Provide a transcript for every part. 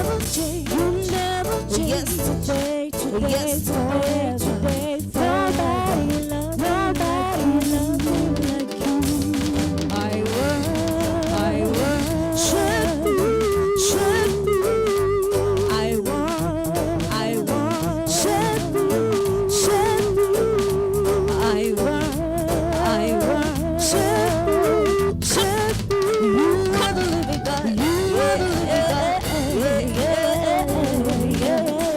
never change. You never change. Yesterday, today, today, nobody loves me like you. I worship you, worship you. I worship you, worship you. I worship you, worship you. You are the living God. You are the living God.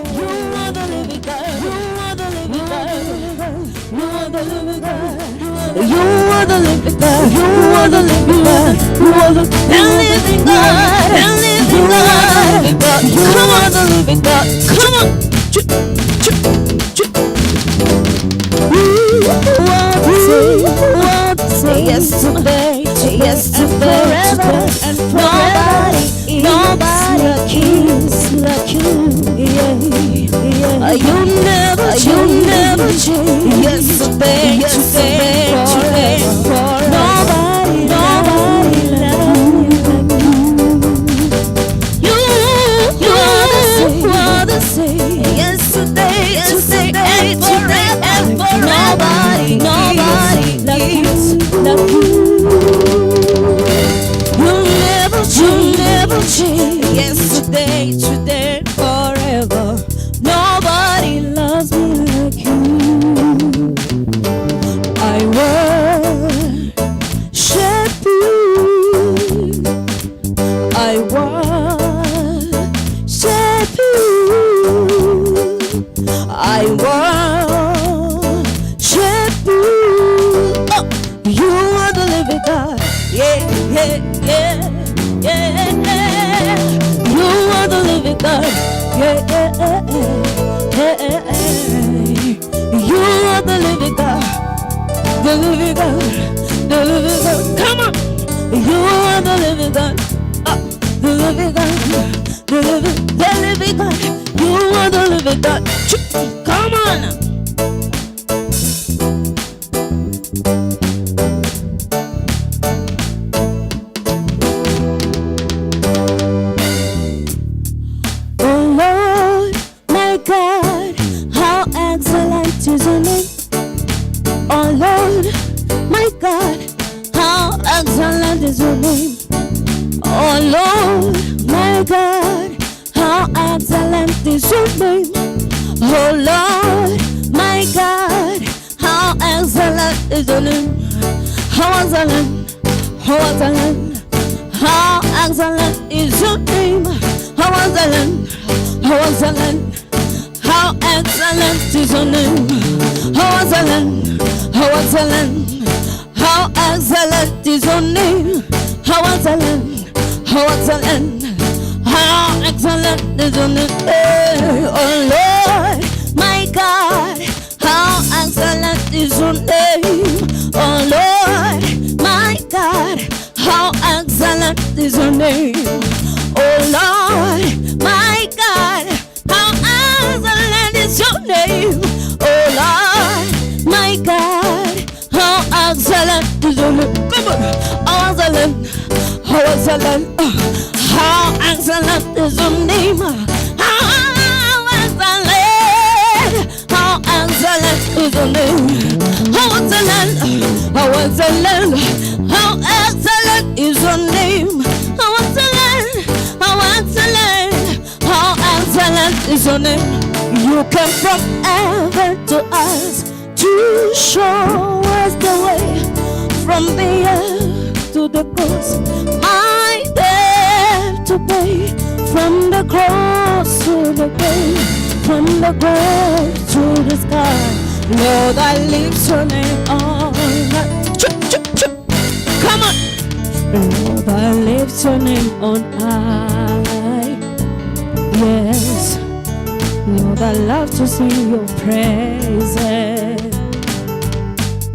You are the living God. You are the living God. You are the living God. You are the living God. You are the living God. You are the living God. The living God. Come on, the living God. Come on. What say yesterday, forever, and nobody is like you. You never change. Yesterday, today, forever. Nobody like you. You are the same. Yesterday, and forever. Nobody like you. You never change. Yesterday, today, forever. Nobody loves me like you. I worship you. I worship you. I worship you. Oh, you are the living God. Yeah. You are the living God. You are the living God. The living God. The living God. Come on. You are the living God. The living God. The living God. You are the living God. Come on. Is your name, oh Lord, my God, how excellent is your name, oh Lord, my God, how excellent is your name, oh Lord, my God, how excellent is your name, how excellent, how excellent, how excellent is your name, how excellent, how excellent. How excellent is your name. How excellent, how excellent, how excellent is your name. How excellent, how excellent, how excellent is your name. Hey, oh Lord, my God, how excellent is your name. Oh Lord, my God, how excellent is your name. Oh Lord, my God, how excellent is your name, oh Lord, my God, how excellent is your name. Come on, how excellent, how excellent, how excellent is your name. How excellent, how excellent is your name. How excellent, how excellent, how excellent is your name. How excellent, how excellent, how excellent is your name. You came from heaven to us to show us the way, from the earth to the cross, my debt to pay, from the cross to the grave, from the grave to the sky. Lord, I lift your name on high. Come on. Lord, I lift your name on high. Yes, Lord, I love to sing your praises.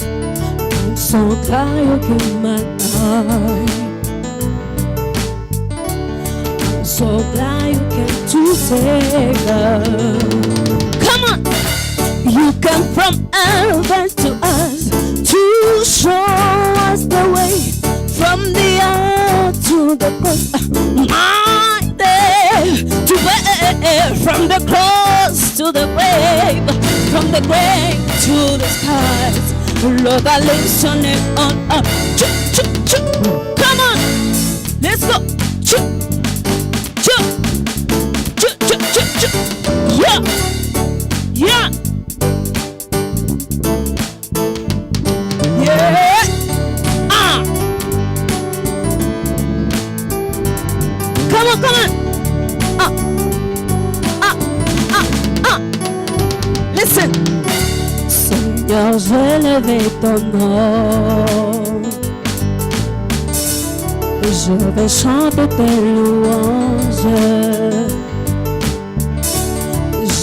I'm so glad you came my life. I'm so glad you came to save us. Come on! You came from heaven to us to show us the way, from the earth to the cross. My day to from the cross to the grave, from the grave to the skies. Lord, I lift your name on up. Come on, let's go. Yeah, yeah, yeah. Come on, come on. Listen. Seigneur, je lève ton nom. Je vais chanter tes louanges.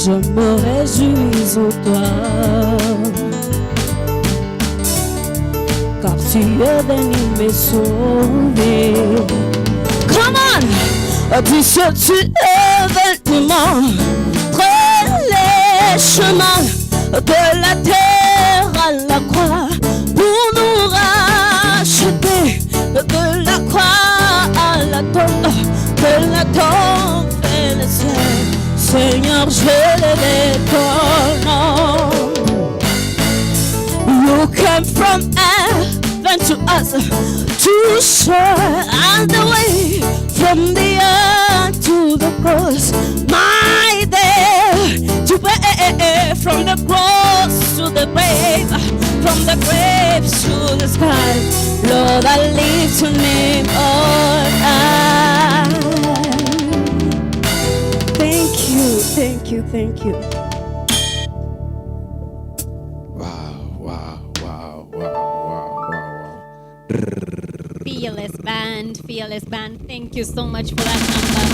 Je me réjouis en toi. Car tu es venu me sauver. Come on! Puisque tu es venu montrer les chemins de la terre à la croix pour nous racheter, de la croix à la tombe, de la tombe vers le ciel. Seigneur, je lève ton nom. You came from heaven to us to show us the way from the earth to the cross. My day to pray from the cross to the grave, from the grave to the sky. Lord, I lift your name on high. Thank you, thank you, thank you. Fearless band. Thank you so much for that number.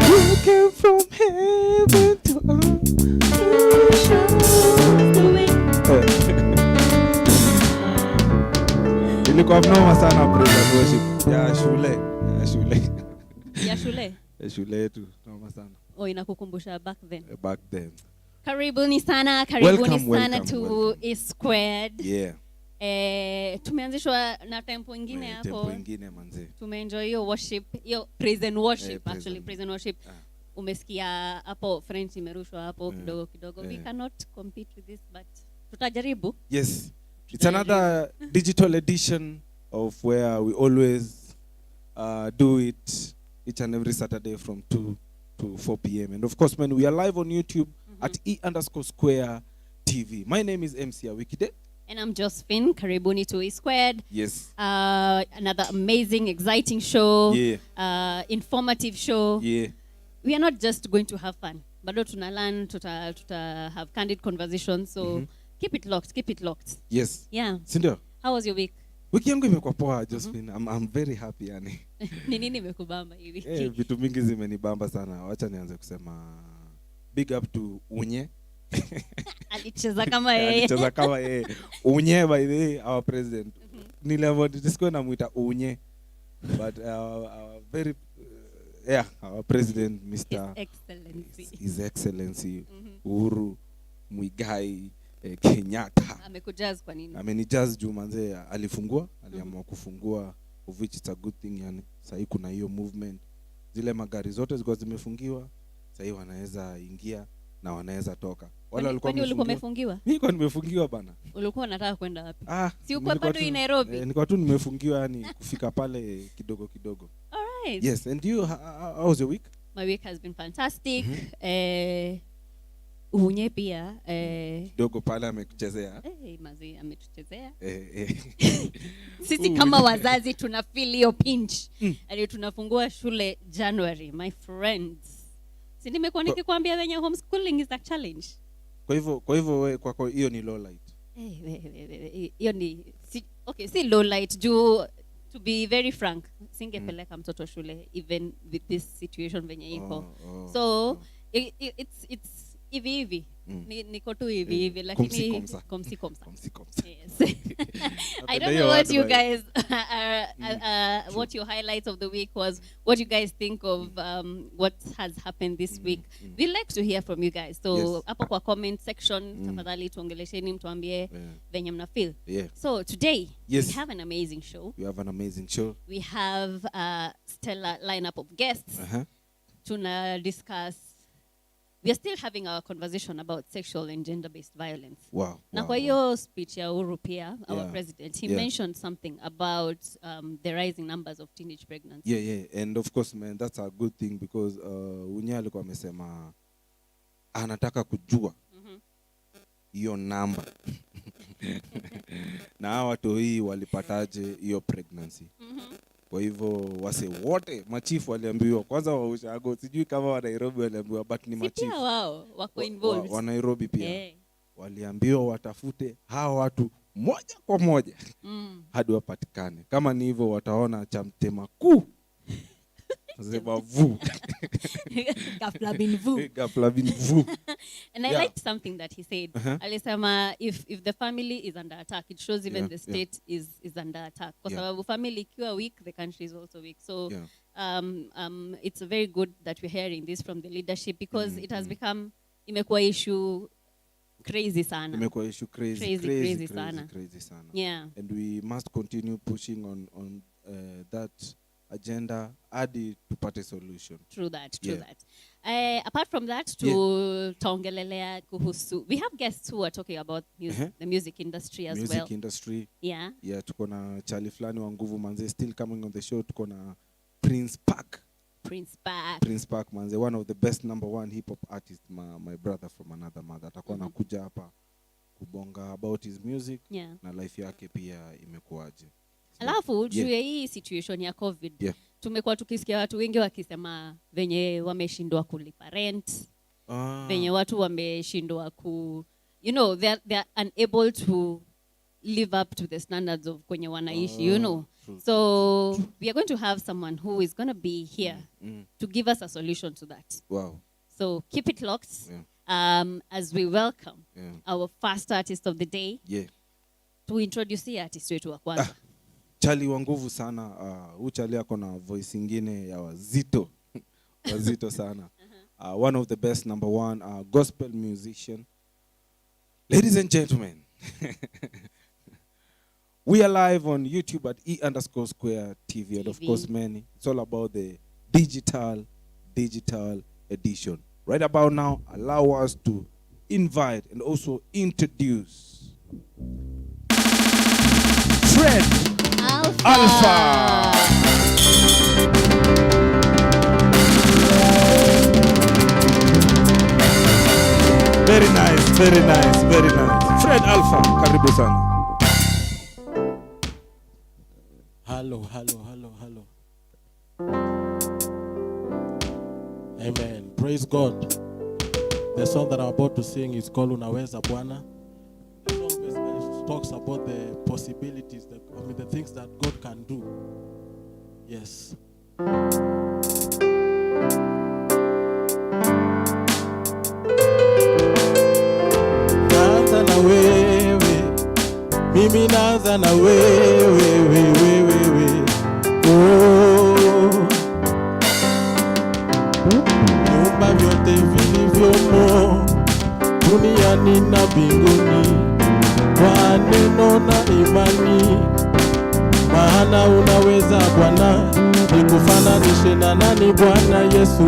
You came from heaven to earth. Ilikuwa mnoma sana praise and worship. Ya shule yetu noma sana. Oh, inakukumbusha back then. Back then. Karibuni sana Welcome to EASTLANDS. Yeah. Tumeanzishwa na tempo ingine hapo. Tempo ingine manze. Tumeenjoy hiyo worship, hiyo praise and worship praise and worship. Umesikia hapo French imerushwa hapo kidogo. We cannot compete with this, but tutajaribu. Yes. It's another digital edition of where we always do it each and every Saturday from 2 to 4 p.m. And of course, man, we are live on YouTube at E_Square TV. My name is MC Awikide. And I'm Josephine. Karibuni to EASTLANDS. Yes. Another amazing, exciting show. Yeah. Informative show. Yeah. We are not just going to have fun, but tuna learn, to have candid conversations. So keep it locked. Yes. Yeah. Sindio? How was your week? Wiki yangu imekuwa poa, Josephine. I'm very happy yani. Ni nini imekubamba hii wiki? Vitu mingi zimenibamba sana. Wacha nianze kusema big up to Unye. Alicheza kama yeye. Unye by the way, our president. Ni level disco na muita Unye. But very our president Mr. His Excellency Uhuru Muigai Kenyatta. Amekujazz kwa nini? Amenijazz juu manze aliamua kufungua, of which it's a good thing yani. Sasa kuna hiyo movement. Zile magari zote zilikuwa zimefungiwa. Sasa wanaweza ingia na wanaweza toka. Wale walikuwa umefungiwa? Mimi kwa nimefungiwa bana. Ulikuwa unataka kwenda wapi? Si uko bado in Nairobi? Nilikuwa tu nimefungiwa yani kufika pale kidogo. All right. Yes, and you, how was your week? My week has been fantastic. Unye pia kidogo pale amekuchezea. Mazi ametuchezea. Sisi kama wazazi tuna feel hiyo pinch. Hadi tunafungua shule January, my friends. Si nimekuwa nikikwambia wenye homeschooling is a challenge. Kwa hivyo wewe kwako hiyo ni low light. Hiyo ni si low light juu, to be very frank, singepeleka mtoto shule even with this situation venye iko. So it's hivi. Niko tu hivi lakini komsi. Yes. I don't know what you guys what your highlights of the week was, what you guys think of what has happened this week. We like to hear from you guys. So hapo kwa comment section tafadhali tuongelesheni, mtuambie venye mna feel. So today we have an amazing show. We have a stellar lineup of guests. Tuna discuss. We are still having our conversation about sexual and gender-based violence. Wow. Na kwa hiyo speech ya Uhuru pia, our president, he mentioned something about the rising numbers of teenage pregnancy. And of course, man, that's a good thing because Unya alikuwa amesema anataka kujua hiyo number. Na watu hii walipataje hiyo pregnancy. Kwa hivyo wase wote machifu waliambiwa, kwanza wa Ushago, sijui kama wa Nairobi waliambiwa, but ni machifu. Pia wao wako involved. Wa Nairobi pia. Waliambiwa watafute hawa watu moja kwa moja hadi wapatikane. Kama ni hivyo wataona cha mtema kuu. Zeba vu. Gafla bin vu. And I liked something that he said. Alisema if the family is under attack, it shows even the state is under attack. Kwa sababu family ikiwa weak, the country is also weak. So it's very good that we're hearing this from the leadership, because it has become imekuwa issue crazy sana. Imekuwa issue crazy sana. Yeah. And we must continue pushing on that agenda hadi tupate solution. True that. Apart from that, taongelelea kuhusu, we have guests who are talking about the music industry as well. Music industry. Yeah, tuko na Charlie Flani wa nguvu manze, still coming on the show. Tuko na Prince Park manze, one of the best #1 hip hop artists, my brother from another mother. Atakuwa nakuja hapa kubonga about his music na life yake pia imekuaje. Alafu juu ya hii situation ya COVID, tumekuwa tukisikia watu wengi wakisema venye wameshindwa kulipa rent, venye watu wameshindwa they're unable to live up to the standards of kwenye wanaishi, So we are going to have someone who is going to be here to give us a solution to that. Wow. So keep it locked as we welcome our first artist of the day. To introduce the artist wetu wa kwanza. Charlie wa nguvu sana. Charlie ako na voice ingine ya wazito. Wazito sana. One of the best #1 gospel musician. Ladies and gentlemen, we are live on YouTube at E_Square TV. And of course, man, it's all about the digital edition. Right about now, allow us to invite and also introduce Fred Alpha. Very nice. Fred Alpha, karibu sana. Hello. Amen. Praise God. The song that I'm about to sing is called Unaweza Bwana. The song basically talks about the possibilities, the things that God can do. Yes. Naanza na wewe, mimi naanza na wewe. Nyumba vyote vilivyomo duniani na mbinguni, kwa neno na imani, maana unaweza Bwana. Nikufananishe na nani Bwana Yesu,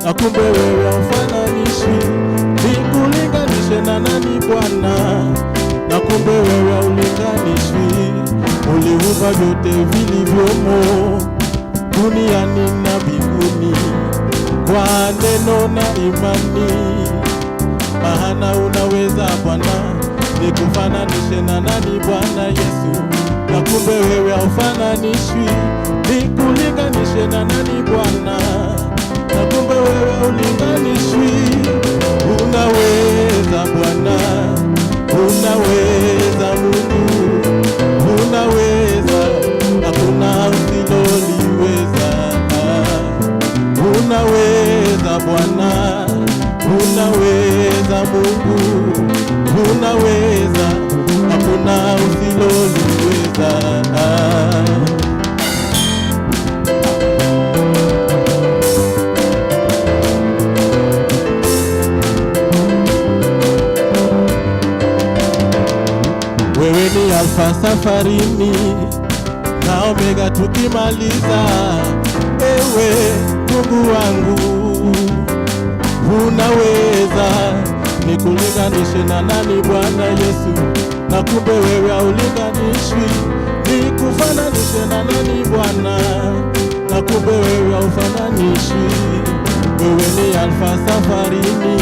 na kumbe wewe haufananishwi. Nikulinganishe na nani Bwana, na kumbe wewe haulinganishwi. Uliumba vyote vilivyomo duniani na mbinguni, kwa neno na imani, maana unaweza Bwana. Nikufananishe na nani Bwana Yesu, na kumbe wewe haufananishwi. Nikulinganishe na nani Bwana, na kumbe wewe haulinganishwi. Unaweza Bwana, unaweza Mungu, unaweza, hakuna usiloliweza. Unaweza Bwana, unaweza unaweza, hakuna usiloliweza. Wewe ni Alfa safarini na Omega tukimaliza. Ewe Mungu wangu, unaweza, nikulinganishe na nani Bwana Yesu? Na kumbe wewe haulinganishwi. Nikufananishe na nani Bwana? Na kumbe wewe haufananishwi. Wewe ni Alfa safarini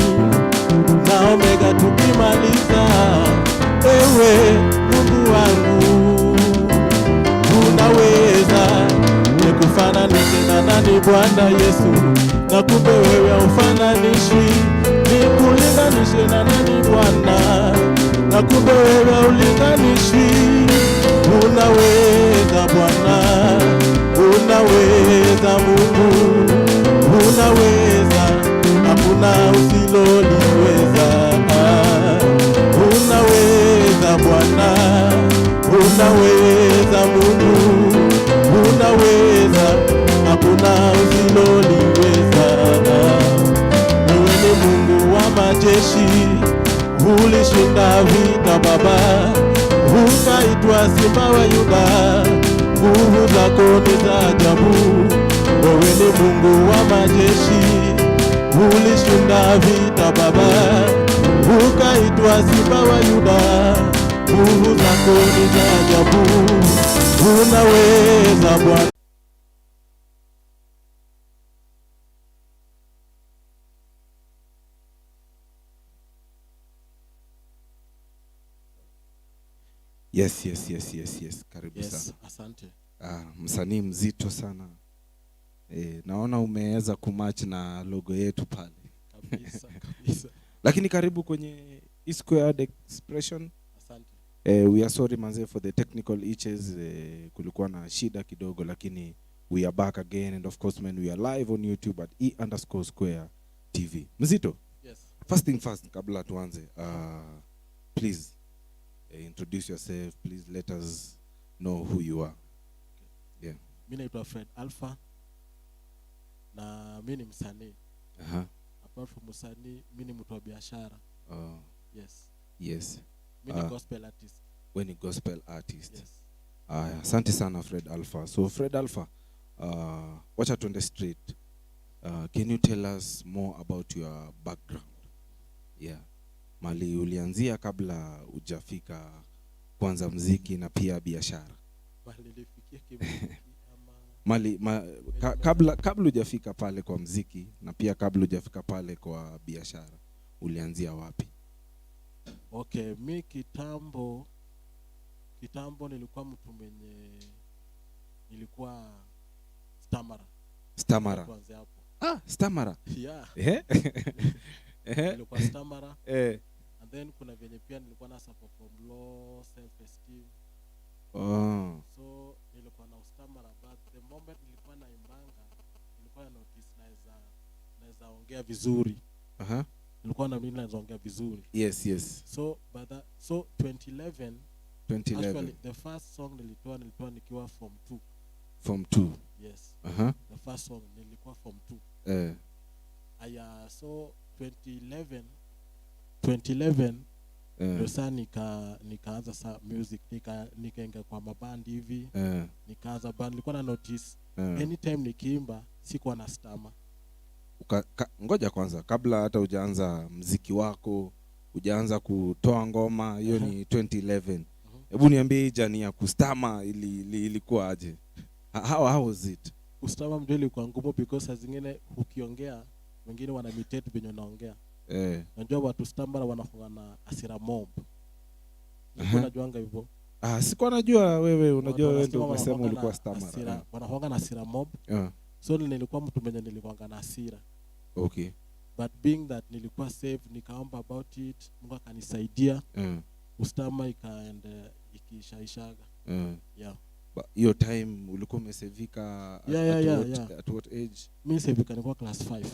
na Omega tukimaliza. Ewe Mungu wangu, unaweza, nikufananishe na nani Bwana Yesu? Na kumbe wewe haufananishwi. Nikulinganishe na nani Bwana? Na kumbe wewe haulinganishwi. Unaweza Bwana, unaweza Mungu, unaweza, hakuna usiloliweza. Unaweza Bwana, unaweza Mungu, unaweza, hakuna usiloliweza. Wewe ni Mungu wa majeshi, ulishinda vita Baba, ukaitwa Simba wa Yuda, nguvu zako ni za ajabu. Wewe ni Mungu wa majeshi, ulishinda vita Baba, ukaitwa Simba wa Yuda, nguvu zako ni za ajabu. Unaweza Bwana. Yes. Karibu sana. Asante. Msanii mzito sana. Naona umeweza kumatch na logo yetu pale. Kabisa. Lakini karibu kwenye Squared Expression. Asante. We are sorry manze for the technical issues. Kulikuwa na shida kidogo, lakini we are back again, and of course man, we are live on YouTube at E_Square TV. Mzito? Yes. First thing first, kabla tuanze, please introduce yourself. Please let us know who you are. Yeah. Mimi naitwa Fred Alpha na mimi ni msanii. Apart from msanii, mimi ni mtu wa biashara. Yes. Mimi ni gospel artist. Wewe ni gospel artist. Yes. Asante sana Fred Alpha. So Fred Alpha, watch out on the street. Can you tell us more about your background? Yeah. Mali ulianzia kabla hujafika kwanza muziki na pia biashara. Mali nilifikia kimuziki ama kabla hujafika pale kwa muziki na pia kabla hujafika pale kwa biashara, ulianzia wapi? Okay, mi kitambo nilikuwa mtu mwenye nilikuwa stamara. Kwanza hapo. Stamara. Yeah. Nilikuwa stamara. And then kuna venye pia nilikuwa na suffer from low self esteem. So nilikuwa na stamara, but the moment nilikuwa naimbanga, nilikuwa na notice naweza ongea vizuri. Nilikuwa na mimi naweza ongea vizuri. Yes. So 2011 actually the first song nilitoa nikiwa form 2. Form 2. Yes. The first song nilikuwa form 2. So 2011 ndio saa nikaanza sa music, nikaingia kwa mabandi hivi. Nikaanza band, nilikuwa na notice anytime nikiimba sikuwa na stammer. Ngoja kwanza, kabla hata hujaanza muziki wako, hujaanza kutoa ngoma, hiyo ni 2011. Hebu niambie hii jani ya kustama ilikuwa aje? How was it? Kustama ndio ilikuwa ngumu because saa zingine ukiongea wengine wana imitate venye unaongea. Unajua watu stamara wanakuwa na hasira mob. Unajuanga hivyo? Sikuwa najua wewe, unajua wewe ndio umesema ulikuwa stamara. Wanakuwa na hasira mob. So nilikuwa mtu mwenye nilikuwa na hasira. Okay. But being that nilikuwa safe, nikaomba about it, Mungu akanisaidia. Ustama ikaenda ikishaishaga. Yeah. But your time ulikuwa umesevika at what age? Mimi sevika nilikuwa class 5.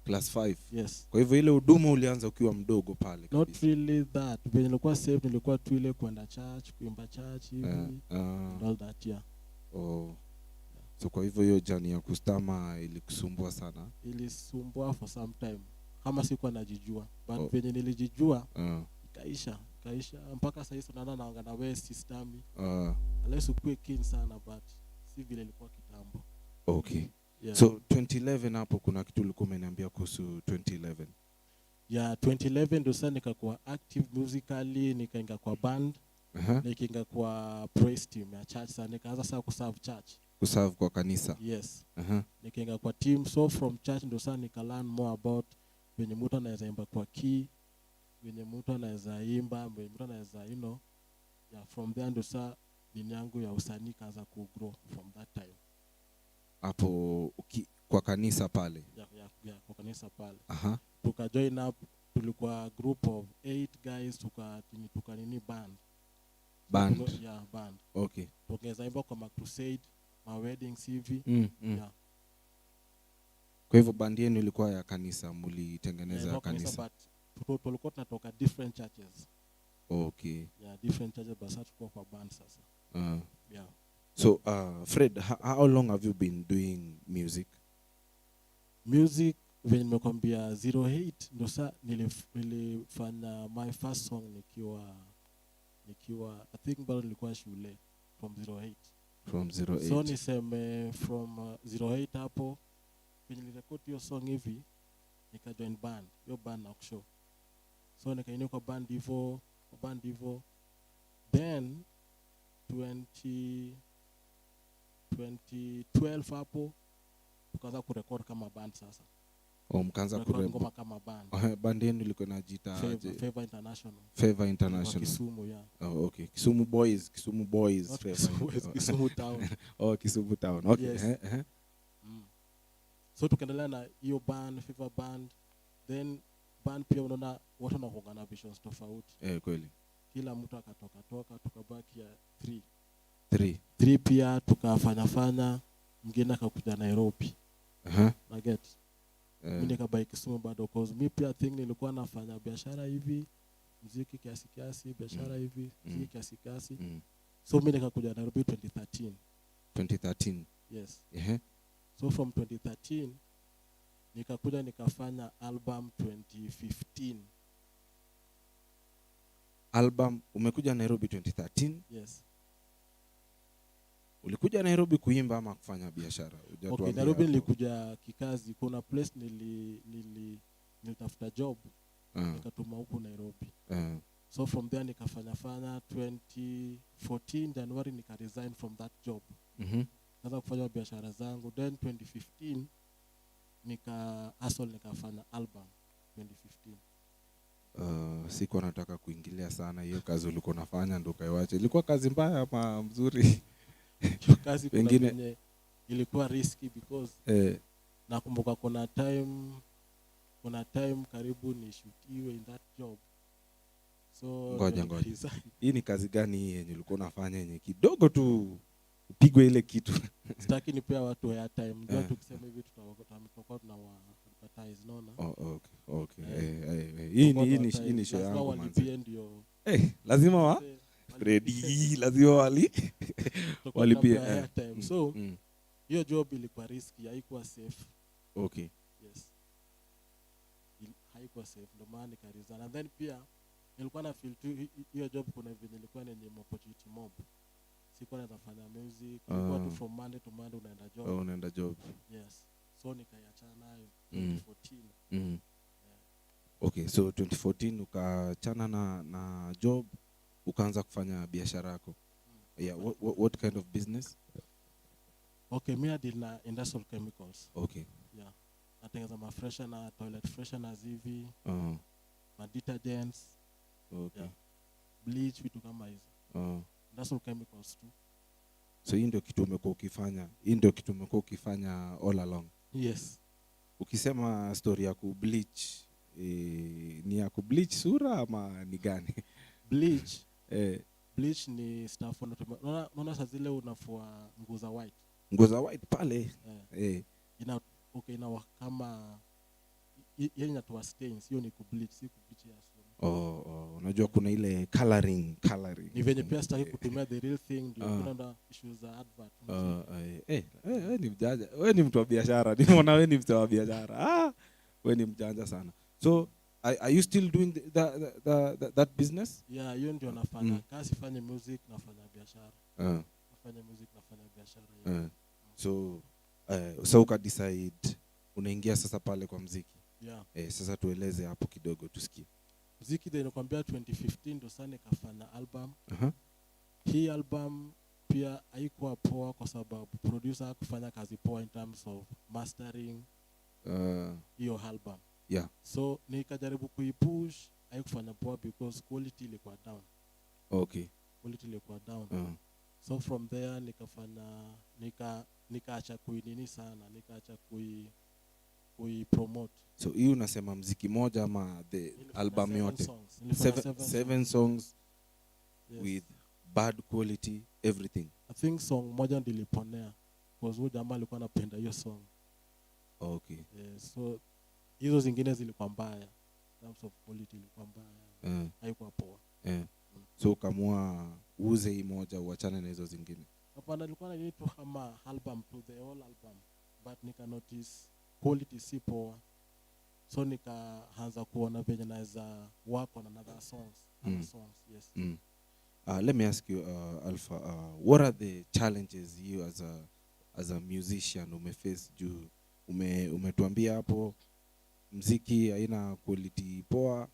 Class 5. Yes. Kwa hivyo ile huduma ulianza ukiwa mdogo pale kabisa. Not really that. Venye nilikuwa saved, nilikuwa tu ile kwenda church, kuimba church hivi. And all that, yeah. Oh. So kwa hivyo hiyo jani ya kustama ilikusumbua sana? Ilisumbua for some time. Kama sikuwa najijua. But venye nilijijua, ikaisha. Mpaka sasa hivi tunaona naanga na wewe sistami. Unless ukue keen sana, but si vile ilikuwa kitambo. Okay. Yeah. So 2011 hapo kuna kitu ulikuwa umeniambia kuhusu 2011? Yeah, 2011 ndio sasa nikakuwa active musically, nikaingia kwa band, nikaingia kwa praise team ya church, sasa nikaanza sasa kuserve church. Kuserve kwa kanisa? Yes. Nikaingia kwa team, so from church ndio sasa nikalearn more about venye mtu anaweza imba kwa key, venye mtu anaweza imba, venye mtu anaweza, you know. Yeah, from there ndio sasa dini yangu ya usanii kaanza kugrow from that time. Hapo kwa kanisa pale? Yeah, kwa kanisa pale. Tuka join up, tulikuwa group of 8 guys, tuka nini band. Yeah, band. Okay. Tukaweza imba kwa crusade, ma weddings hivi. Yeah. Kwa hivyo band yenu ilikuwa ya kanisa, mlitengeneza ya kanisa? But tulikuwa tunatoka different churches. Okay. Yeah, different churches, but sasa tuko kwa band sasa. Yeah. So Fred, how long have you been doing music? Music venye nimekwambia 08 ndo sasa nilifanya my first song nikiwa I think bado nilikuwa shule from 08. From 08. So niseme from 08 hapo venye nilirecord hiyo song hivi nika join band, hiyo band na show. So nikaingia kwa band hivyo, then 2012 hapo tukaanza kurecord kama band sasa. Mkaanza ngoma kama band. Band yenu ilikuwa inajiita Favor International. Favor International. Kisumu, yeah. Okay. Kisumu Boys. Kisumu Town. Kisumu Town. Okay. Yes. So tukaendelea na hiyo band, Favor band. Then band pia unaona watu wanakuwa na visions tofauti. Kweli. Kila mtu akatoka tukabaki ya 3 pia tukafanya mwingine akakuja Nairobi. Na get mimi nikabaki Kisumu bado cause mimi pia think nilikuwa nafanya biashara hivi, muziki kiasi, biashara hivi, muziki kiasi. So mimi nikakuja Nairobi 2013. Yes. So from 2013 nikakuja nikafanya album 2015. Album umekuja Nairobi 2013? Yes. Ulikuja Nairobi kuimba ama kufanya biashara? Okay, Nairobi nilikuja kikazi. Kuna place nilitafuta job. Nikatuma huko Nairobi. So from there nikafanya 2014 January nika resign from that job. Kaanza kufanya biashara zangu. Then 2015 nikafanya album 2015. Sikuwa nataka kuingilia sana hiyo kazi ulikuwa unafanya ndio kaiwache. Ilikuwa kazi mbaya ama mzuri? Hiyo kazi pengine ilikuwa risky because nakumbuka kuna time karibu nishutiwe in that job. So ngoja. Hii ni kazi gani hii yenye ulikuwa unafanya yenye kidogo tu upigwe ile kitu? Sitaki nipea watu ya time. Ndio tukisema hivi tutakuwa tuna advertise naona. Okay. Hii ni show yangu manzi. Lazima Freddy lazima walipia time. So hiyo job ilikuwa risky, haikuwa safe. Okay. Yes. Haikuwa safe, ndio maana nikaresign. And then pia nilikuwa na feel tu hiyo job kuna vile nilikuwa nenye opportunity mob. Sikuwa nafanya music, nilikuwa tu from Monday to Monday unaenda job. Yes. So nikaiachana nayo 2014. Okay, so 2014 ukaachana na job ukaanza kufanya biashara yako. Yeah, what kind of business? Okay, mimi deal na industrial chemicals. Okay. Yeah. Natengeneza mafreshener, toilet fresheners hivi. Ma detergents. Okay. Yeah. Bleach, vitu kama hizo. Industrial chemicals too. So hii ndio kitu umekuwa ukifanya all along? Yes. Ukisema story ya kubleach, ni ya kubleach sura ama ni gani? Bleach. Bleach ni stuff unaona saa zile unafua nguo za white. Nguo za white pale. Ina kama yeye inatoa stains, hiyo ni kubleach, si kubleach ya so. Unajua kuna ile coloring. Ni venye pia sitaki kutumia the real thing ndio kuna issues za advert. Ni mjanja. Wewe ni mtu wa biashara. Nimeona wewe ni mtu wa biashara. Wewe ni mjanja sana. So are you still doing that business? Yeah, hiyo ndio nafanya. Kazi fanya music, nafanya biashara. Nafanya music, nafanya biashara. So so uka decide unaingia sasa pale kwa muziki. Yeah. Sasa tueleze hapo kidogo tusikie. Muziki ndio nakwambia 2015 ndo sana nikafanya album. Hii album pia haikuwa poa kwa sababu producer hakufanya kazi poa in terms of mastering hiyo album. Yeah. So nikajaribu kuipush, haikufanya poa because quality ilikuwa down. Okay. Quality ilikuwa down. So from there nikafanya nikaacha kuinini sana, nikaacha promote. So hii unasema muziki moja ama the album yote? 7 songs. Yes. With bad quality everything. I think song moja niliponea because huyo jamaa alikuwa anapenda hiyo song. Okay. So hizo zingine zilikuwa mbaya. In terms of quality ilikuwa mbaya. Haikuwa poa. So ukamua uuze hii moja uachane na hizo zingine. Hapana, nilikuwa na tu kama album to the whole album but nika notice quality si poa. So nikaanza kuona venye naweza work on another songs. Yes. Let me ask you Alpha, what are the challenges you as a musician umeface juu umetuambia hapo muziki haina quality poa,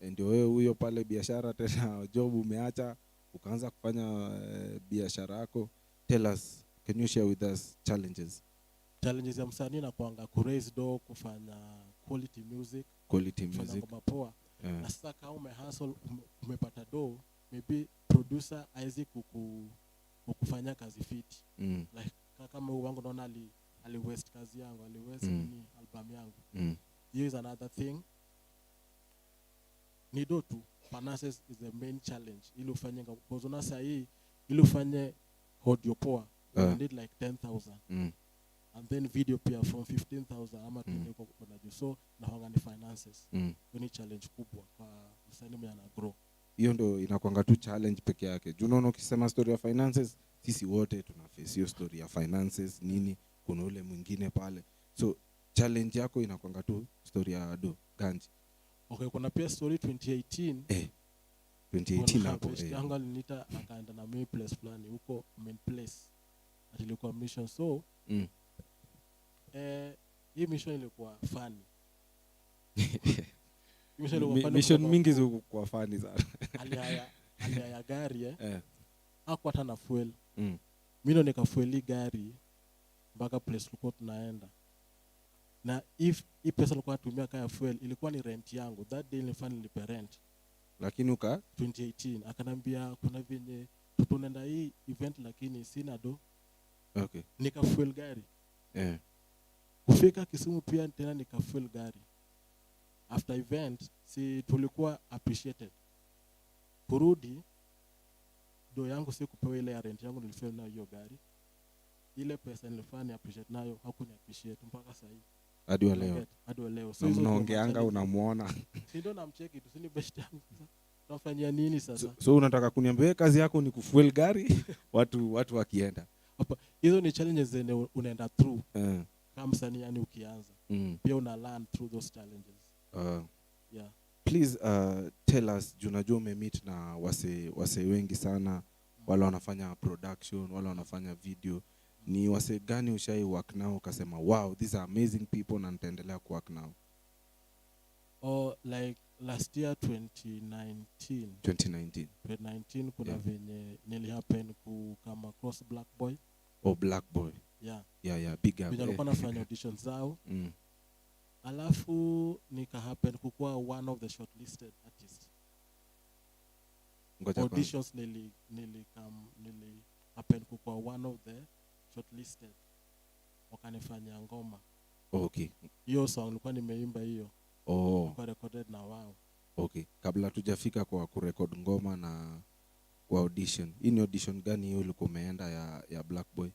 ndio wewe huyo pale biashara tena job umeacha ukaanza kufanya biashara yako. Tell us, can you share with us challenges ya msanii na kuanga ku raise door, kufanya quality music kufanya poa. Na sasa kama umehustle umepata door, maybe producer aizi kukufanya kazi fit. Like kama wangu naona ali waste kazi yangu, ali waste ni album yangu. Here is another thing. Nido tu finances is the main challenge. Ili ufanye because unasa hii ili ufanye audio poa you need like 10,000. And then video pia from 15,000 ama tuneko kuna juu. So naonga ni finances. Ni challenge kubwa kwa msanii mwenye ana grow. Hiyo ndo inakuanga tu challenge peke yake. Juu unaona ukisema story ya finances, sisi wote tuna face hiyo story ya finances nini, kuna ule mwingine pale. So challenge yako inakuanga tu story ya ganji. Okay, kuna pia story 2018. 2018 hapo. Yangu alinita akaenda na mimi place fulani huko main place. Atilikuwa mission. So hii mission ilikuwa funny. Mission mingi ziko kwa funny sana. Alihaya gari hakuwa hata na fuel. Mimi ndo nikafueli gari mpaka place tulikuwa tunaenda. Na if hii pesa nilikuwa natumia kaya fuel ilikuwa ni rent yangu. That day nilifanya nilipe rent. Lakini 2018 akanambia kuna venye tunaenda hii event lakini sina do. Okay. Nikafuel gari. Kufika Kisumu pia tena nikafuel gari. After event si tulikuwa appreciated. Kurudi do yangu si kupewa ile ya rent yangu nilifanya na hiyo gari. Ile pesa nilifanya appreciate nayo hakuni appreciate mpaka sasa hivi. Hadi wa leo. So unaongeanga unamuona. Si ndo namcheki tu, si ni best yangu. Tunafanyia nini sasa? So unataka kuniambia kazi yako ni kufuel gari watu wakienda. Hapa hizo ni challenges zenye unaenda through. Kama msanii yani ukianza. Pia una learn through those challenges. Yeah. Please tell us, unajua umemeet na wase wengi sana, wale wanafanya production, wale wanafanya video. Ni wase gani ushai work nao ukasema wow, these are amazing people na nitaendelea ku work nao? Like last year 2019 kuna venye nilihappen kama across Black Boy. Black Boy. Yeah, big up. Nilikuwa nafanya auditions zao. Alafu happen kukuwa one of the shortlisted artists. Auditions nili happen kukuwa one of the shortlisted. Wakanifanya ngoma. Okay. Hiyo song nilikuwa nimeimba hiyo. Kwa recorded na wao. Okay. Kabla tujafika kwa kurecord ngoma na kwa audition. Hii ni audition gani hiyo ulikuwa umeenda ya Black Boy?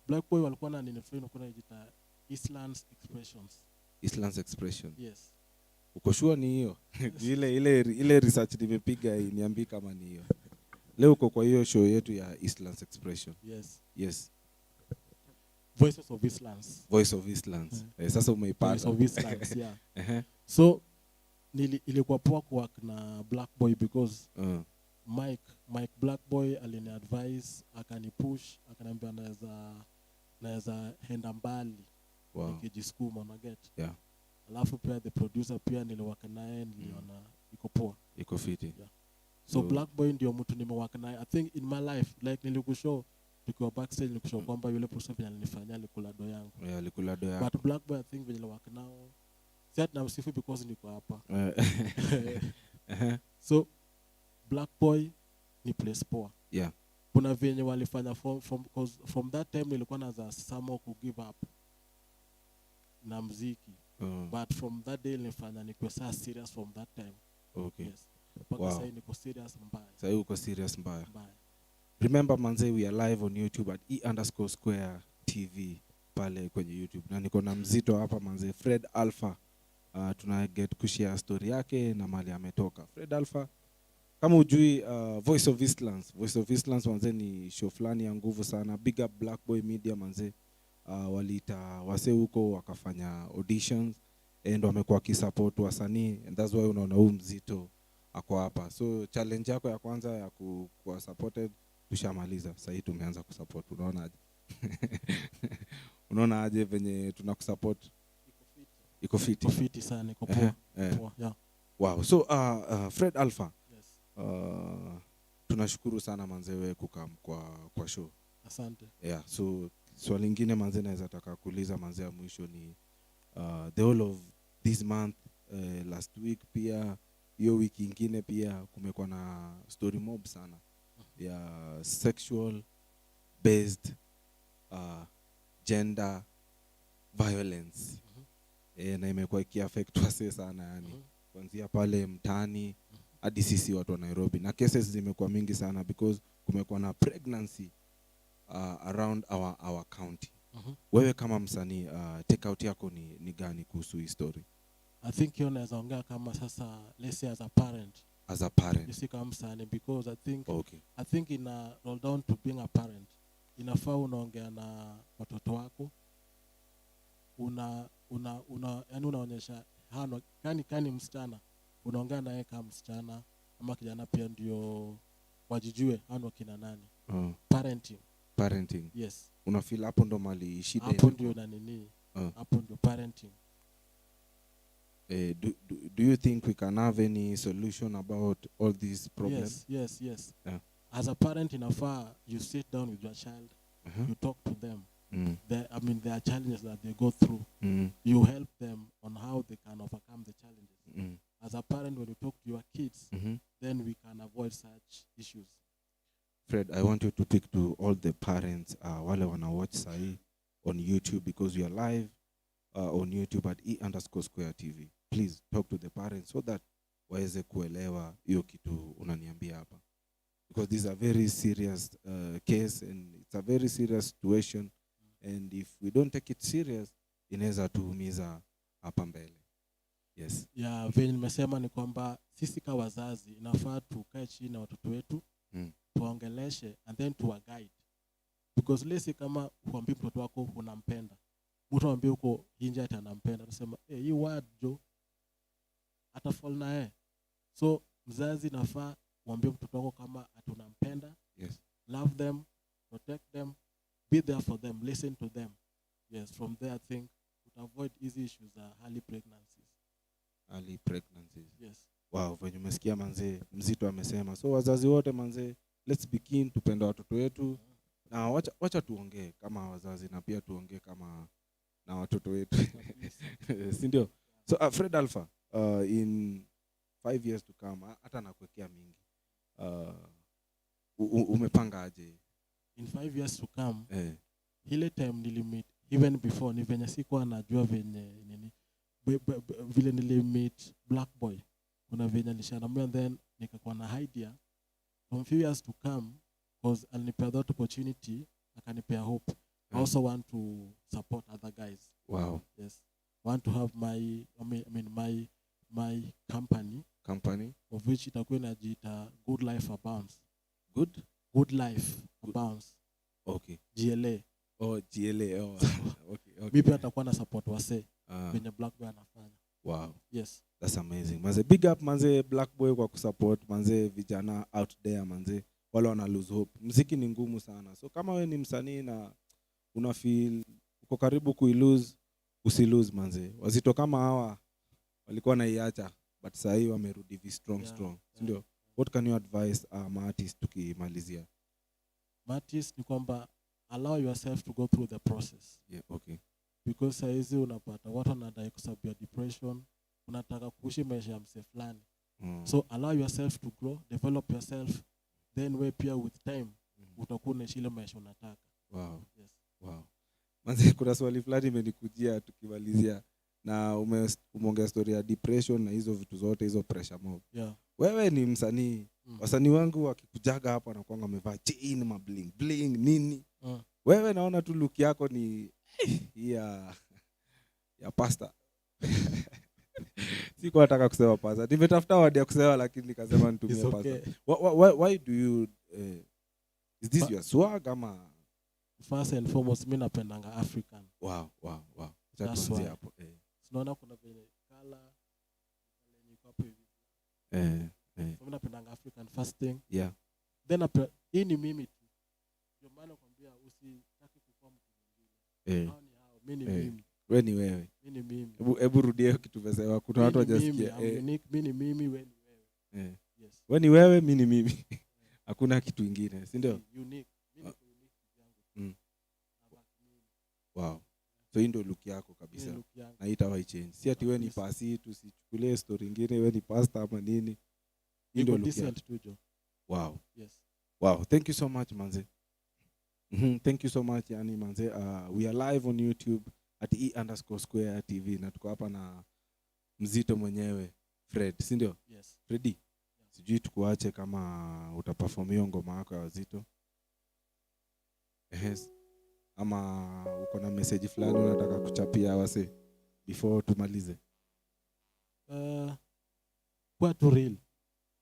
Black Boy walikuwa na ninefree kuna inajiita EASTLANDS expressions. Eastlands Expression. Yes. Uko sure ni hiyo? ile research nimepiga niambi kama ni hiyo. Leo uko kwa hiyo show yetu ya Eastlands Expression. Yes. Yes. Voices of Eastlands. Voice of Eastlands. Sasa umeipata. Voice of Eastlands, yeah. So ilikuwa poa kuwork na Black Boy because Mike Black Boy alini advise, akanipush, akaniambia naweza henda mbali. Wow. Nikijisukuma na get. Yeah. Alafu pia the producer pia niliwaka naye, niliona iko poa. Iko fiti. Yeah. So Black Boy ndio mtu nimewaka naye. I think in my life, like nilikushow tukiwa backstage, nilikushow kwamba yule person pia alinifanyia alikula do yangu. Yeah, alikula do yangu. But Black Boy I think vile waka nao. Siat na msifu because niko hapa. So Black Boy ni place poa. Yeah. Kuna venye walifanya from that time nilikuwa naza samo ku give up na muziki. But from that day nilifanya nikuwe saa serious from that time. Okay. Yes. Mpaka sasa niko serious mbaya. Sasa uko serious mbaya. Remember manze, we are live on YouTube at E_Square TV pale kwenye YouTube. Na niko na mzito hapa manze, Fred Alpha. Tuna get kushare story yake na mali ametoka. Fred Alpha, kama ujui Voice of Eastlands. Voice of Eastlands manze ni show fulani ya nguvu sana. Big up Black Boy Media manze. Waliita wase huko wakafanya auditions and wamekuwa kisupport wasanii, and that's why unaona huu mzito ako hapa. So challenge yako ya kwanza ya kuwa supported tushamaliza. Sasa hii tumeanza kusupport. Unaona aje? Unaona aje venye tunakusupport? Iko fiti. Iko fiti sana, iko poa. Yeah. Wow. So Fred Alpha. Yes. Tunashukuru sana manze wewe kukam kwa show. Asante. Yeah. So swali lingine manze naweza taka kuuliza manze ya mwisho ni the whole of this month, last week pia hiyo wiki ingine pia kumekuwa na story mob sana ya sexual based gender violence. Na imekuwa ikiaffect wase sana yani. Kuanzia pale mtaani hadi sisi watu wa Nairobi, na cases zimekuwa mingi sana because kumekuwa na pregnancy around our county. Wewe kama msanii take out yako ni gani kuhusu hii story? I think you naweza ongea kama sasa, let's say as a parent. As a parent. You see kama msanii, because okay. I think roll down to being a parent, inafaa unaongea na watoto wako, yani unaonyesha hano kani msichana, unaongea naye kama msichana ama kijana pia ndio wajijue hano kina nani. Parenting. Yes. Una feel hapo ndo mali shida hapo ndio na nini? Hapo ndio parenting. Do you think we can have any solution about all these problems? Yes. Yeah. As a parent inafaa you sit down with your child, you talk to them. There are challenges that they go through. You help them on how they can overcome the challenges. As a parent, when you talk to your kids, then we can avoid such issues. Fred, I want you to speak to all the parents wale wana watch sahi on YouTube, because we are live on YouTube at E_Square TV. Please talk to the parents so that waweze kuelewa hiyo kitu unaniambia hapa. Because this is a very serious case and it's a very serious situation, and if we don't take it serious inaweza tuumiza hapa mbele. Yes. Yeah, vile nimesema ni kwamba sisi kama wazazi inafaa tukae chini na watoto wetu, tuongeleshe and then tuwa guide. Because lesi kama huambii mtoto wako unampenda, mtu amwambie uko nje ati anampenda, anasema hii word jo atafall na So mzazi nafaa uambie mtoto wako kama ati unampenda. Yes. Love them, protect them, be there for them, listen to them. Yes, from there I think to avoid easy issues early pregnancies. Early pregnancies. Yes. Wow, venye umesikia manze, mzito amesema. So wazazi wote manze, let's begin tupenda watoto wetu. Na wacha tuongee kama wazazi na pia tuongee kama na watoto wetu. Si ndio? So Fred Alpha, in 5 years to come, hata nakuwekea mingi. Umepanga aje? In 5 years to come, ile time nilimit, even before ni venye sikuwa najua venye nini, vile nilimit Black Boy, kuna venye nishanamia, then nikakuwa na idea from few years to come, because alinipea that opportunity, akanipea hope. I also want to support other guys. Wow. Yes. want to have my my company. of which itakuwa inajiita Good Life Abounds. Good Life Abounds. Okay. GLA. Oh, GLA. Oh, okay. Mimi pia nitakuwa na support wase kwenye Black Boy anafanya. Wow. Yes. That's amazing. Manze, big up manze Black Boy kwa kusupport manze vijana out there manze wale wana lose hope. Muziki ni ngumu sana. So kama wewe ni msanii na una feel uko karibu kuilose, usilose manze. Wazito kama hawa walikuwa naiacha but sasa hivi wamerudi strong. Ndio. What can you advise artists tukimalizia? Artists ni kwamba allow yourself to go through the process. Yeah, okay. Because saizi unapata watu wanadai kwa sababu ya depression, unataka kuishi maisha ya mse fulani. So allow yourself to grow, develop yourself, then we pia with time utakuwa unaishi ile maisha unataka. Wow. Yes. Wow. Manze kuna swali fulani imenikujia tukimalizia na umeongea story ya depression na hizo vitu zote hizo pressure mob. Yeah. Wewe ni msanii. Wasanii wangu wakikujaga hapa na kwanga wamevaa chain ma bling bling nini. Wewe naona tu look yako ni ya pasta. Siko nataka kusema pasta. Nimetafuta word ya kusema lakini nikasema nitumie pasta. Why do you is this your swag ama? First and foremost mimi napendanga African. Wow. Tuanze hapo. Tunaona kuna vile color ni hapo hivi. So mimi napendanga African first thing. Yeah. Then hii ni mimi tu. Ndio maana nakwambia usitaki kukuwa mtu mwingine. Mimi ni mimi. Wewe ni wewe. Mimi ni mimi. Hebu rudia kitu vizuri. Kuna watu hawajasikia. Mimi ni mimi, wewe ni wewe. Yes. Wewe ni wewe, mimi ni mimi. Hakuna kitu kingine, si ndio? Unique. Mimi ni unique yangu. Wow. So hii ndio look yako kabisa. Na itawahi change. Si ati wewe ni pasi tusichukulie story nyingine wewe ni pastor ama nini. Hii ndio look yako. Wow. Yes. Wow, thank you so much manze. Thank you so much yani manze. We are live on YouTube at E_Square TV na tuko hapa na mzito mwenyewe Fred, si ndio? Yes. Freddy. Yeah. Sijui tukuache kama utaperform hiyo ngoma yako ya Wazito. Yes. Ama uko na message fulani unataka kuchapia wase before tumalize? Kwa tu real.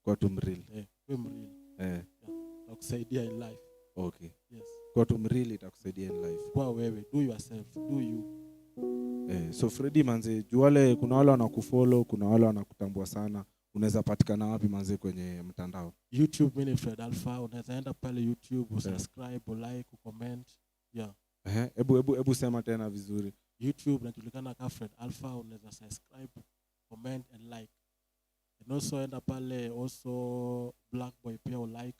Kwa tu mreal. Kwa mreal. Nakusaidia in life. Okay. Yes. Kwa tu mreal itakusaidia in life. Kwa wewe, do yourself, do you. So Freddy manze, juale kuna wale wanakufollow, kuna wale wanakutambua sana. Unaweza patikana wapi manze kwenye mtandao? YouTube mimi ni Fred Alpha, unaweza enda pale YouTube, usubscribe, like, comment. Yeah. Hebu sema tena vizuri. YouTube najulikana kama Fred Alpha, unaweza subscribe, comment and like. And also enda pale also Black Boy pia like.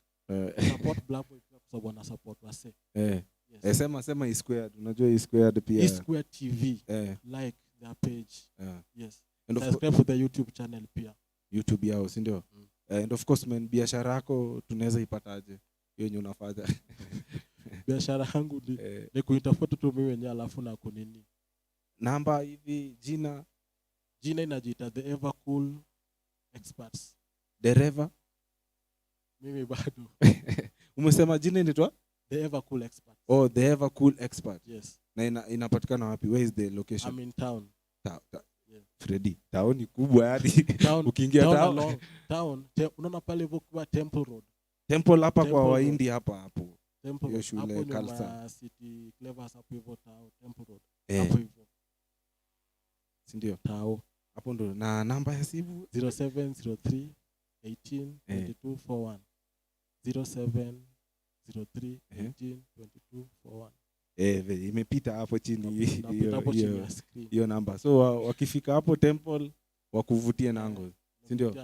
Support Black Boy pia kwa sababu ana support wase. Yes. Sema E_Squared. Unajua E_Squared pia. E_Squared TV. Like their page. Yes. And subscribe to the YouTube channel pia. YouTube yao, si ndio? And of course man, biashara yako tunaweza ipataje? Hiyo yenye unafanya. Biashara yangu ni kuitafuta tu mimi wenyewe alafu na kunini. Namba hivi jina inajiita The Ever Cool Experts. Dereva? Mimi bado. Umesema jina inaitwa? The Ever Cool Experts. Oh, The Ever Cool Expert. Yes. Na inapatikana wapi? Where is the location? I'm in town. Yeah. Freddy, town ni kubwa yani. Ukiingia town, unaona pale hivyo kwa Temple Road. Temple hapa kwa Wahindi hapa hapo. Temple hiyo shule Kalsa City Clevers hapo hivyo town, Temple Road. Hapo hivyo. Si ndio? Tao. Hapo ndo na namba ya simu 0703 18 22 41. 0703 18 22 41. Imepita hapo chini hiyo namba. So wakifika hapo Temple wakuvutie nango. Si ndio?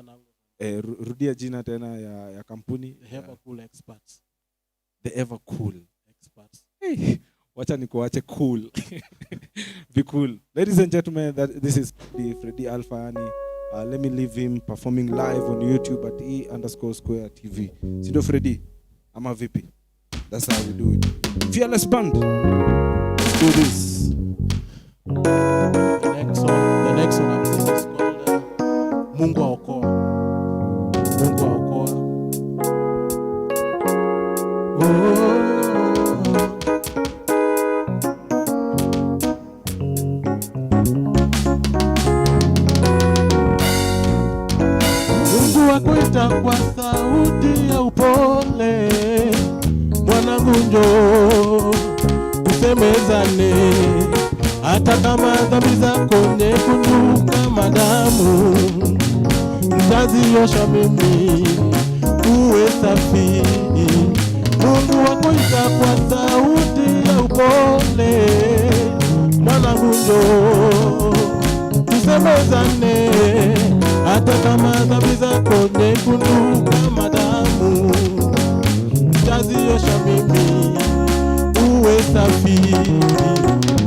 Rudia jina tena ya kampuni. The Ever Cool Experts. The Ever Cool Experts. Hey, wacha nikuache cool. Be cool. Ladies and gentlemen, this is the Freddy Alpha yani. Let me leave him performing live on YouTube at E_Square TV. Sido Freddy, ama vipi? That's how we do it. Fearless Band. Let's do this. The next one I'm singing is called Mungu Aokoa. Mungu Aokoa. wakuita kwa sauti ya upole, mwanangu njoo tusemezane, hata kama dhambi zako nyekundu kama damu, nitaziosha mimi uwe safi. Mungu wakuita kwa sauti ya upole, mwanangu njoo tusemezane, hata kama dhambi zako nyekundu kama damu, nitaziosha mimi uwe safi.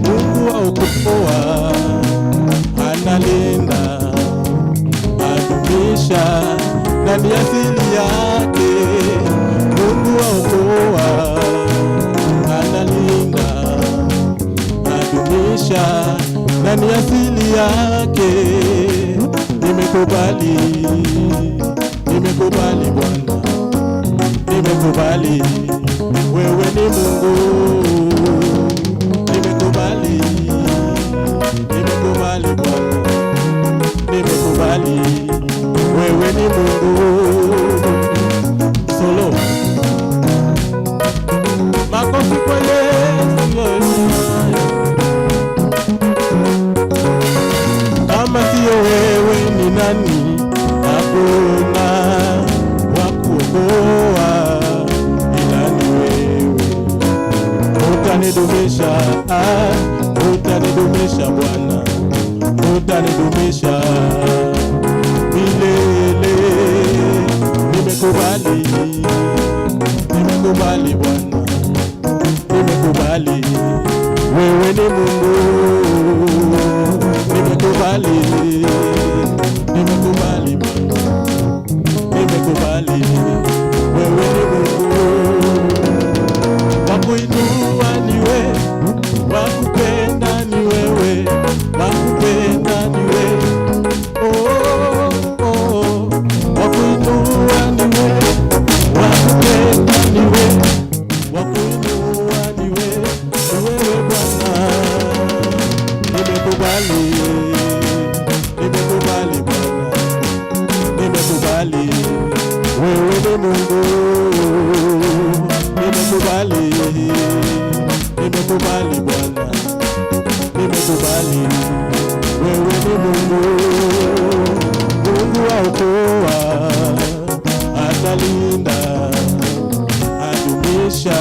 Mungu aokoa, analinda, adumisha ndani ya asili yake. Mungu aokoa, analinda, adumisha ndani ya asili yake. Nimekubali, nimekubali Bwana, nimekubali wewe ni Mungu. Nimekubali, nimekubali Bwana, nimekubali wewe ni Mungu. Solo makofi kwa Yesu. Kama sio wewe ni nani? Hakuna wa kuokoa ila ni wewe. Utanidumisha, utanidumisha Bwana, utanidumisha milele. Nimekubali, nimekubali Bwana, nimekubali wewe ni Mungu. Nimekubali, nimekubali Bwana, nimekubali wewe ni Mungu. Wakuinua ni wewe, wakupenda ni wewe, wakupenda ni wewe. Oh, oh, wakuinua ni wewe, wakupenda ni wewe, wakuinua ni wewe, ni wewe Bwana. Nimekubali, nimekubali Bwana, nimekubali wewe ni Mungu. Nimekubali, nimekubali Bwana, nimekubali wewe ni Mungu. Mungu aokoa, atalinda, adumisha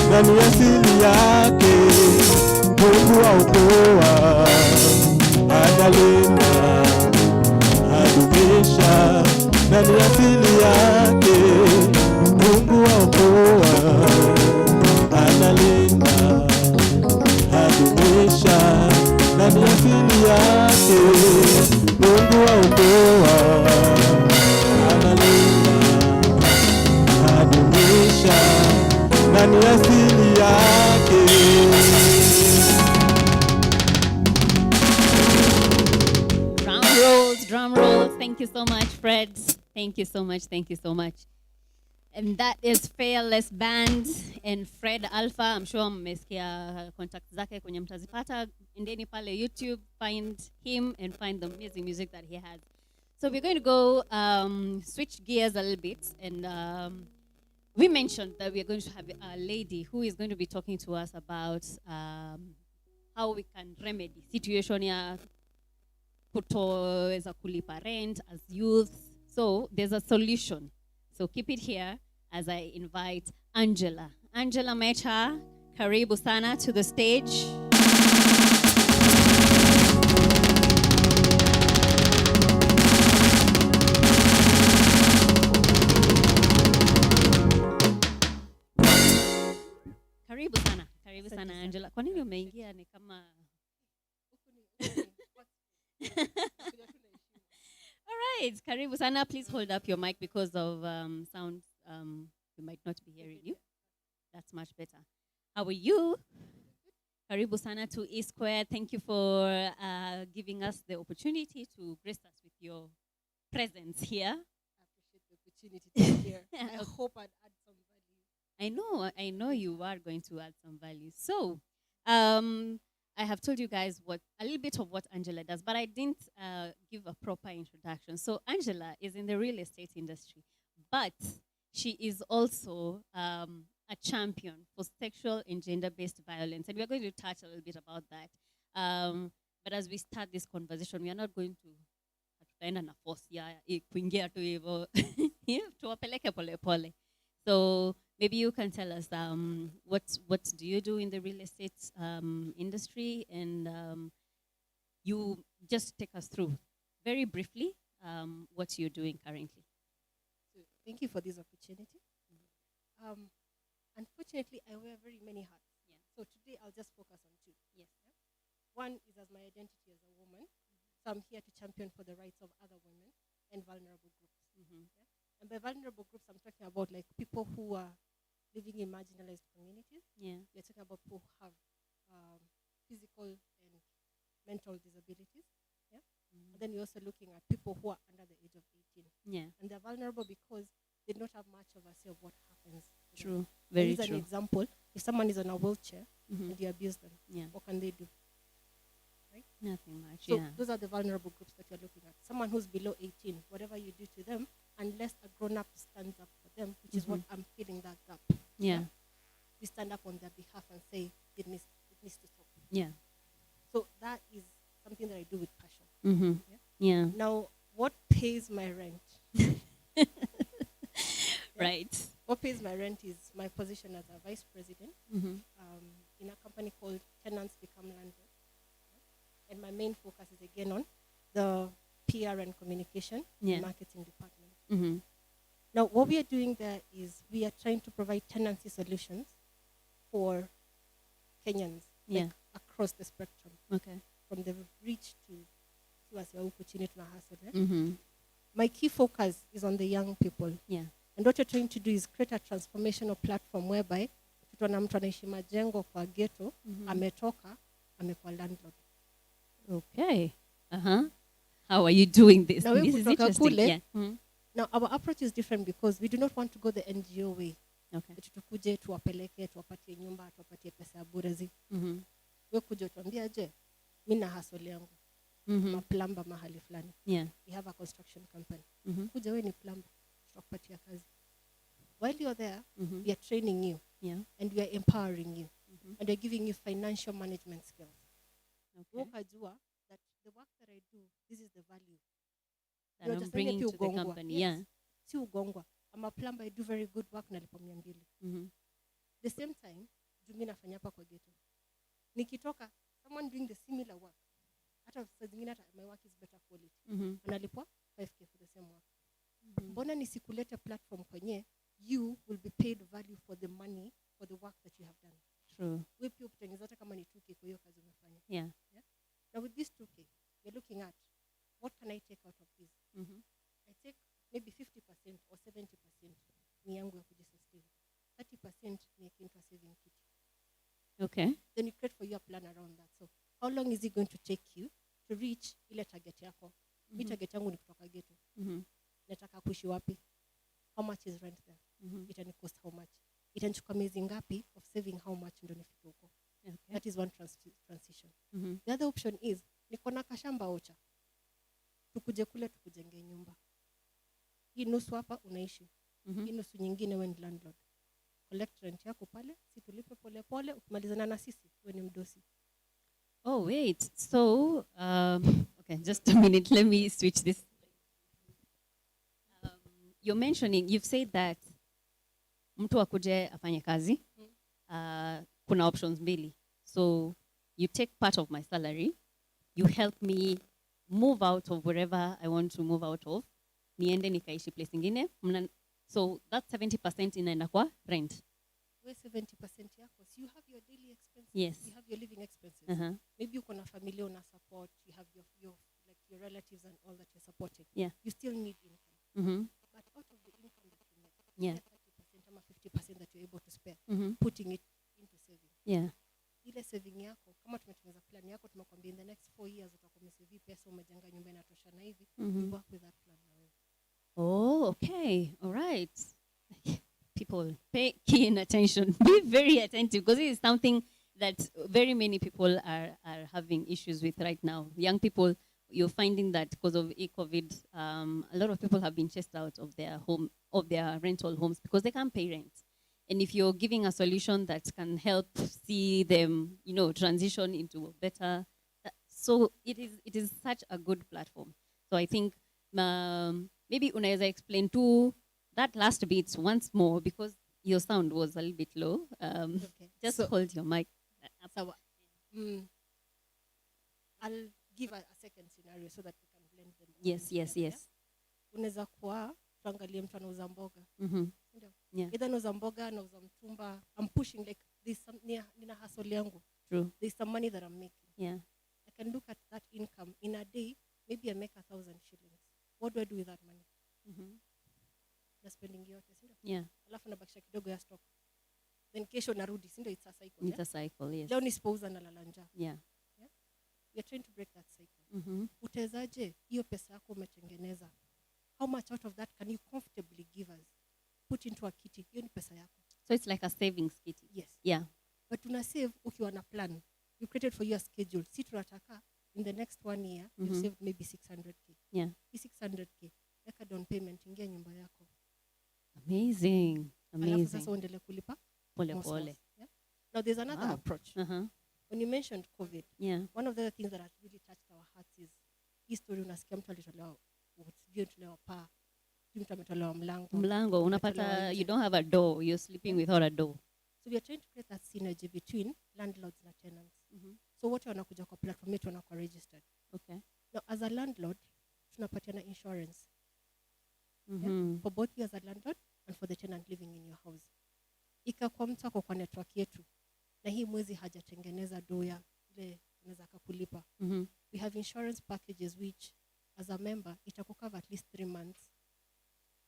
ndani ya asili yake. Mungu aokoa, atalinda, adumisha ndani ya asili yake. Mungu aokoa, analinda, adumisha ndani ya asili yake. Mungu aokoa, analinda, adumisha ndani ya asili yake. Drum rolls. Thank you so much, Fred. Thank you so much. Thank you so much. And that is Fearless Band and Fred Alpha. I'm sure mmesikia contact zake kwenye mtazipata. Endeni pale YouTube, find him and find the amazing music that he has. So we're going to go switch gears a little bit. And we mentioned that we're going to have a lady who is going to be talking to us about how we can remedy situation ya kutoweza kulipa rent as youth. So there's a solution. So keep it here as I invite Angela. Angela Mecha, karibu sana to the stage. Karibu sana Angela. Kwa nini umeingia ni kama All right, karibu sana. Please hold up your mic because of sound. We might not be hearing you. That's much better. How are you? Karibu sana to E Square. Thank you for giving us the opportunity to grace us with your presence here. I appreciate the opportunity to be here. I hope I'd add some value. I know you are going to add some value. So, I have told you guys a little bit of what Angela does, but I didn't give a proper introduction. So Angela is in the real estate industry, but she is also a champion for sexual and gender-based violence, and we are going to touch a little bit about that. But as we start this conversation, we are not going to tutaenda na force ya kuingia tu hivyo tuwapeleke pole pole. So maybe you can tell us what do you do in the real estate industry, and you just take us through very briefly what you're doing currently. So thank you for this opportunity. Unfortunately, I wear very many hats. Yeah. So today I'll just focus on two. Yes. Yeah? One is as my identity as a woman. So I'm here to champion for the rights of other women and vulnerable groups. Mm-hmm. Yeah? And by vulnerable groups, I'm talking about like people who are living in marginalized communities. Yeah. We're talking about people who have physical and mental disabilities. Yeah. Mm-hmm. And then you're also looking at people who are under the age of 18. Yeah. And they're vulnerable because they don't have much of a say of what happens. True. Very As an true. example, if someone is on a wheelchair Mm-hmm. and you abuse them, Yeah. what can they do? Nothing much. So Yeah. those are the vulnerable groups that you're looking at. Someone who's below 18, whatever you do to them, unless a grown-up stands up for them, which is what I'm filling that gap. Yeah. We stand up on their behalf and say it needs to stop. Yeah. So that is something that I do with passion. Mm-hmm. Yeah. Now, what pays my rent? Right. What pays my rent is my position as a vice president Mm-hmm. in a company called Tenants Become Landlords. And my main focus is again on the PR and communication Yeah. marketing department. Mm-hmm. Now, what we are doing there is we are trying to provide tenancy solutions for Kenyans Yeah. across the spectrum, Okay. from the rich to wasi wa huku chini tuna hustle, eh? Mm-hmm. My key focus is on the young people. Yeah. And what you're trying to do is create a transformational platform whereby tutaona mtu anaishi majengo kwa ghetto, Mhm. ametoka, amekuwa landlord. Okay. Uh-huh. How are you doing this? Na wewe This is kutoka interesting. kule, Yeah. Mm. Now, our approach is different because we do not want to go the NGO way. Okay. Eti tukuje, tuwapeleke, tuwapatie nyumba, tuwapatie pesa ya bure zi. Mm-hmm. Wewe kuja utuambia je, mimi na hustle yangu, Mm-hmm. maplamba mahali fulani. Yeah. We have a construction company. Mm-hmm. Kuja wewe ni plumber, tutakupatia kazi. While you're there, Mm-hmm. we are training you Yeah. and we are empowering you Mm-hmm. and we're giving you financial management skills. Okay. Ukajua that the work that I do, this is the value. That You're I'm just bringing saying to the company. Yes. Yeah. Si ugongwa. I'm a plumber, I do very good work, nalipa 200. Mm-hmm. The same time, mimi nafanya hapa kwa ghetto. Nikitoka, someone doing the similar work, hata saa zingine hata my work is better quality. Mm-hmm. Analipwa 5K for the same work. Mm-hmm. Mbona nisikulete platform kwenye you will be paid value for the money for the work that you have done. True. Wewe pia ukitengeza hata kama ni 2K kwa hiyo kazi umefanya. Yeah. Now with this 2K, you're looking at what can I take out of this? Mm-hmm. I take maybe 50% or 70% ni yangu ya kujisustain. 30% ni into a saving kit. Okay. Then you create for you a plan around that. So how long is it going to take you to reach ile target yako? Mi Mhm. target yangu ni kutoka ghetto. Mm-hmm. Nataka kuishi wapi? How much is rent there? Mm-hmm. Itani cost how much? Itanichukua miezi ngapi of saving how much ndo nifike huko? Okay. That is one transition. Mm-hmm. The other option is niko na kashamba ocha. Tukuje kule tukujenge nyumba. Hii nusu hapa unaishi. Mm-hmm. Hii nusu nyingine wewe ni landlord. Collect rent yako pale, si tulipe pole pole, ukimalizana na sisi wewe ni mdosi. Oh, wait. So, okay, just a minute. Let me switch this. You're mentioning, you've said that mtu akuje afanye kazi. Kuna options mbili. So, you take part of my salary. You help me move out of wherever I want to move out of. Niende nikaishi place ingine. So, that 70% inaenda kwa rent. Wewe 70% yako. So you have your daily expenses. Yes. You have your living expenses. Uh-huh. Maybe uko na familia una support, you have your like your relatives and all that you're supporting. Yeah. You still need income. Mm-hmm. But out of the income that you make, Yeah. 30% or 50% that you're able to spare, Mm-hmm. putting it into saving. Yeah. Ile saving yako, kama tumetengeneza plan yako, tumekwambia in the next 4 years utakuwa umesave pesa, umejenga nyumba inatosha na hivi, Mm-hmm. you work with that plan na wewe. Oh, okay. All right. People, pay keen attention. Be very attentive because it is something that very many people are having issues with right now. Young people, you're finding that because of COVID, a lot of people have been chased out of their rental homes because they can't pay rent. And if you're giving a solution that can help see them, transition into better, so it is such a good platform. So I think maybe unaweza explain to that last bit once more because your sound was a little bit low. Okay. Just So- hold your mic. Sawa. I'll give a second scenario so that we can blend them all Yes, yes, together, yes. yeah? Unaweza kuwa tuangalie mtu anauza mboga. Mm-hmm. Ndio. Yeah. Either anauza mboga, anauza mtumba. I'm pushing like this nina hustle yangu. True. There's some money that I'm making. Yeah. I can look at that income in a day. Maybe I make 1,000 shillings. What do I do with that money? Mm-hmm. Na spending yote, si ndio? Yeah. Alafu nabakisha kidogo ya stock. Then kesho narudi, si ndio? It's a cycle. It's Yeah? a cycle, yes. Leo nisipouza nalala njaa. Yeah. We are trying to break that cycle. Mm-hmm. Utawezaje hiyo pesa yako umetengeneza? How much out of that can you comfortably give us? Put into a kitty. Hiyo ni pesa yako. So it's like a savings kitty. Yes. Yeah. But tuna save ukiwa na plan. You created for your schedule. Si tunataka in the next 1 year you Mhm. save maybe 600k. Yeah. Hii 600k weka down payment, ingia nyumba yako. Amazing. Alafu Amazing. sasa uendelee kulipa Pole more pole. small. Yeah? Now there's another Wow. approach. Uh-huh. When you mentioned COVID, Yeah. one of the things that has really touched our hearts is hii story unasikia mtu alitolewa sijui alitolewa paa, sijui mtu ametolewa mlango. Mlango, unapata you don't have a door. You're sleeping without a door. So we are trying to create that synergy between landlords na tenants. Mm-hmm. So wote wanakuja kwa platform yetu wanakuwa registered. Okay. Now as a landlord tunapatiana insurance Mm-hmm. for both you as a landlord and for the tenant living in your house. Ikakuwa mtu ako kwa network yetu na hii mwezi hajatengeneza doya ile unaweza akakulipa. Mm-hmm. We have insurance packages which as a member itakucover at least 3 months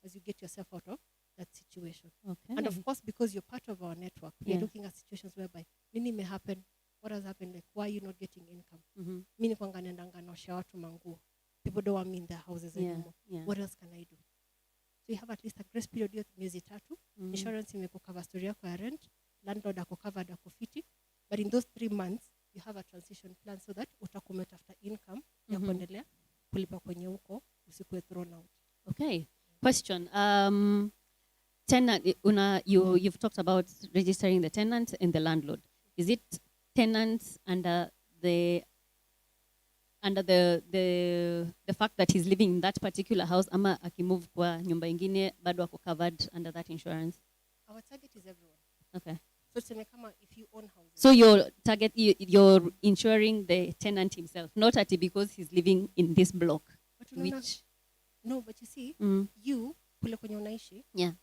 as you get yourself out of that situation. Okay. And of course, because you're part of our network, we are Yeah. looking at situations whereby nini may happen, what has happened, like why are you not getting income? Mm-hmm. Mimi kwanga nendanga naosha watu manguo. People don't want me in their houses Yeah. anymore. Yeah. What else can I do? So you have at least a grace period ya miezi 3. Mm-hmm. Insurance imekucover story yako ya rent, landlord ako covered ako fiti. But in those 3 months, you have a transition plan so that utakuwa umetafuta income ya Mhm. kuendelea kulipa kwenye huko usikuwe thrown out. Okay. Question. Tenant. You've talked about registering the tenant and the landlord. Is it tenants under the fact that he's living in that particular house, ama akimove kwa nyumba ingine bado ako covered under that insurance? Our target is everyone. Okay. So tuseme kama if you own houses. So your target, you're insuring the tenant himself, not at because he's living in this block. But unaona- Which, no, but you see, mm, you kule kwenye unaishi, yeah,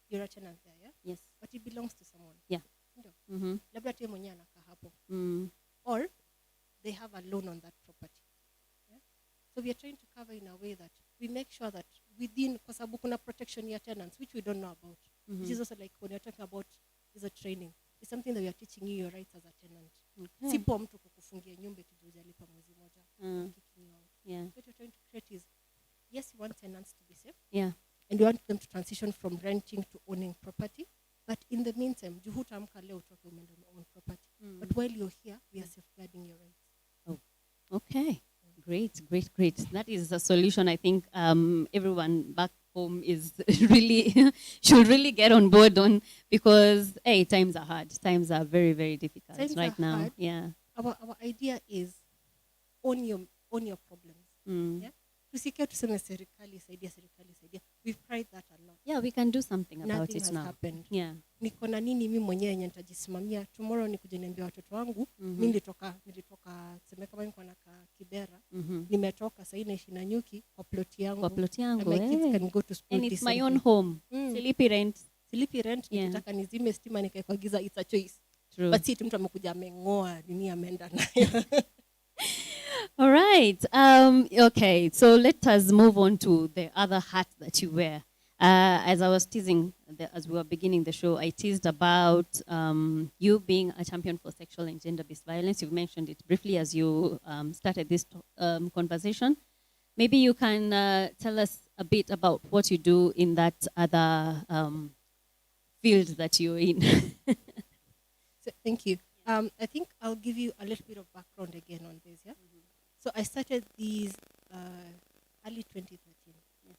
you're a tenant there, yeah? yes, But it belongs to someone. yeah, Ndio. mm-hmm, Labda tu yeye mwenyewe anakaa hapo. mm, Or they have a loan on that property. Yeah? So we are trying to cover in a way that we make sure that within, kwa sababu kuna protection ya tenants, which we don't know about. Which is mm-hmm. also like when you're talking about is a training. It's something that we are teaching you your rights as a tenant. Okay. Si poa mtu kukufungia nyumba eti hujalipa mwezi moja. Kicking you out. Yeah, What we're trying to create is, yes, you want tenants to be safe, yeah, and you want them to transition from renting to owning property. But in the meantime, juu hutaamka leo utoke umeenda own property. mm. But while you're here, we are safeguarding your rights. Okay, great. That is a solution. I think everyone back home is really should really get on board on, because hey, times are hard. Times are very, very difficult Times right are now. hard. Yeah. Our idea is own your problems. Mm. Yeah? Tusike tuseme serikali saidia. We've tried that a lot. Yeah, we can do something about Nothing it has now. happened. Yeah. Niko na nini mimi mwenyewe yenye nitajisimamia. Tomorrow nikuje niambia watoto wangu, Mhm. mimi nilitoka tuseme kama niko na Kibera, Mm-hmm. nimetoka sasa naishi na nyuki kwa plot yangu. Kwa plot yangu, And my kids eh. can go to school And it's my own decently. home. Mm. Silipi rent. Silipi rent, Yeah. nikitaka nizime stima nikae kwa giza, it's a choice. True. But si eti mtu amekuja ameng'oa nini ameenda nayo. All right. Okay. So let us move on to the other hat that you wear. As I was teasing, as we were beginning the show, I teased about you being a champion for sexual and gender-based violence. You've mentioned it briefly as you started this conversation. Maybe you can tell us a bit about what you do in that other field that you're in. So, thank you. I think I'll give you a little bit of background again on this, yeah? So I started these early 2013. Yeah.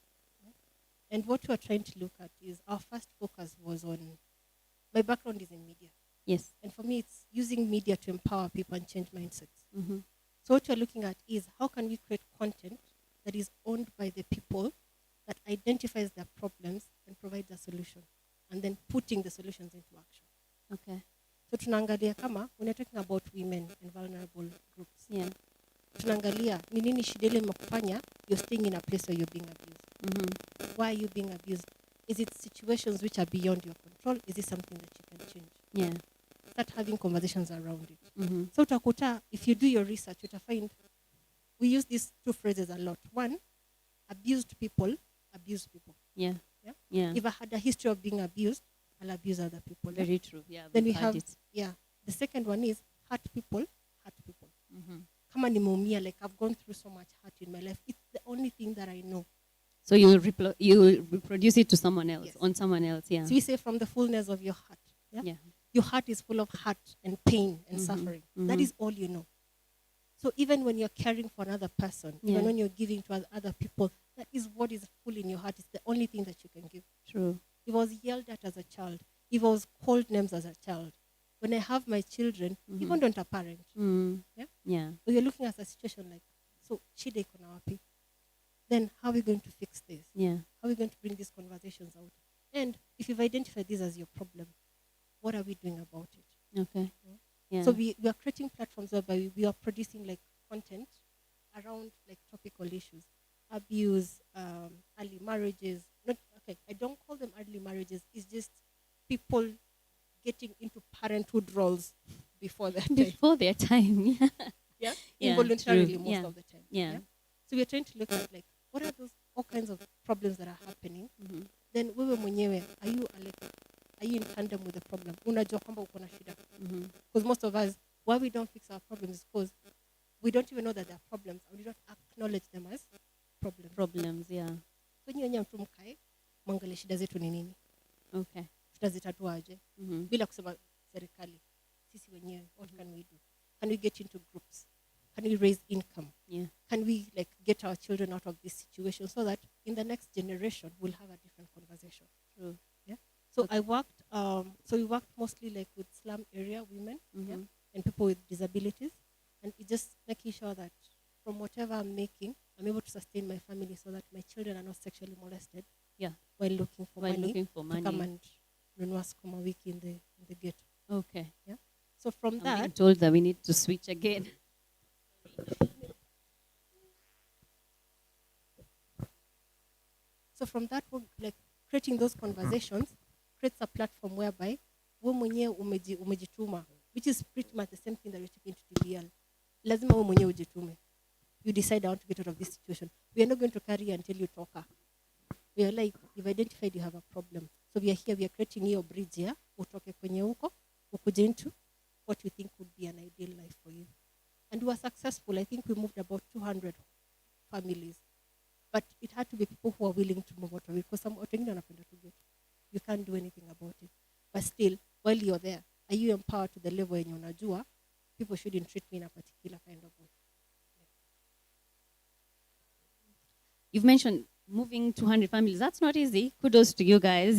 And what we're trying to look at is our first focus was on, my background is in media. Yes. And for me, it's using media to empower people and change mindsets. Mm-hmm. So what we're looking at is how can we create content that is owned by the people, that identifies their problems and provides a solution, and then putting the solutions into action. Okay. So tunaangalia kama, when you're talking about women and vulnerable groups, Yeah. tunaangalia ni nini shida ile imekufanya you're staying in a place where you're being abused. Mm-hmm. Why are you being abused? Is it situations which are beyond your control? Is it something that you can change? Yeah. Start having conversations around it. Mm-hmm. So utakuta, if you do your research, you'll find we use these two phrases a lot. One, abused people abuse people. Yeah. Yeah? Yeah. If I had a history of being abused, I'll abuse other people. Yeah? Very true. Yeah. Then we we've had have, it. yeah. The second one is hurt people hurt people. Mm-hmm. Kama nimeumia, like I've gone through so much hurt in my life. It's the only thing that I know. So you reproduce it to someone else, Yes. on someone else. Yeah. So we say from the fullness of your heart. Yeah? Yeah. Your heart is full of hurt and pain and Mhm, suffering. mhm. That is all you know. So even when you're caring for another person, Yeah. even when you're giving to other people, that is what is full in your heart. It's the only thing that you can give. True. If I was yelled at as a child, if I was called names as a child, when I have my children, Mhm. even don't a parent, Mm. Yeah? Yeah. so you're looking at a situation like, so shida iko na wapi? Then how are we going to fix this? Yeah. How are we going to bring these conversations out? And if you've identified this as your problem, what are we doing about it? Okay. Yeah. Yeah. So we are creating platforms whereby we are producing like content around like topical issues, abuse, early marriages. Not okay. I don't call them early marriages. It's just people getting into parenthood roles before their time. Before their time. Yeah. Yeah, Yeah, involuntarily true. most Yeah. of the time. Yeah. So we are trying to look at like what are those all kinds of problems that are happening. Mm-hmm. Then wewe mwenyewe, are you in tandem with the problem? Unajua kwamba uko na shida. Mm-hmm. Because most of us, why we don't fix our problems is because we don't even know that they're problems, and we don't acknowledge them as problems. Problems. Yeah. So nyinyi wenyewe mtu mkae, mwangalie shida zetu ni nini, Okay. tutazitatuaje Mm-hmm. bila kusema serikali, sisi wenyewe, what can we do? Can we get into groups? Can we raise income? Yeah. Can we like get our children out of this situation so that in the next generation we'll have a different conversation? True. Yeah. So Okay. I worked. So we worked mostly like with slum area women, yeah, Mm-hmm. and people with disabilities, and it just making sure that from whatever I'm making, I'm able to sustain my family so that my children are not sexually molested. Yeah. While looking for While money looking for to come money. and nunua sukuma wiki in the ghetto. Okay. So from I'm that, being told that we need to switch again. So from that, like creating those conversations creates a platform whereby we mwenyewe umejituma, which is pretty much the same thing that we're taking to TBL. Lazima we mwenyewe ujitume. You decide I want to get out of this situation. We are not going to carry you until you talk. We are like, you've identified you have a problem. So we are here, we are creating your bridge here. Utoke kwenye huko, ukuje into what you think would be an ideal life for you. And we were successful. I think we moved about 200 families. But it had to be people who are willing to move out of it, because some watu wengine wanapenda tu get. You can't do anything about it. But still, while you're there, are you empowered to the level yenye unajua people shouldn't treat me in a particular kind of way? You've mentioned moving 200 families. That's not easy. Kudos to you guys.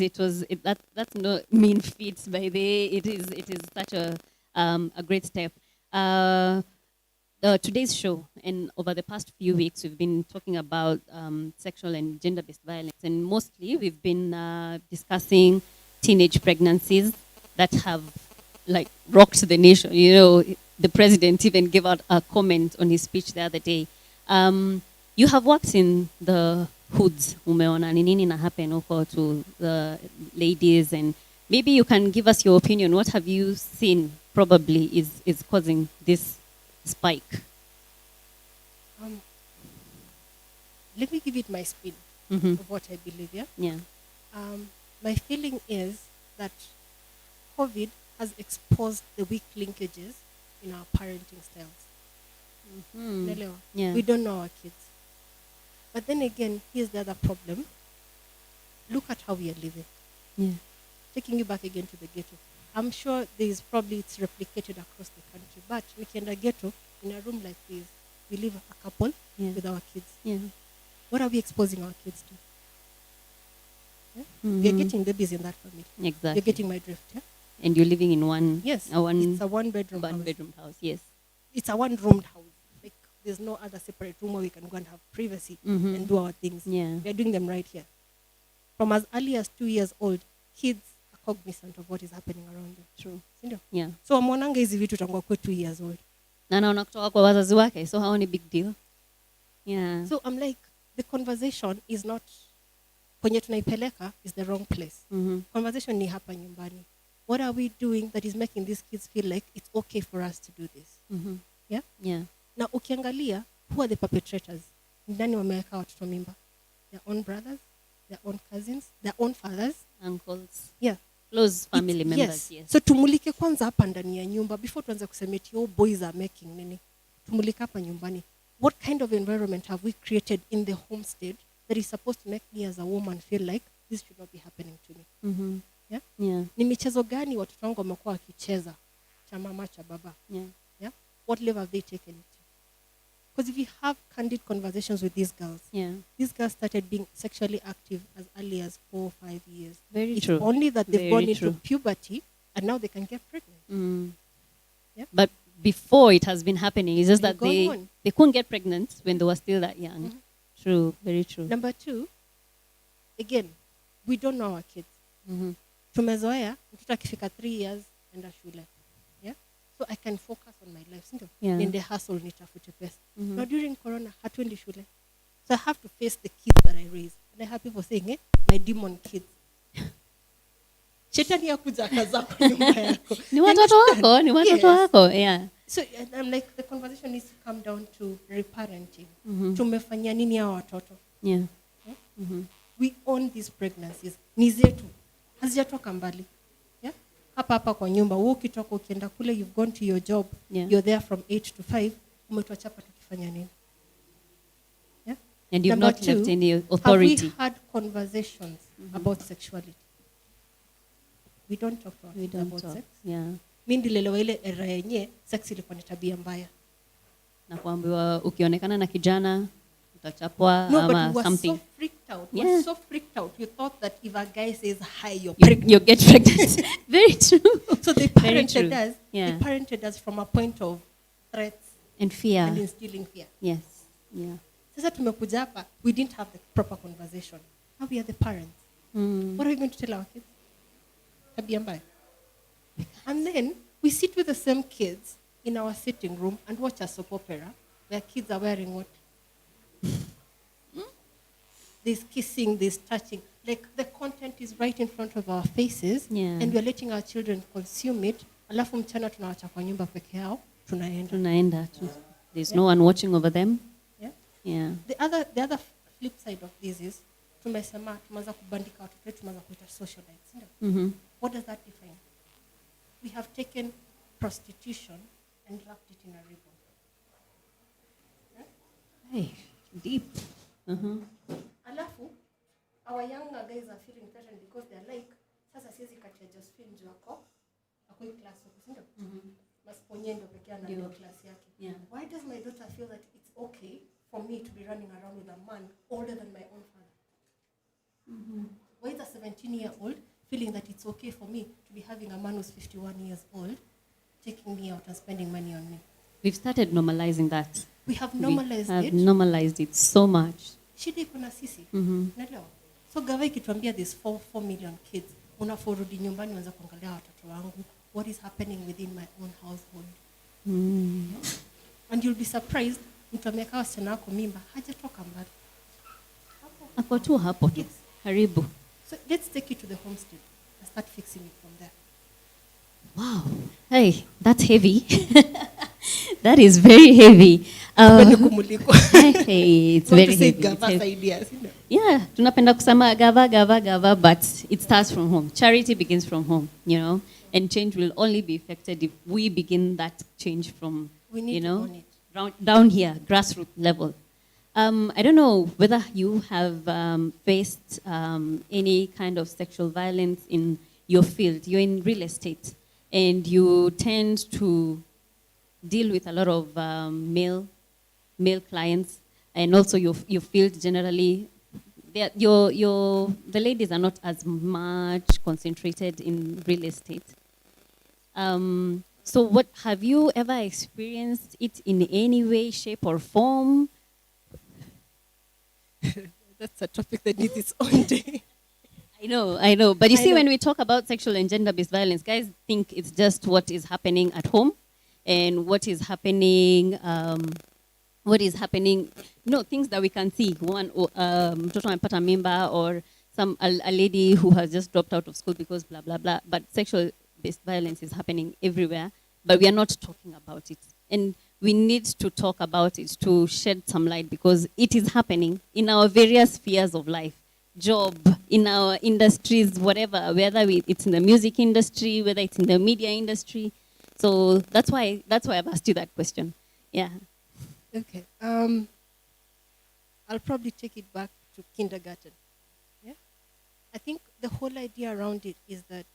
That's no mean feat by the way. It is such a great step. Today's show, and over the past few weeks, we've been talking about sexual and gender-based violence, and mostly we've been discussing teenage pregnancies that have like rocked the nation. You know, the president even gave out a comment on his speech the other day. You have worked in the hoods, umeona ni nini na happen huko to the ladies, and maybe you can give us your opinion. What have you seen probably is causing this spike? Let me give it my spin Mm-hmm. of what I believe, yeah? Yeah. My feeling is that COVID has exposed the weak linkages in our parenting styles. Mm. Unaelewa? Yeah. We don't know our kids. But then again, here's the other problem. Look at how we are living. Yeah. Taking you back again to the ghetto. I'm sure it's replicated across the country. But nikienda ghetto, in a room like this, we live a couple Yeah. with our kids. Yeah. What are we exposing our kids to? Yeah? We are getting babies in that family. Exactly. You're getting my drift, yeah? And you're living in one. Yes. A one. It's a one-bedroom house. One-bedroom house. Yes. It's a one-roomed house. Like, there's no other separate room where we can go and have privacy and do our things. Yeah. We are doing them right here. From as early as 2 years old, kids are cognizant of what is happening around them. True. Sindio? Yeah. So wamwonanga hizi vitu tangu akuwe 2 years old. Na naona kutoka kwa wazazi wake, so haoni big deal. Yeah. So I'm like, the conversation is not, kwenye tunaipeleka is the wrong place. Conversation ni hapa nyumbani. What are we doing that is making these kids feel like it's okay for us to do this? Yeah? Yeah. Na ukiangalia, who are the perpetrators? Ndani wameweka watoto mimba? Their own brothers, their own cousins, their own fathers. Uncles. Yeah. Close family members, yes. So tumulike kwanza hapa ndani ya nyumba before tuanze kusema eti oh boys are making nini. Tumulike hapa nyumbani. What kind of environment have we created in the homestead that is supposed to make me as a woman feel like this should not be happening to me? Yeah? Yeah. Ni michezo gani watoto wangu wamekuwa wakicheza cha mama cha baba? Yeah. Yeah? What level have they taken it to? Because if you have candid conversations with these girls, these girls started being sexually active as early as 4 or 5 years. Very it's true. only that they've Very gone into true. puberty and now they can get pregnant. Yeah? But before it has been happening, it's just They've that they gone on. couldn't get pregnant when they were still that young. True. Very true. Number 2, again, we don't know our kids. Tumezoea mtoto akifika 3 years enda shule. Yeah? So I can focus on my life. Sindio? Yeah. Nende hustle nitafute pesa. Now during corona, hatuendi shule. So I have to face the kids that I raise. And I have people saying, my demon kids. Shetani yakuja akaza kwa nyumba yako. Ni watoto wako, ni watoto wako. Yeah. So I'm like, the conversation needs to come down to reparenting. Tumefanya nini hawa watoto? Yeah. We own these pregnancies. Ni zetu. Hazijatoka mbali. Yeah? Hapa hapa kwa nyumba. Wewe ukitoka ukienda kule, you've gone to your job. Yeah. You're there from 8 to 5. Umetuacha hapa tukifanya nini? Yeah? And you've Number not left 2, any authority. have we had conversations about sexuality? We don't talk to our We kids don't about talk. sex. Yeah. Mimi ndilelewa ile era yenye sex ilikuwa ni tabia mbaya. Na kuambiwa ukionekana na kijana utachapwa No, but ama we were something. so freaked out. We Yeah. were so freaked out. You thought that if a guy says hi, you're pregnant. You get pregnant. Very true. So they Very parented true. us. Yeah. They parented us from a point of threats And fear. and instilling fear. Yes. Yeah. Sasa tumekuja hapa, we didn't have the proper conversation. Now we are the parents. What are we going to tell our kids? Tabia mbaya. And then we sit with the same kids in our sitting room and watch a soap opera where kids are wearing what? There's kissing, there's touching. Like the content is right in front of our faces, Yeah. and we're letting our children consume it. Alafu mchana tunawacha kwa nyumba peke yao, tunaenda. Tunaenda tu. There's no one watching over them. Yeah? Yeah. The other flip side of this is tumeanza kubandika watoto wetu, tumeanza kuita socialites. Ndio? What does that define? We have taken prostitution and wrapped it in a ribbon. Hey, deep. Alafu, our younger guys are feeling threatened because they're like, sasa siwezi kati ya Josephine juu ako hii class huko, si ndio? Masiponye ndo pekee anaenda class yake. Yeah. Why does my daughter feel that it's okay for me to be running around with a man older than my own father? Why is a 17-year-old feeling that it's okay for me to be having a man who's 51 years old taking me out and spending money on me? We've started normalizing that. We have normalized we have it. normalized it so much. Shida iko na sisi. Unaelewa? So gava ikituambia there's 4 million kids, unaforudi nyumbani uanza kuangalia watoto wangu, what is happening within my own household. And you'll be surprised, mtu ameweka wasichana wako mimba hajatoka mbali. Ako tu hapo tu. Yes. Karibu. So let's take it to the homestead and start fixing it from there. Wow. Hey, that's heavy. That is very heavy. Hey, it's very heavy. It's heavy. Yeah, tunapenda kusema gava, but it starts from home. Charity begins from home, you know, and change will only be effected if we begin that change from, We need you to know, own it. down here, grassroots level. I don't know whether you have faced any kind of sexual violence in your field. You're in real estate. and you tend to deal with a lot of male clients, and also your field generally, the ladies are not as much concentrated in real estate. So what have you ever experienced it in any way, shape, or form? That's a topic that needs its own day. I know. But you I see, know. when we talk about sexual and gender-based violence, guys think it's just what is happening at home and what is happening, things that we can see. One, mtoto amepata mimba, or a lady who has just dropped out of school because blah, blah, blah. But sexual-based violence is happening everywhere, but we are not talking about it. And we need to talk about it to shed some light, because it is happening in our various spheres of life. Job, in our industries, whatever, whether it's in the music industry, whether it's in the media industry. So that's why I've asked you that question. Yeah. Okay. I'll probably take it back to kindergarten. Yeah. I think the whole idea around it is that,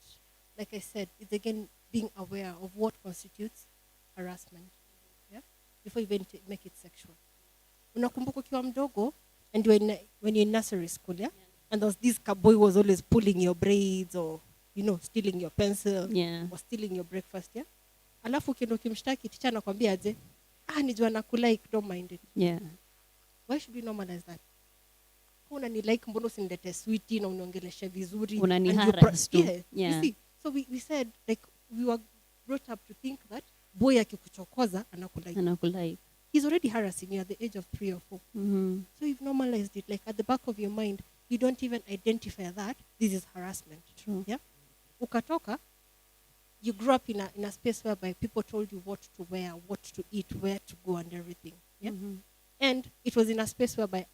like I said, it's again being aware of what constitutes harassment. Yeah. Before you even make it sexual. Unakumbuka ukiwa mdogo, and when you're in nursery school, yeah? And there was this boy was always pulling your braids, or stealing your pencil, Yeah. or stealing your breakfast, yeah? Alafu ukienda ukimshtaki, teacher anakuambia aje, nijua nakulike, don't mind it. Yeah. Why should we normalize that? Unanilike, mbona usinilete sweetie na uniongeleshe vizuri? Unaniharass tu. Yeah. Yeah. You see, so we said, like, we were brought up to think that boy akikuchokoza anakulike. He's already harassing you at the age of 3 or 4. Mm-hmm. So you've normalized it. Like, at the back of your mind, you don't even identify that this is harassment. True. Yeah. Ukatoka, you grew up in a space whereby people told you what to wear, what to eat, where to go, and everything. Yeah. Mm-hmm. And it was in a space whereby,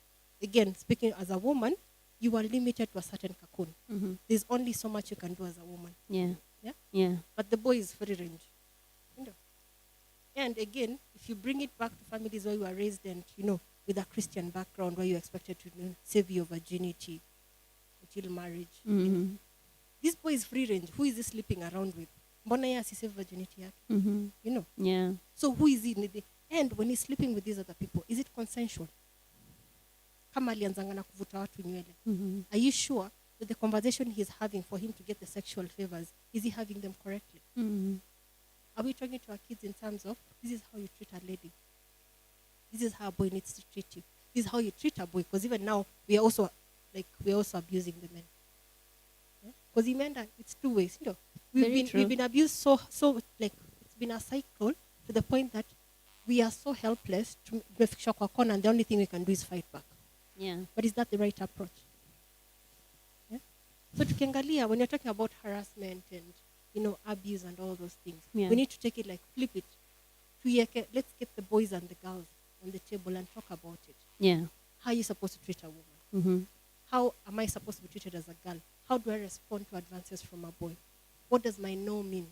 again, speaking as a woman, you are limited to a certain cocoon. Mm-hmm. There's only so much you can do as a woman. Yeah. Yeah. Yeah. But the boy is free range. And again, if you bring it back to families where you were raised and, with a Christian background, where you're expected to save your virginity until marriage. Mm-hmm. This boy is free range. Who is he sleeping around with? Mbona yeye asisave virginity yake? Mm-hmm. Yeah. So who is he? And when he's sleeping with these other people, is it consensual? Kama alianzanga na kuvuta watu nywele. Mm-hmm. Are you sure that the conversation he's having for him to get the sexual favors, is he having them correctly? Mm-hmm. Are we talking to our kids in terms of, this is how you treat a lady? This is how a boy needs to treat you. This is how you treat a boy. Because even now, we are also abusing the men. Because it's two ways. We've been abused so like, it's been a cycle to the point that we are so helpless to tumefikishwa kwa kona, and the only thing we can do is fight back. Yeah. But is that the right approach? Yeah? So tukiangalia, when you're talking about harassment and abuse and all those things, Yeah. we need to take it, like, flip it. Let's get the boys and the girls on the table and talk about it. Yeah. How are you supposed to treat a woman? Mm-hmm. How am I supposed to be treated as a girl? How do I respond to advances from a boy? What does my no mean?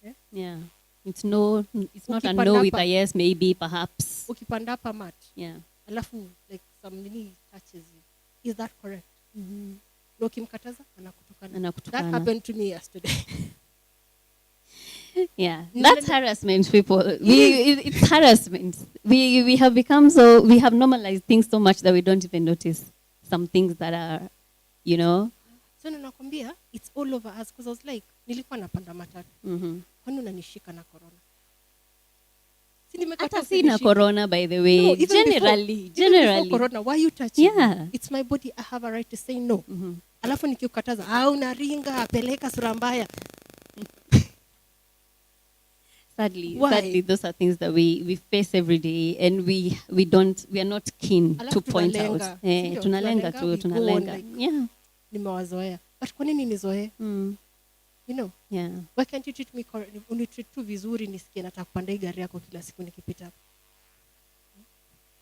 Yeah? Yeah. It's not a Ukipanda no with hapa. a yes, maybe, perhaps. Ukipanda hapa mat, Yeah. alafu like some mini touches you. Is that correct? Mm-hmm. Na ukimkataza anakutukana. Anakutukana. That happened to me yesterday. Yeah, that's harassment, people. It's harassment. We have become we have normalized things so much that we don't even notice some things that are, So nakwambia, it's all over us, because I was like, nilikuwa napanda matatu. Mm-hmm. Kwani unanishika na corona? Hata sina corona, by the way. No, even generally. before corona, why are you touching Yeah. me? It's my body. I have a right to say no. Mm-hmm. Alafu nikikataza, unaringa, peleka sura mbaya. Sadly, those are things that we face every day, and we are not keen Alafu to point out. tunalenga. Sindio? Tunalenga tu, we go on tunalenga. like, Yeah. Nimewazoea. But kwa nini nizoee? Yeah. Why can't you treat me correctly? Unitreat tu vizuri, nisikie nataka kupanda hii gari yako kila siku nikipita hapo.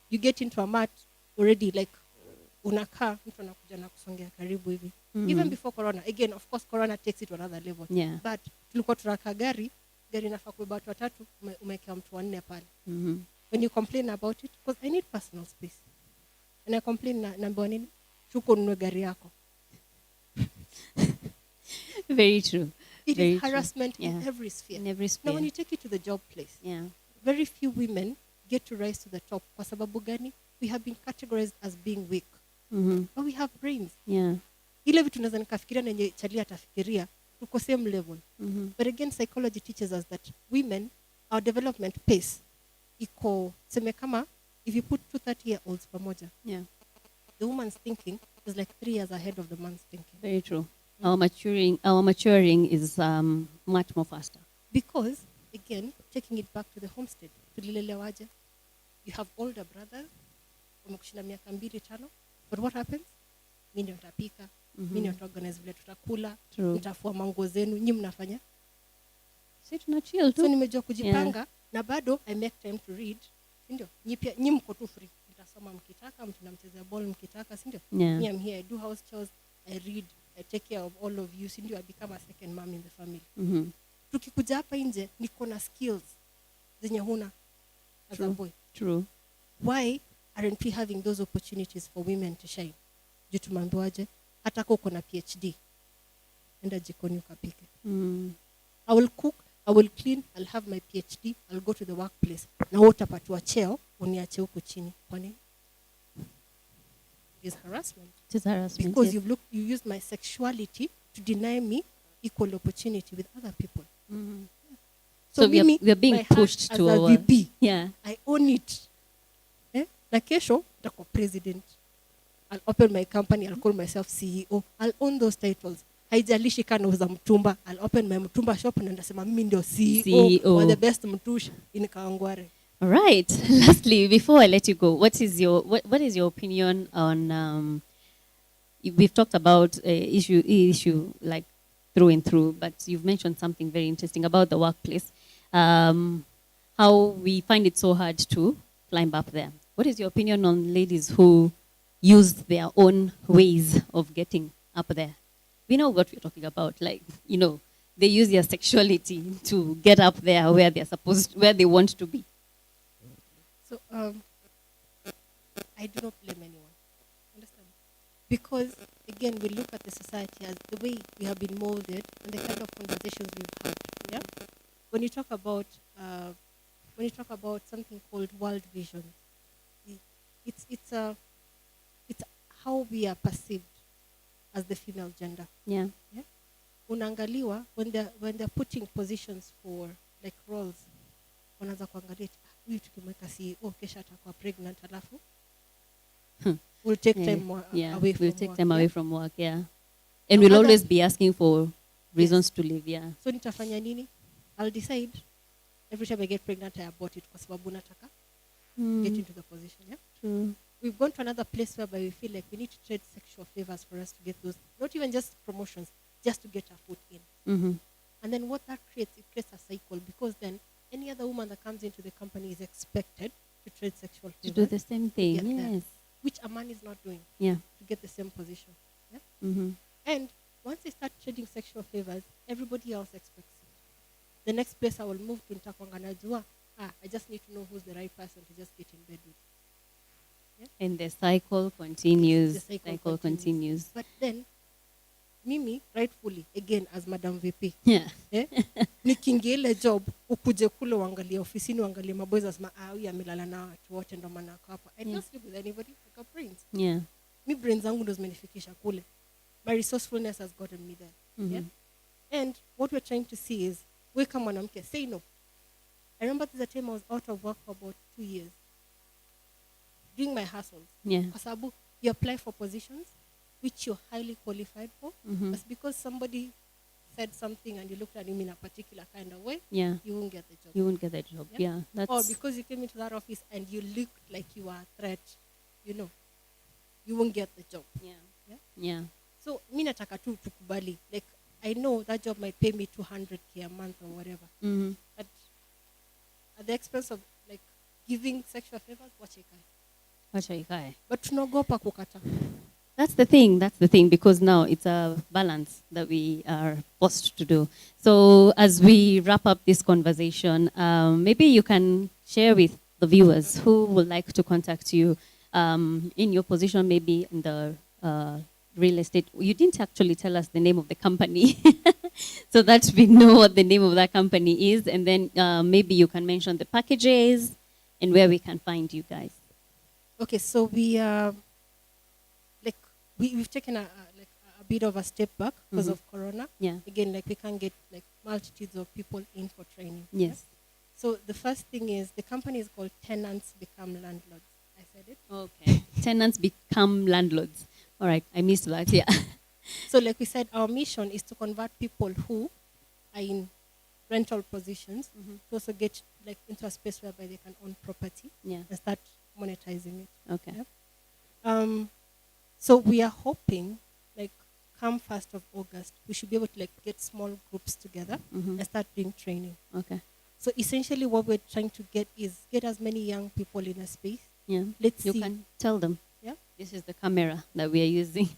You get into a mat already, like, unakaa, mtu anakuja na kusongea karibu hivi. Even before corona, again, of course, corona takes it to another level. Yeah. But tulikuwa tunakaa gari inafaa kubeba watu watatu, umewekea mtu wanne pale. Mm-hmm. When you complain about it, because I need personal space. And I complain naambiwa nini? Shuko ununue gari yako. Very true. It Very is true. harassment Yeah. in every sphere. In every Now, when sphere. you take it to the job place, Yeah. very few women get to rise to the top. Kwa sababu gani? We have been categorized as being weak, Mm-hmm. but we have brains. Yeah. Ile vitu naweza nikafikiria na yenye Charlie atafikiria, tuko same level. Mm-hmm. But again, psychology teaches us that women, our development pace, iko seme kama, if you put two 30-year-olds pamoja, Yeah. the woman's thinking is like 3 years ahead of the man's thinking. Very true. Our maturing is much more faster. Because, again, taking it back to the homestead, tulilelewaje? You have older brothers, wamekushinda miaka 2-5, but what happens? Mimi ndio nitapika, mimi ndio nitaorganize vile tutakula, True. nitafua manguo zenu, nyinyi mnafanya. Si tuna chill So tu. nimejua kujipanga na bado I make time to read. Si ndio? Nyinyi mko tu free. Mtasoma mkitaka, mnamchezea ball mkitaka, si ndio? Yeah. Me, I'm here, I do house chores, I read, I take care of all of you, si ndio? I become a second mom in the family. Mm-hmm. Tukikuja hapa nje niko na skills zenye huna as a boy. True. Why aren't we having those opportunities for women to shine? Juu tumeambiwaje hata kama uko na PhD enda jikoni ukapike. Mm. I will cook, I will clean, I'll have my PhD, I'll go to the workplace. Na wewe utapatiwa cheo uniache huko chini. Kwa nini? It's harassment. It is harassment. Because yes. you used my sexuality to deny me equal opportunity with other people. Mm-hmm. So we mimi, are being my heart pushed as to a our VP, yeah. I own it. Na kesho nitakuwa president. I'll open my company, I'll call myself CEO. I'll own those titles. Haijalishi kana nauza mtumba, I'll open my mtumba shop na ndasema mimi ndio CEO or the best mtush in Kawangware. All right. Lastly, before I let you go, what is your opinion on? We've talked about issue like through and through, but you've mentioned something very interesting about the workplace. How we find it so hard to climb up there. What is your opinion on ladies who use their own ways of getting up there? We know what we're talking about. Like, they use their sexuality to get up there where where they want to be. So I do not blame anyone. Understand? Because again, we look at the society as the way we have been molded and the kind of conversations we've had. Yeah. When you talk about something called world vision, it's how we are perceived as the female gender. Yeah. Yeah. Unaangaliwa when they're putting positions for like roles, wanaanza kuangalia huyu tukimweka CEO kesha atakuwa pregnant alafu we'll take time away from we'll work. take time yeah? away from work, yeah. And we'll Other- always be asking for reasons to live, yeah. So nitafanya nini? I'll decide every time I get pregnant I abort it kwa sababu nataka get into the position. Yeah. True. We've gone to another place whereby we feel like we need to trade sexual favors for us to get those, not even just promotions, just to get our foot in. Mm-hmm. And then what that creates, it creates a cycle because then any other woman that comes into the company is expected to trade sexual To favors, do the same thing, get there. yes. which a man is not doing Yeah. to get the same position. Yeah? Mm-hmm. And once they start trading sexual favors, everybody else expects it. The next place I will move to nitakwanga najua, I just need to know who's the right person to just get in bed with. And the cycle continues. The cycle Cycle continues. But then, mimi, rightfully, again, as Madam VP, Yeah. nikiingia ile job, ukuje kule uangalie ofisini, uangalie maboys asema, huyu amelala na watu wote ndo maana ako hapa. I don't sleep with anybody, I got brains. Yeah. Mi brains zangu ndo zimenifikisha kule. My resourcefulness has gotten me there. Mm-hmm. Yeah? And what we're trying to see is, we kama mwanamke, say no. I remember there's a time I was out of work for about 2 years. Doing my hustles. Yeah. Kwa sababu you apply for positions which you're highly qualified for. Mm-hmm. But because somebody said something and you looked at him in a particular kind of way, Yeah. you won't get the job. You won't get that job. Yeah. Yeah. That's Or because you came into that office and you looked like you were a threat, you won't get the job. yeah. Yeah? Yeah. So, mi nataka tu tukubali. Like, I know that job might pay me 200K a month or whatever. Mm-hmm. But at the expense of, like, giving sexual favors, wacha ikae. Wacha ikae. But tunaogopa kukata. That's the thing, because now it's a balance that we are forced to do. So as we wrap up this conversation, maybe you can share with the viewers who would like to contact you in your position, maybe in the real estate. You didn't actually tell us the name of the company. so that we know what the name of that company is, and then maybe you can mention the packages and where we can find you guys. Okay, so we like we've taken a bit of a step back because of Corona. Yeah. Again, like we can't get like multitudes of people in for training. Yes. So the first thing is the company is called Tenants Become Landlords. I said it. Okay. Tenants become landlords. All right, I missed that. Yeah. So like we said, our mission is to convert people who are in rental positions to also get like into a space whereby they can own property Yeah. and start monetizing it. Okay. Yeah. So we are hoping like come 1st of August, we should be able to like get small groups together and start doing training. Okay. So essentially what we're trying to get is get as many young people in a space. Yeah. Let's You see. can tell them. Yeah. This is the camera that we are using.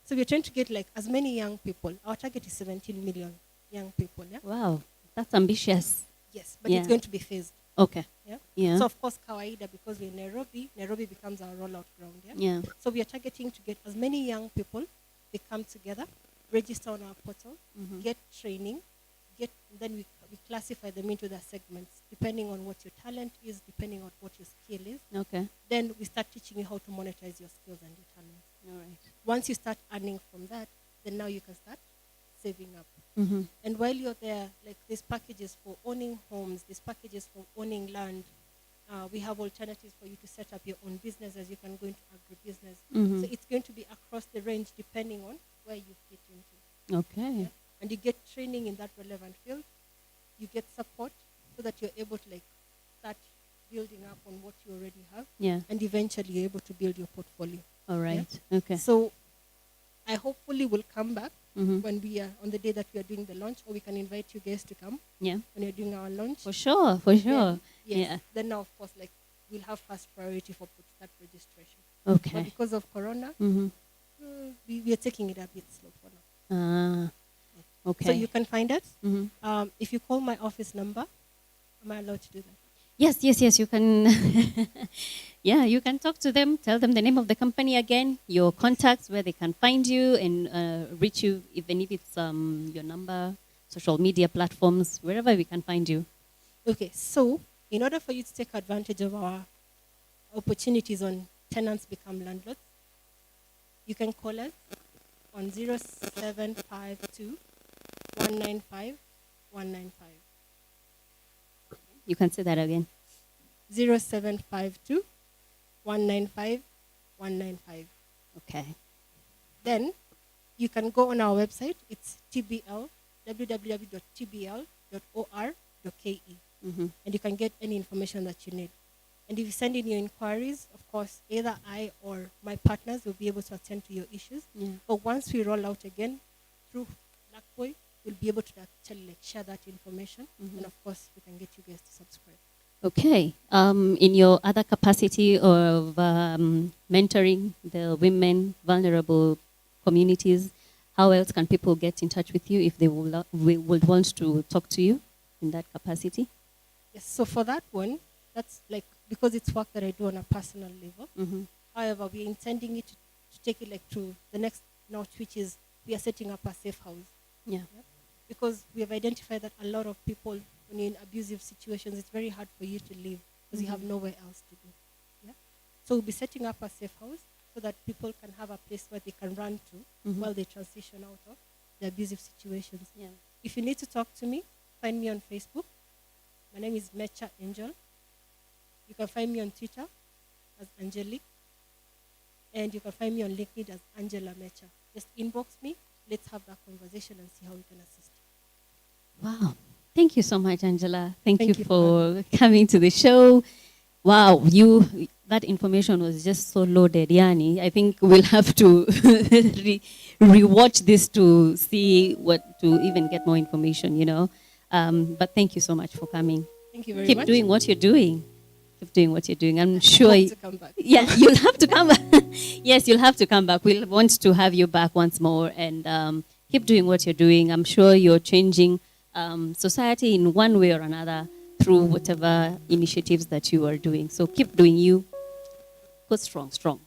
So we're trying to get like as many young people. Our target is 17 million young people. Yeah. Wow, that's ambitious. Yes, but Yeah. it's going to be phased. Okay. Yeah. Yeah. So of course, Kawaida, because we're in Nairobi becomes our rollout ground. Yeah. Yeah. So we are targeting to get as many young people. They come together, register on our portal, get training, then we classify them into the segments depending on what your talent is, depending on what your skill is. Okay. Then we start teaching you how to monetize your skills and your talents. All right. Once you start earning from that, then now you can start saving up. Mm-hmm. And while you're there, like there's packages for owning homes, there's packages for owning land. We have alternatives for you to set up your own business as you can go into agribusiness. Mm-hmm. So it's going to be across the range depending on where you fit into. Okay. And you get training in that relevant field. You get support so that you're able to like start building up on what you already have. Yeah. And eventually you're able to build your portfolio. All right. Okay. So I hopefully will come back Mm-hmm. when we are on the day that we are doing the launch, or we can invite you guys to come Yeah. when you're doing our launch. For sure. For sure. Yes. Yeah. Then now, of course, like we'll have first priority for that registration. Okay. But because of Corona, Mm-hmm. we are taking it a bit slow for now. Ah. Okay. So you can find us. Mm-hmm. If you call my office number, am I allowed to do that? Yes, you can. Yeah, you can talk to them, tell them the name of the company again, your contacts, where they can find you and reach you, even if it's your number, social media platforms, wherever we can find you. Okay, so in order for you to take advantage of our opportunities on Tenants Become Landlords, you can call us on 0752 195 195. You can say that again. 0752 195 195. Okay. Then you can go on our website. It's www.tbl.or.ke. Mm-hmm. And you can get any information that you need. And if you send in your inquiries, of course, either I or my partners will be able to attend to your issues. Yeah. But once we roll out again through Blackboy, we'll be able to actually like share that information. And of course, we can get you guys to subscribe. Okay. In your other capacity of mentoring the women, vulnerable communities, how else can people get in touch with you if they would want to talk to you in that capacity? Yes, so for that one, that's like, because it's work that I do on a personal level. Mm-hmm. However, we're intending it to take it like to the next notch, which is we are setting up a safe house. Yeah. Because we have identified that a lot of people, when you're in abusive situations, it's very hard for you to live because you have nowhere else to go. Yeah? So we'll be setting up a safe house so that people can have a place where they can run to while they transition out of the abusive situations. Yeah. If you need to talk to me, find me on Facebook. My name is Mecha Angel. You can find me on Twitter as Angelique. And you can find me on LinkedIn as Angela Mecha. Just inbox me. Let's have that conversation and see how we can assist you. Wow. Thank you so much, Angela. Thank you you for coming to the show. Wow, that information was just so loaded, Yani. I think we'll have to rewatch this to see to even get more information, But thank you so much for coming. Thank you very Keep much. doing what you're doing. Keep doing what you're doing. I'm sure. Hope to come back. Yeah, you'll have to come back. Yes, you'll have to come back. We'll want to have you back once more and keep doing what you're doing. I'm sure you're changing society in one way or another through whatever initiatives that you are doing. So keep doing you. Go strong.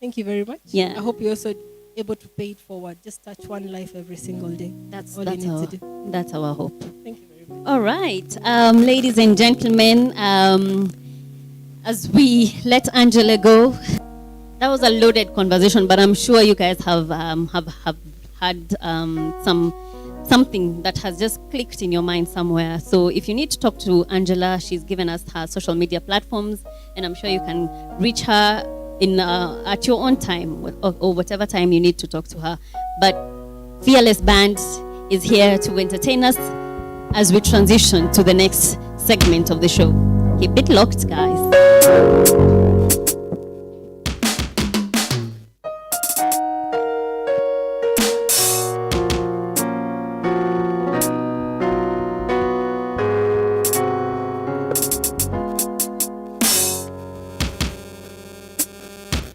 Thank you very much. Yeah. I hope you also able to pay it forward. Just touch one life every single day. That's all you need to do. That's our hope. Thank you very much. All right, ladies and gentlemen, as we let Angela go, that was a loaded conversation, but I'm sure you guys have had something that has just clicked in your mind somewhere. So if you need to talk to Angela, she's given us her social media platforms, and I'm sure you can reach her in at your own time or whatever time you need to talk to her. But Fearless Band is here to entertain us as we transition to the next segment of the show. Keep it locked, guys.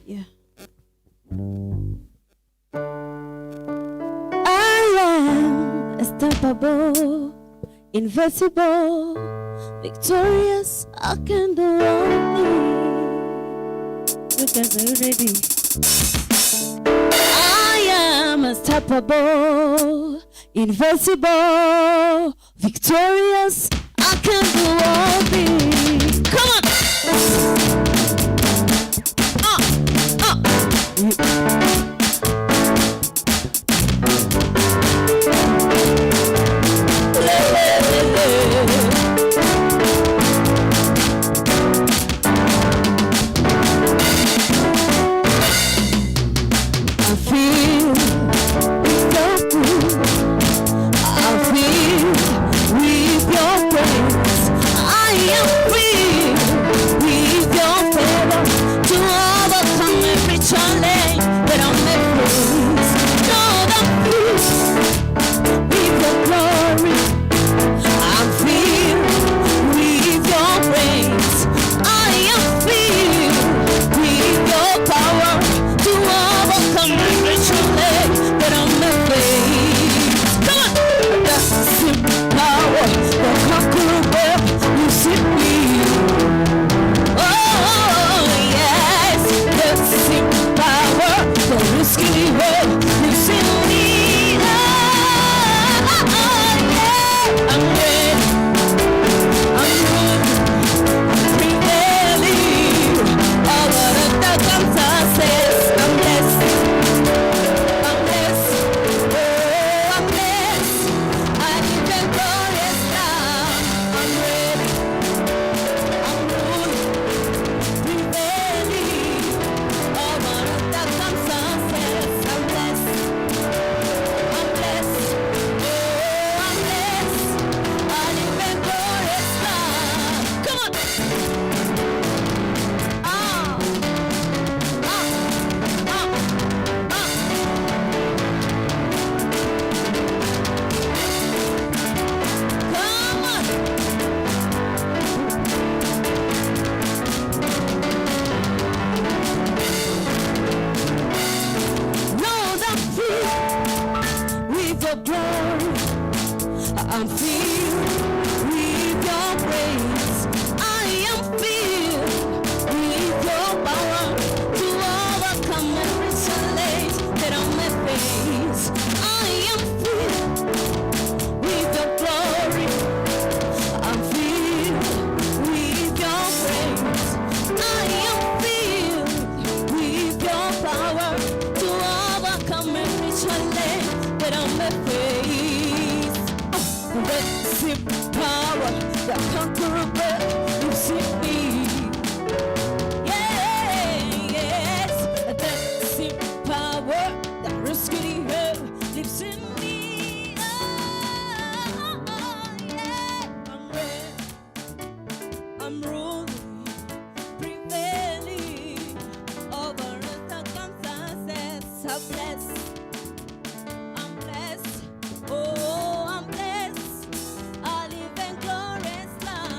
Yeah. I am unstoppable, invincible, victorious. I can do all things. You guys are ready? I am unstoppable, invincible, victorious. I can do all things. Come on. I'm filled with your praise. I am filled with your power to overcome every challenge that I may face. I am filled with your glory. I'm filled with your praise. I am filled with your power to overcome every challenge that I may face. The same power that conquers death lives in me. Yes, that same power that rescued her lives in me. Oh, yeah. I'm ready. I'm ruling, prevailing over the circumstances. I'm blessed. I'm blessed. Oh, I'm blessed. I live in glorious life.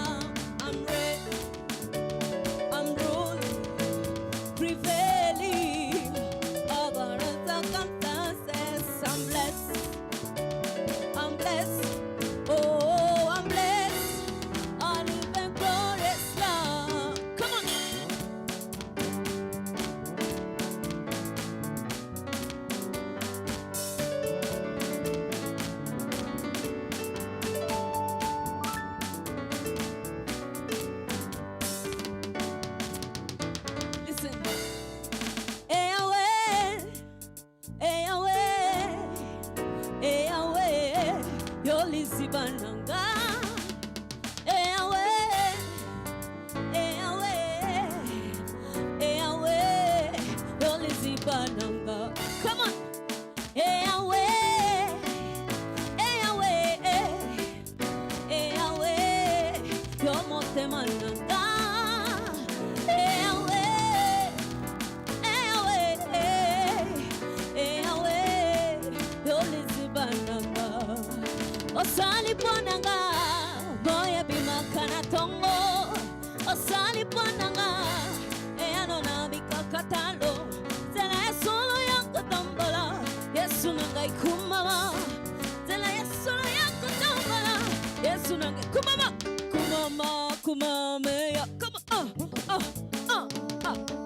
kumamea. Come on,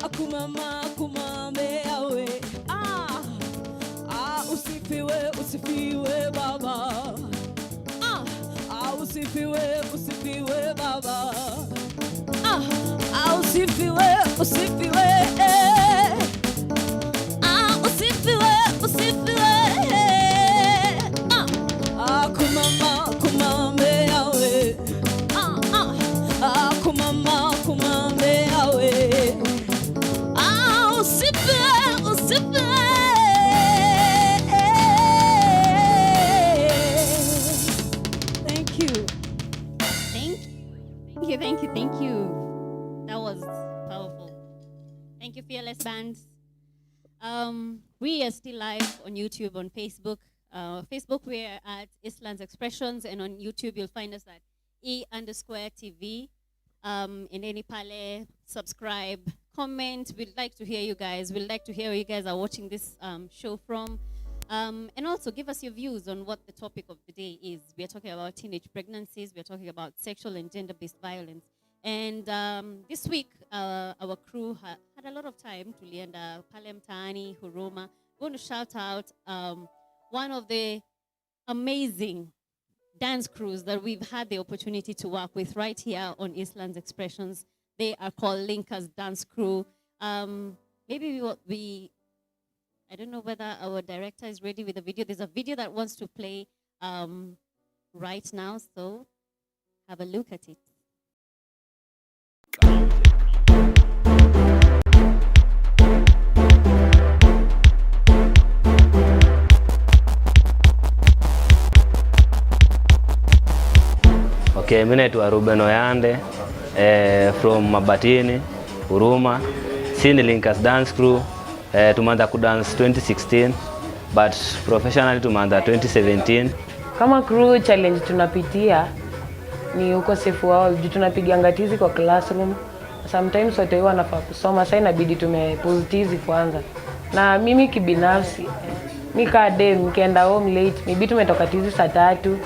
akumama kumamea we. Usifiwe, usifiwe baba. Usifiwe, usifiwe baba. Usifiwe, usifiwe. Usifiwe, usifiwe. Kumama kumamea we. Kumama kumamea we. Usifiwe, usifiwe. Thank you. That was powerful. Thank you, Fearless Band. We are still live on YouTube, on Facebook. Facebook, we're at EASTLANDS Expressions, and on YouTube, you'll find us at E_TV. In any pale, subscribe, comment. We'd like to hear you guys. We'd like to hear where you guys are watching this show from. And also give us your views on what the topic of the day is. We are talking about teenage pregnancies. We are talking about sexual and gender-based violence. And this week, our crew had a lot of time to lienda pale mtaani, Huruma. We're going to shout out one of the amazing dance crews that we've had the opportunity to work with right here on EASTLANDS Expressions. They are called Linka's Dance Crew. Maybe I don't know whether our director is ready with the video. There's a video that wants to play right now, so have a look at it. Okay, mimi naitwa Ruben Oyande from Mabatini, Huruma. Si ni Linka's Dance Crew. Tumeanza kudance 2016 but professionally tumeanza 2017. Kama crew challenge tunapitia ni ukosefu wa juu tunapiga ngatizi kwa classroom. Sometimes watu wanafaa kusoma, sasa inabidi tumepositize kwanza. Na mimi kibinafsi nika dem nikienda home late, maybe tumetoka tizi saa 3.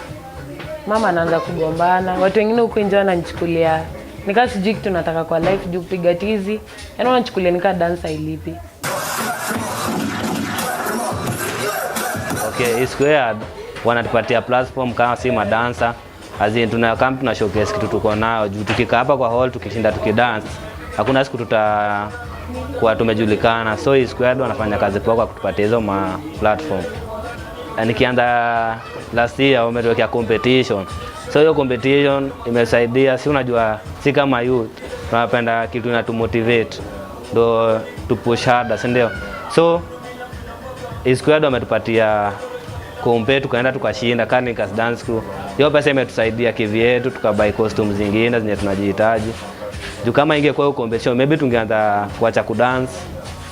Mama anaanza kugombana. Watu wengine huko nje wananichukulia nika sijui kitu nataka kwa life juu kupiga tizi. Yaani wanachukulia nika dance ilipi. Okay, Squared wanatupatia platform kama si madansa. Azin tuna showcase kitu tuko nayo. Juu tukikaa hapa kwa hall tukishinda tukidance, hakuna siku tutakuwa tumejulikana. So Squared wanafanya kazi poa kwa kutupatia hizo ma platform. Nikianza last year wametuwekea competition. So hiyo competition imesaidia, si unajua si kama youth tunapenda kitu inatumotivate ndo tupush harder, si ndio? So Squared wametupatia kompe, tukaenda tukashinda Linka's Dance Crew. Hiyo pesa imetusaidia kivyetu, tukabuy costumes zingine zenye tunajihitaji. Juu kama ingekuwa hiyo competition maybe tungeanza kuacha kudance.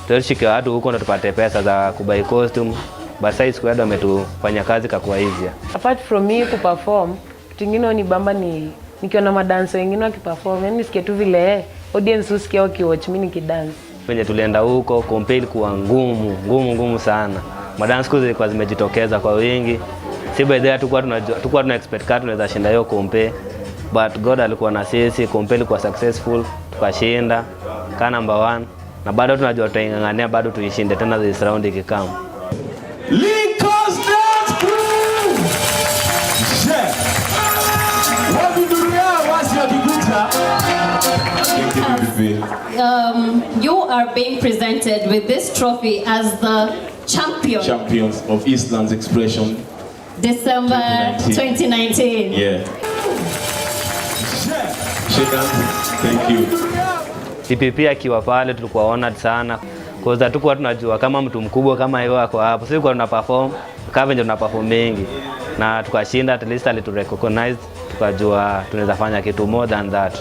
Tulishike watu huko na tupate pesa za kubuy costume. But Squared wametufanya kazi kwa easier. Apart from me kuperform, kitu kingine ni bamba ni nikiona madancer wengine wakiperform, yani nisikie tu vile audience usikie wakiwatch mimi nikidance. Wenye tulienda huko compare kuwa ngumu sana. Madance crews zilikuwa zimejitokeza kwa wingi. Si by the way tulikuwa tuna expect kama tunaweza shinda hiyo compare. But God alikuwa na sisi, compare ilikuwa successful, tukashinda kama number 1 na bado tunajua tutaingangania bado tuishinde tena this round ikikam. Linka's Dance Crew. Yeah. Wapi dunia wasi wakikuta. You are being presented with this trophy as the champions of EASTLANDS Expression December 2019. Yeah. Shake hands. Thank you. TPP akiwa pale tulikuwa honored sana. Cause hatukuwa tunajua kama mtu mkubwa kama yeye wako hapo. Sisi kwa tuna perform, kama ndio tuna perform mengi. Na tukashinda, at least alitu recognize, tukajua tunaweza fanya kitu more than that.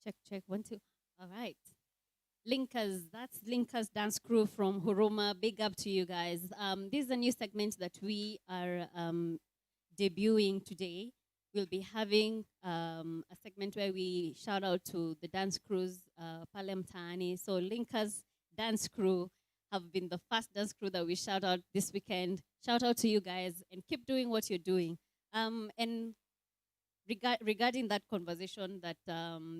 Check. 1, 2. All right. Linkers, that's Linkers Dance Crew from Huruma. Big up to you guys. This is a new segment that we are debuting today. We'll be having a segment where we shout out to the dance crews, pale mtaani. So Linkers Dance Crew have been the first dance crew that we shout out this weekend. Shout out to you guys and keep doing what you're doing. And regarding that conversation that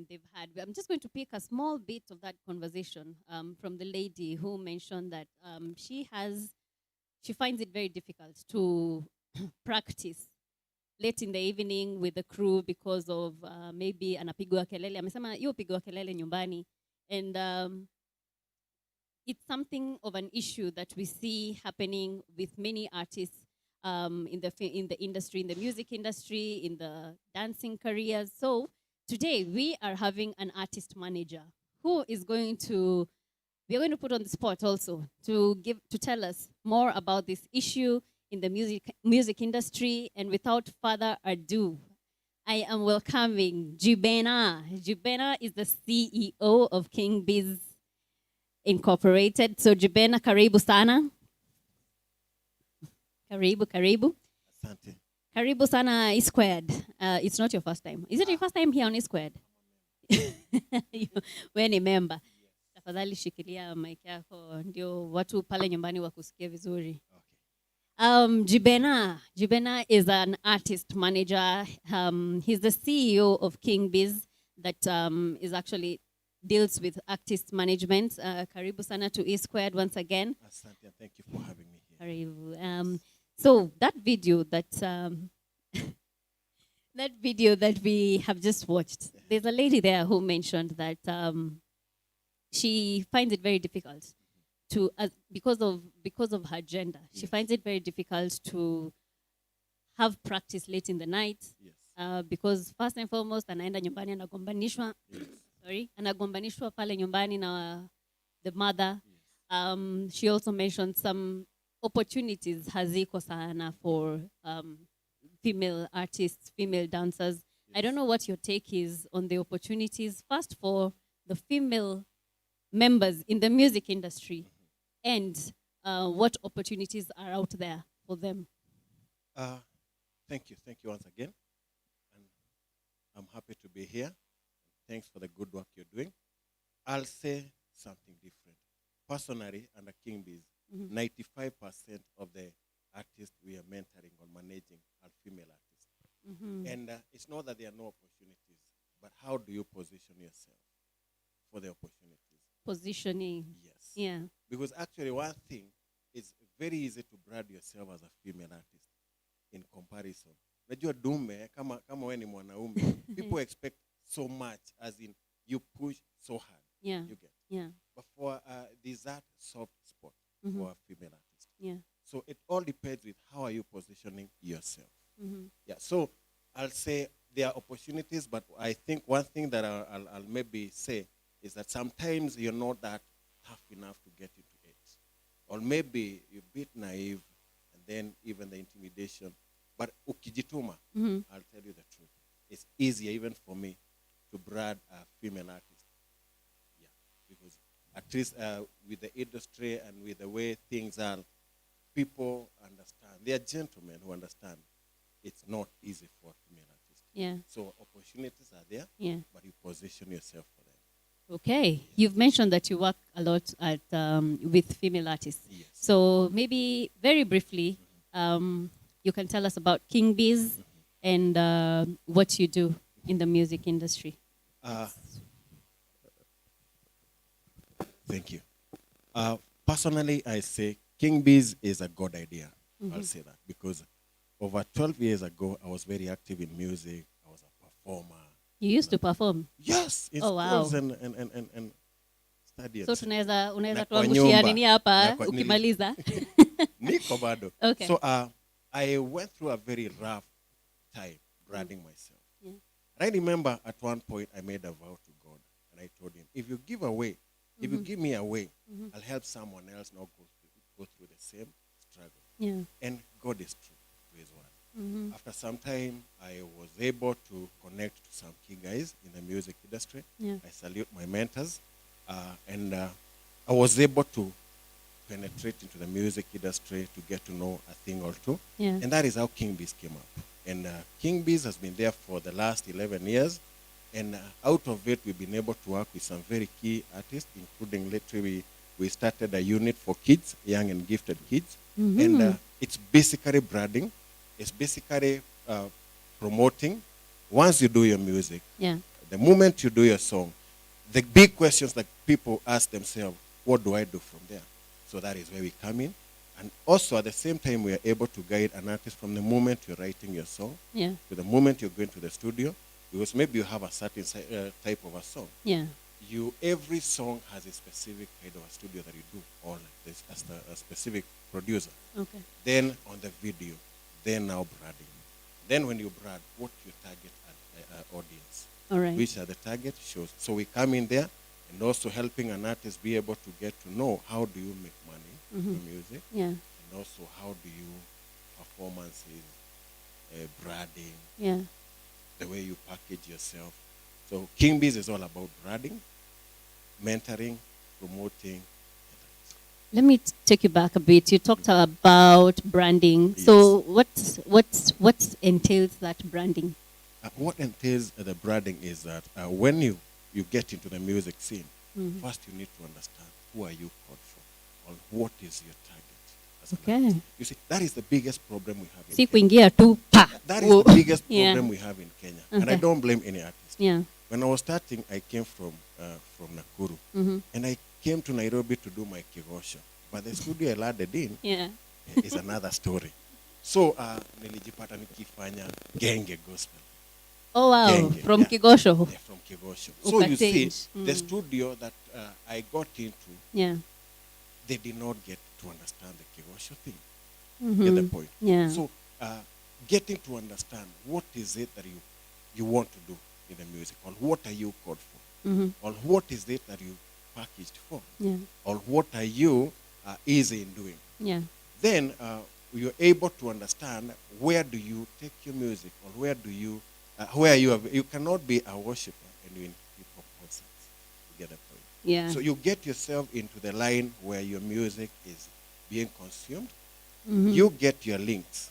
they've had, I'm just going to pick a small bit of that conversation from the lady who mentioned that she finds it very difficult to practice late in the evening with the crew because of maybe anapigwa kelele. Amesema hiyo pigwa kelele nyumbani. And it's something of an issue that we see happening with many artists in the industry, in the music industry, in the dancing careers. So today we are having an artist manager who is we're going to put on the spot also to tell us more about this issue in the music industry. And without further ado, I am welcoming BENNA. BENNA is the CEO of King Biz Incorporated. So BENNA, karibu sana. Karibu. Asante. Karibu sana E Squared. It's not your first time. Is it your first time here on E Squared? Wewe ni member. Tafadhali shikilia mic yako ndio watu pale nyumbani wakusikie vizuri. BENNA is an artist manager. He's the CEO of King Biz that is actually deals with artist management. Karibu sana to E Squared once again. Asante, thank you for having me here. Karibu. So that video that we have just watched, there's a lady there who mentioned that she finds it very difficult to, because of her gender, she finds it very difficult to have practice late in the night. Yes. Because first and foremost, anaenda nyumbani anagombanishwa. Yes. Anagombanishwa pale nyumbani na the mother. Yes. She also mentioned some opportunities haziko sana for female artists, female dancers. Yes. I don't know what your take is on the opportunities, first for the female members in the music industry, and what opportunities are out there for them. Thank you once again. And I'm happy to be here. Thanks for the good work you're doing. I'll say something different. Personally, under King Biz, 95% of the artists we are mentoring or managing are female artists. And it's not that there are no opportunities, but how do you position yourself for the opportunities? Positioning. Yes. Yeah. Because actually one thing, it's very easy to brand yourself as a female artist in comparison. Najua dume, kama wewe ni mwanaume, people expect so much, as in you push so hard. Yeah. You get. Yeah. But for there's that soft spot for a female artist. Yeah. So it all depends with how are you positioning yourself. Mm-hmm. Yeah. So I'll say there are opportunities, but I think one thing that I'll maybe say is that sometimes you're not that tough enough to get into it. Or maybe you're a bit naive, and then even the intimidation. But ukijituma, I'll tell you the truth. It's easier even for me to brand a female artist. Yeah, because at least with the industry and with the way things are, people understand. They are gentlemen who understand it's not easy for a female artist. Yeah. So opportunities are there, but you position yourself for them. Okay. You've mentioned that you work a lot at with female artists. Yes. So maybe very briefly, you can tell us about King Biz and what you do in the music industry. Thank you. Personally, I say King Biz is a good idea. I'll say that because over 12 years ago, I was very active in music. I was a performer. You used to perform? Yes, in schools and stadiums. So unaweza Na kwa tuangushia nyumba. nini hapa Na kwa- ukimaliza? Niko bado. Okay. So I went through a very rough time branding myself. Yeah. And I remember at one point I made a vow to God, and I told him, if you give away, if you give me away, I'll help someone else not go through the same struggle. Yeah. And God is true to his word. After some time, I was able to connect to some key guys in the music industry. Yeah. I salute my mentors. And I was able to penetrate into the music industry to get to know a thing or two. Yeah. And that is how King Bees came up. And King Bees has been there for the last 11 years. And out of it, we've been able to work with some very key artists, including literally we started a unit for kids, young and gifted kids. And it's basically branding. It's basically promoting. Once you do your music, Yeah. the moment you do your song, the big questions that people ask themselves, what do I do from there? So that is where we come in. And also at the same time, we are able to guide an artist from the moment you're writing your song Yeah. to the moment you're going to the studio, because maybe you have a certain type of a song. Yeah. Every song has a specific kind of a studio that you do, or there's a specific producer. Okay. Then on the video, then now branding. Then when you brand, what your target audience? All right. Which are the target shows. So we come in there and also helping an artist be able to get to know how do you make money from music, Yeah. and also how do you performances, branding, Yeah. the way you package yourself. So King Bees is all about branding, mentoring, promoting. Let me take you back a bit. You talked about branding. Yes. So what entails that branding? What entails the branding is that when you get into the music scene, first you need to understand who are you called for, or what is your target. As an Okay. artist. You see, that is the biggest problem we have in Si Kenya. kuingia tu pa. That is the biggest Yeah. problem we have in Kenya. And I Okay. don't blame any artist. Yeah. When I was starting, I came from Nakuru. And I came to Nairobi to do my kigosho. But the studio I landed in Yeah. is another story. So nilijipata nikifanya genge gospel. Oh wow. Genge, From yeah. Kigosho. Yeah, from Kigosho. So you see, Ukachange. the studio that I got into, Yeah. they did not get to understand the Kigosho thing. Get the point? Yeah. So getting to understand what is it that you want to do in the music, or what are you called for, or what is it that you packaged for, Yeah. or what are you easy in doing. Yeah. Then you're able to understand where do you take your music, or where you cannot be a worshiper and doing hip-hop concerts. You get the point? Yeah. So you get yourself into the line where your music is being consumed. You get your links.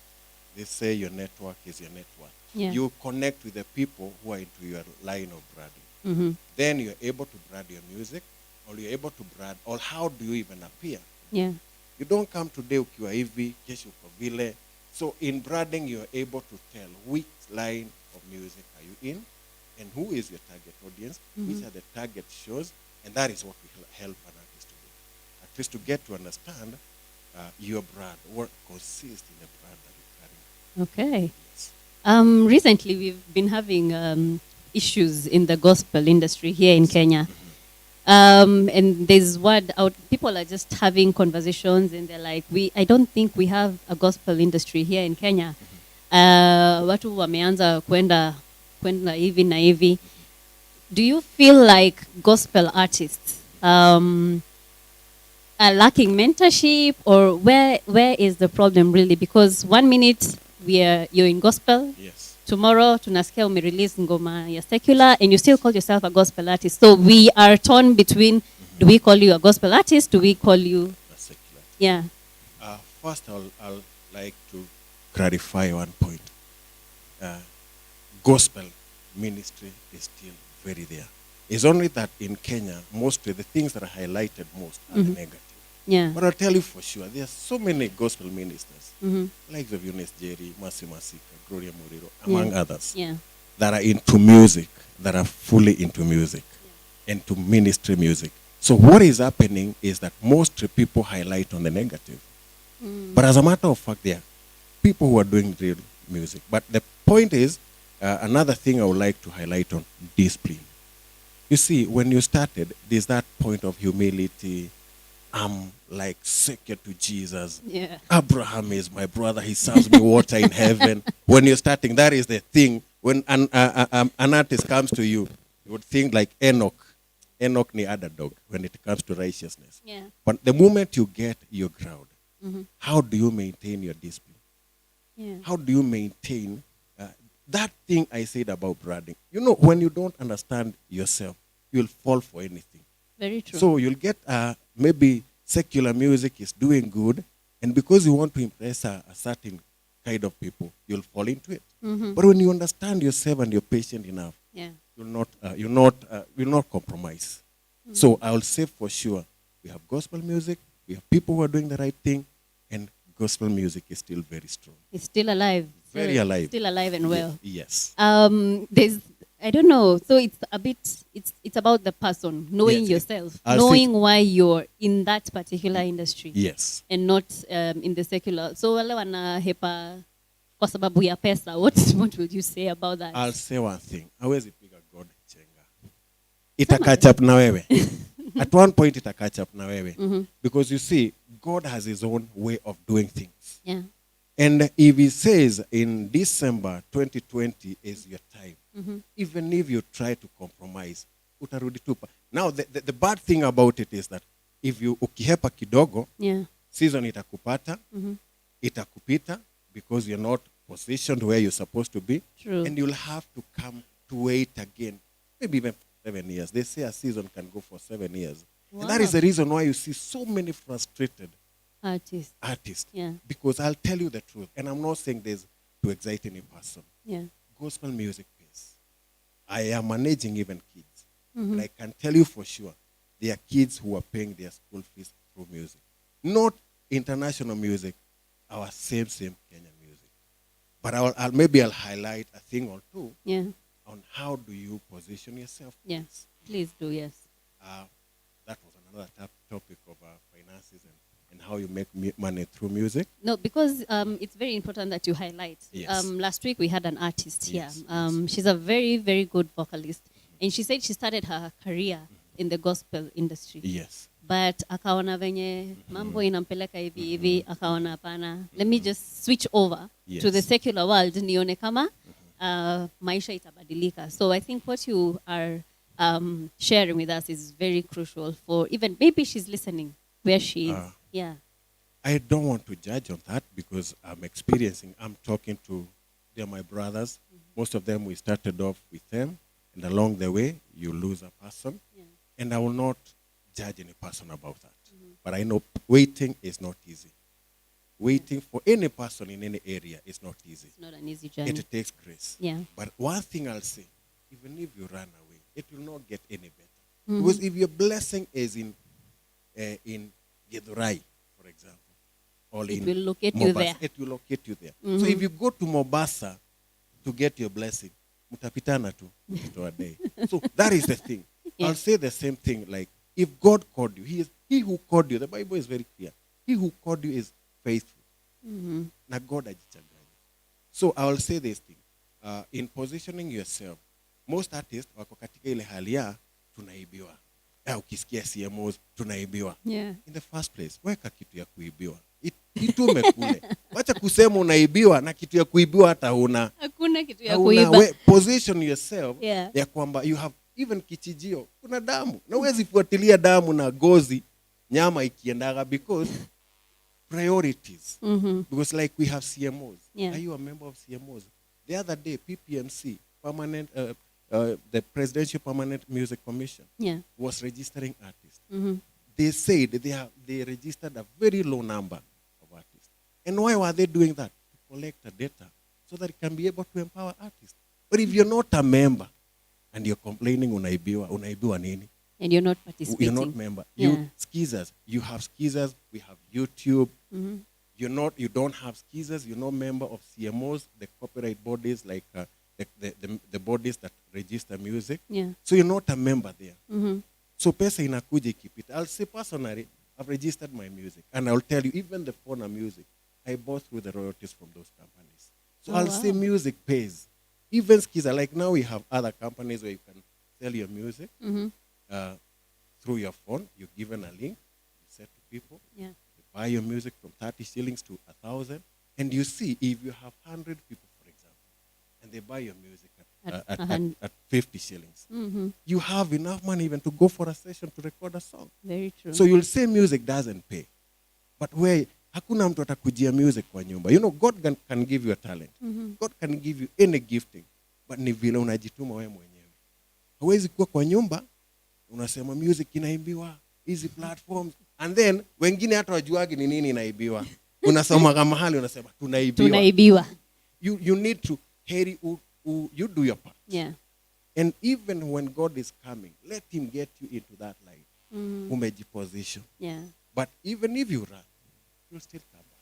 They say your network is your network. Yeah. You connect with the people who are into your line of branding. Then you're able to brand your music, or you're able to brand, or how do you even appear? Yeah. You don't come today ukiwa hivi, kesho uko vile. So in branding, you're able to tell which line of music are you in, and who is your target audience, which are the target shows, and that is what we help an artist to do. At least to get to understand your brand, what consists in the brand that you're carrying. Okay. Yes. Recently, we've been having issues in the gospel industry here in Kenya. And there's word out, people are just having conversations and they're like, I don't think we have a gospel industry here in Kenya. Watu wameanza kwenda hivi na hivi. Do you feel like gospel artists are lacking mentorship, or where is the problem really? Because 1 minute you're in gospel, Yes. tomorrow tunasikia umerelease ngoma ya secular, and you still call yourself a gospel artist. So we are torn between, do we call you a gospel artist? Do we call you? That's secular. Yeah. First, I'll like to clarify one point. Gospel ministry is still very there. It's only that in Kenya, mostly the things that are highlighted most are the negative. Yeah. But I'll tell you for sure, there are so many gospel ministers, like of Eunice Jerry, Mercy Masika, Gloria Muriro, among others, Yeah. that are into music, that are fully into music, and to ministry music. So what is happening is that most people highlight on the negative. But as a matter of fact, there are people who are doing real music. But the point is, another thing I would like to highlight on discipline. You see, when you started, there's that point of humility. I'm like second to Jesus. Yeah. Abraham is my brother. He serves me water in heaven. When you're starting, that is the thing. When an artist comes to you, you would think like Enoch. Enoch ni underdog when it comes to righteousness. Yeah. But the moment you get your ground, how do you maintain your discipline? Yeah. How do you maintain that thing I said about branding? You know, when you don't understand yourself, you'll fall for anything. Very true. So you'll get maybe secular music is doing good, and because you want to impress a certain kind of people, you'll fall into it. But when you understand yourself and you're patient enough, Yeah. you'll not compromise. So I'll say for sure, we have gospel music, we have people who are doing the right thing, and gospel music is still very strong. It's still alive. Very alive. Still alive and well. Yes. There's, I don't know. So it's a bit, it's about the person, knowing Yes, yourself, I'll knowing say- why you're in that particular industry. Yes. And not in the secular. So wale wanahepa kwa sababu ya pesa. What would you say about that? I'll say one thing. Hawezi piga God chenga. Ita catch up na wewe. At one point ita catch up na wewe. Because you see, God has his own way of doing things. Yeah. And if he says in December 2020 is your time, even if you try to compromise, utarudi tupa. Now, the bad thing about it is that if you ukihepa kidogo, Yeah. season itakupata, itakupita, because you're not positioned where you're supposed to be. True. And you'll have to come to wait again, maybe even 7 years. They say a season can go for 7 years. And that is the reason why you see so many frustrated artists. Yeah. Because I'll tell you the truth, and I'm not saying this to excite any person. Yeah. Gospel music pays. I am managing even kids. And I can tell you for sure, there are kids who are paying their school fees through music. Not international music, our same Kenyan music. But maybe I'll highlight a thing or two Yeah. on how do you position yourself. Yeah. please. Please do, yes. That was another topic of finances and how you make money through music. No, because it's very important that you highlight. Yes. Last week we had an artist here. Yes, She's a very, very good vocalist. And she said she started her career in the gospel industry. Yes. But akaona venye mambo inampeleka hivi hivi, akaona hapana. Let me just switch over Yes. to the secular world nione kama maisha itabadilika. So I think what you are sharing with us is very crucial for even, maybe she's listening where she is. Yeah. I don't want to judge on that because I'm talking to, they're my brothers. Most of them, we started off with them. And along the way, you lose a person. Yeah. And I will not judge any person about that. But I know waiting is not easy. Waiting for any person in any area is not easy. It's not an easy journey. It takes grace. Yeah. But one thing I'll say, even if you run away, it will not get any better. Because if your blessing is in Githurai, for example, or It in will locate you Mombasa, there. it will locate you there. So if you go to Mombasa to get your blessing, mutapitana tu a day. So that is the thing. Yeah. I'll say the same thing. Like if God called you, he who called you. The Bible is very clear. He who called you is faithful. Na God hajichanganya. So I will say this thing. In positioning yourself, most artists wako katika ile hali ya tunaibiwa. Ukisikia CMOs tunaibiwa. Yeah. In the first place, weka kitu ya kuibiwa. Itume kule. Wacha kusema unaibiwa na kitu ya kuibiwa hata huna. Hakuna kitu ya kuiba. Position yourself Yeah. ya kwamba you have even kichijio. Kuna damu. Na huwezi fuatilia damu na gozi nyama ikiendaga because priorities. Because like we have CMOs. Yeah. Are you a member of CMOs? The other day, PPMC, permanent, the Presidential Permanent Music Commission, Yeah. was registering artists. They said they registered a very low number of artists. And why were they doing that? To collect the data so that it can be able to empower artists. But if you're not a member and you're complaining, unaibiwa nini? And you're not participating. You're not member. Yeah. You skeezers. You have skeezers. We have YouTube. You don't have skeezers. You're not member of CMOs, the copyright bodies like the bodies that register music. Yeah. So you're not a member there. So pesa inakuja ikipita. I'll say personally, I've registered my music. And I'll tell you, even the Fauna music, I bought through the royalties from those companies. So I'll say music pays. Even Skiza, like now we have other companies where you can sell your music through your phone. You're given a link, you set to people. Yeah. You buy your music from 30 shillings to 1,000. And you see, if you have 100 people, for example, and they buy your music at 50 shillings, you have enough money even to go for a session to record a song. Very true. So you'll say music doesn't pay. But Hakuna mtu atakujia music kwa nyumba. You know, God can give you a talent. God can give you any gifting. But ni vile unajituma wewe mwenyewe. Huwezi kuwa kwa nyumba, unasema music inaimbiwa, hizi platforms. And then, wengine hata wajuagi ni nini inaibiwa. Unasoma kama mahali, unasema tunaibiwa. You need to, you do your part. Yeah. And even when God is coming, let him get you into that light. Umejiposition. Yeah. But even if you run, you'll still come back.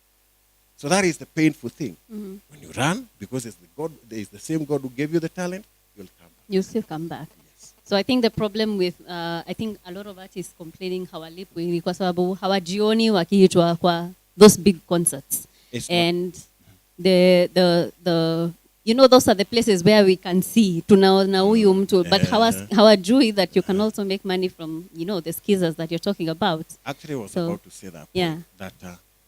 So that is the painful thing. When you run, because it's the same God who gave you the talent, you'll come back. You'll still come back. Yes. So I think the problem with, I think a lot of artists complaining hawalipwi kwa sababu hawajioni wakiitwa kwa those big concerts. And the you know, those are the places where we can see tunaona huyu mtu, but hawajui that you can also make money from, you know, the skizzers that you're talking about. Actually, I was about to say that. Yeah. That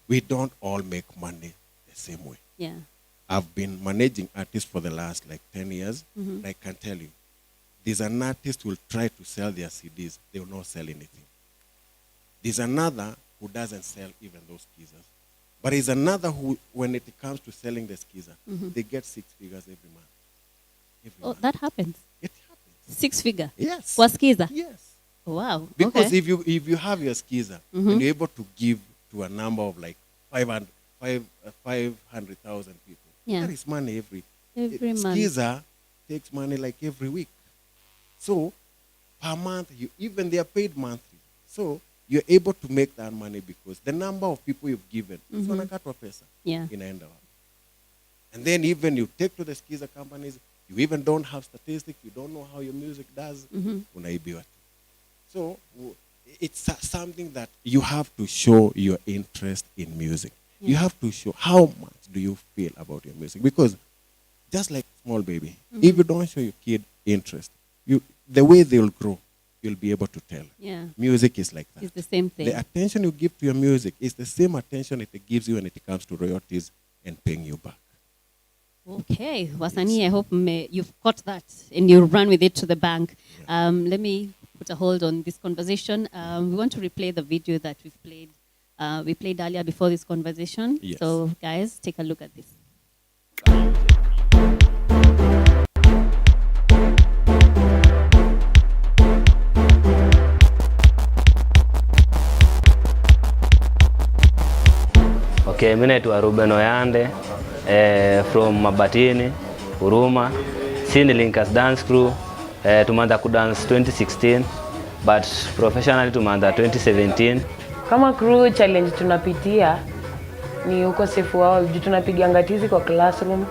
we don't all make money the same way. Yeah. I've been managing artists for the last like 10 years. And I can tell you, there's an artist who will try to sell their CDs. They will not sell anything. There's another who doesn't sell even those skizzers. But there's another who, when it comes to selling the skizzer, they get 6 figures every month. Oh, that happens? It happens. 6 figure? Yes. For skizzer? Yes. Wow. Because okay. if you have your skizzer and you're able to give to a number of like 500,000 people, that is money every month. Skizzer takes money like every week. So per month, even they are paid monthly. So you're able to make that money because the number of people you've given is wanakatwa pesa inaenda wapi. And then even you take to the skizzer companies, you even don't have statistics, you don't know how your music does, unaibiwa tu. So it's something that you have to show your interest in music. You have to show how much do you feel about your music, because just like small baby, if you don't show your kid interest, the way they'll grow, you'll be able to tell. Yeah. Music is like that. It's the same thing. The attention you give to your music is the same attention it gives you when it comes to royalties and paying you back. Okay, Wasani, I hope you've got that and you run with it to the bank. Yeah. Let me put a hold on this conversation. We want to replay the video that we've played. We played earlier before this conversation. Yes. So, guys, take a look at this. Okay, mimi naitwa Ruben Oyande from Mabatini, Huruma. Si ni Linkers Dance Crew. Tumeanza kudance 2016 but professionally tumeanza 2017. Kama crew, challenge tunapitia ni ukosefu wa juu tunapiga ngatizi kwa classroom.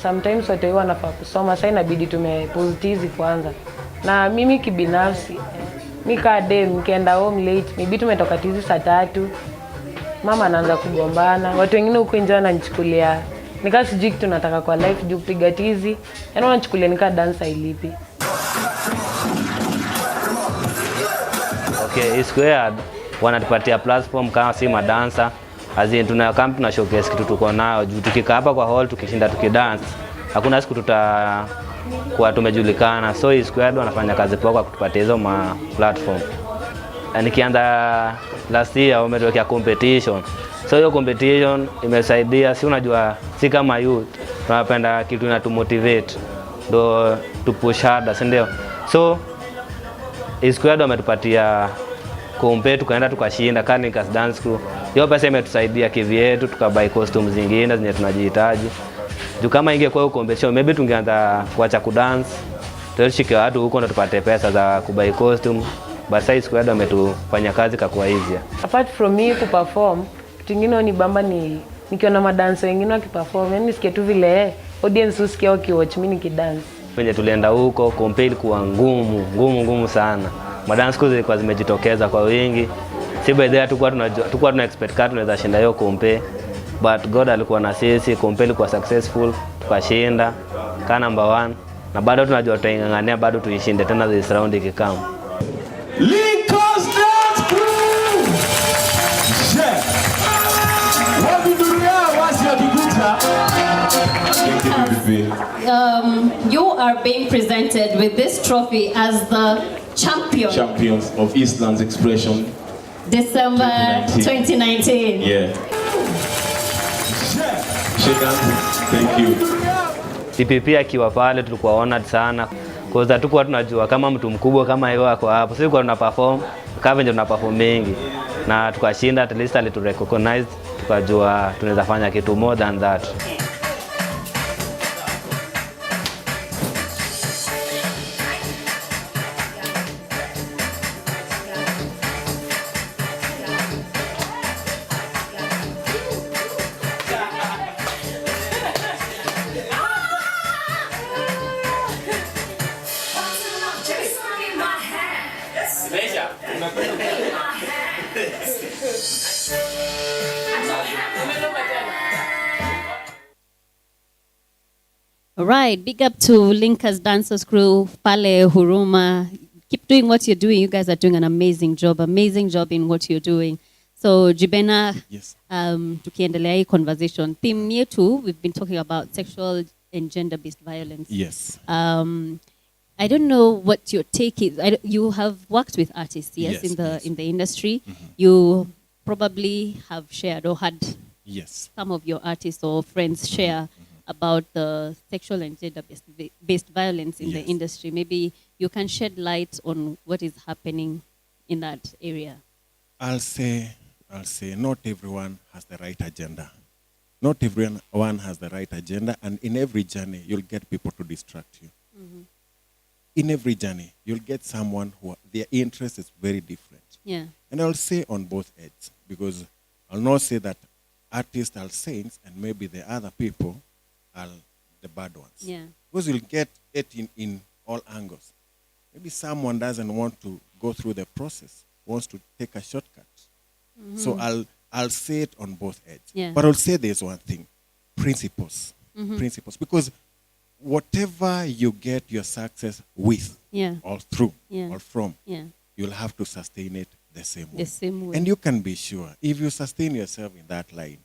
Sometimes watu wanafaa kusoma, sasa inabidi tumepositize kwanza. Na mimi kibinafsi nikadem nikienda home late, maybe tumetoka tizi saa 3. Mama anaanza kugombana. Watu wengine huko nje wananichukulia nika sijui kitu nataka kwa life juu kupiga tizi. Yaani wanachukulia nika dancer ilipi. Okay, squared wanatupatia platform kama si madancer. Tuna showcase kitu tuko nayo. Juu tukikaa hapa kwa hall tukishinda tukidance, hakuna siku tutakuwa tumejulikana. So squared wanafanya kazi poa kwa kutupatia hizo ma platform. Nikianza last year wametuwekea competition. So hiyo competition imesaidia, si unajua si kama youth tunapenda kitu inatumotivate ndo tupush harder, si ndio? So squad wametupatia compete, tukaenda tukashinda Linkers Dance Crew. Hiyo pesa imetusaidia kivyetu, tukabuy costumes zingine zenye tunajihitaji. Juu kama ingekuwa hiyo competition maybe tungeanza kuacha kudance. Tulishike watu huko ndo tupate pesa za kubuy costume. But squad wametufanya kazi kwa easier. Apart from me kuperform, kitu kingine ni bamba ni nikiona madancer wengine wakiperform, yani nisikie tu vile audience usikie wakiwatch mimi nikidance. Wenye tulienda huko compete kuwa ngumu sana. Madance crews zilikuwa zimejitokeza kwa wingi. Si by the way tulikuwa tuna expect kama tunaweza shinda hiyo compete. But God alikuwa na sisi, compete ilikuwa successful, tukashinda kama number 1 na bado tunajua tutaingangania bado tuishinde tena this round ikikama. Linkers Dance Crew! Yeah! Wapi dunia wasi wakikuta? You are being presented with this trophy as the champions of EASTLANDS Expression December 2019. Yeah. Shake hands. Thank you. TPP akiwa pale tulikuwa honored sana cause hatukuwa tunajua kama mtu mkubwa kama yeye ako hapo. Sisi tulikuwa tuna perform kama ndio tuna perform mengi na tukashinda, at least alitu recognize, tukajua tunaweza fanya kitu more than that. All right, big up to Linkers Dancers Crew, Pale, Huruma. Keep doing what you're doing. You guys are doing an amazing job in what you're doing. So, Jibena, Yes. tukiendelea hii conversation. Theme yetu, we've been talking about sexual and gender-based violence. Yes. I don't know what your take is. You have worked with artists, yes, Yes, in the industry. You probably have shared or had Yes. some of your artists or friends share about the sexual and gender-based violence in the Yes. industry. Maybe you can shed light on what is happening in that area. I'll say not everyone has the right agenda. Not everyone has the right agenda, and in every journey, you'll get people to distract you. In every journey, you'll get someone who their interest is very different. Yeah. And I'll say on both ends, because I'll not say that artists are saints and maybe the other people are the bad ones. Yeah. Because you'll get it in all angles. Maybe someone doesn't want to go through the process, wants to take a shortcut. So I'll say it on both ends. Yeah. But I'll say there's one thing, principles. Principles. Because whatever you get your success with, Yeah. or through, Yeah. or from, Yeah. you'll have to sustain it the same way. The same way. And you can be sure, if you sustain yourself in that line,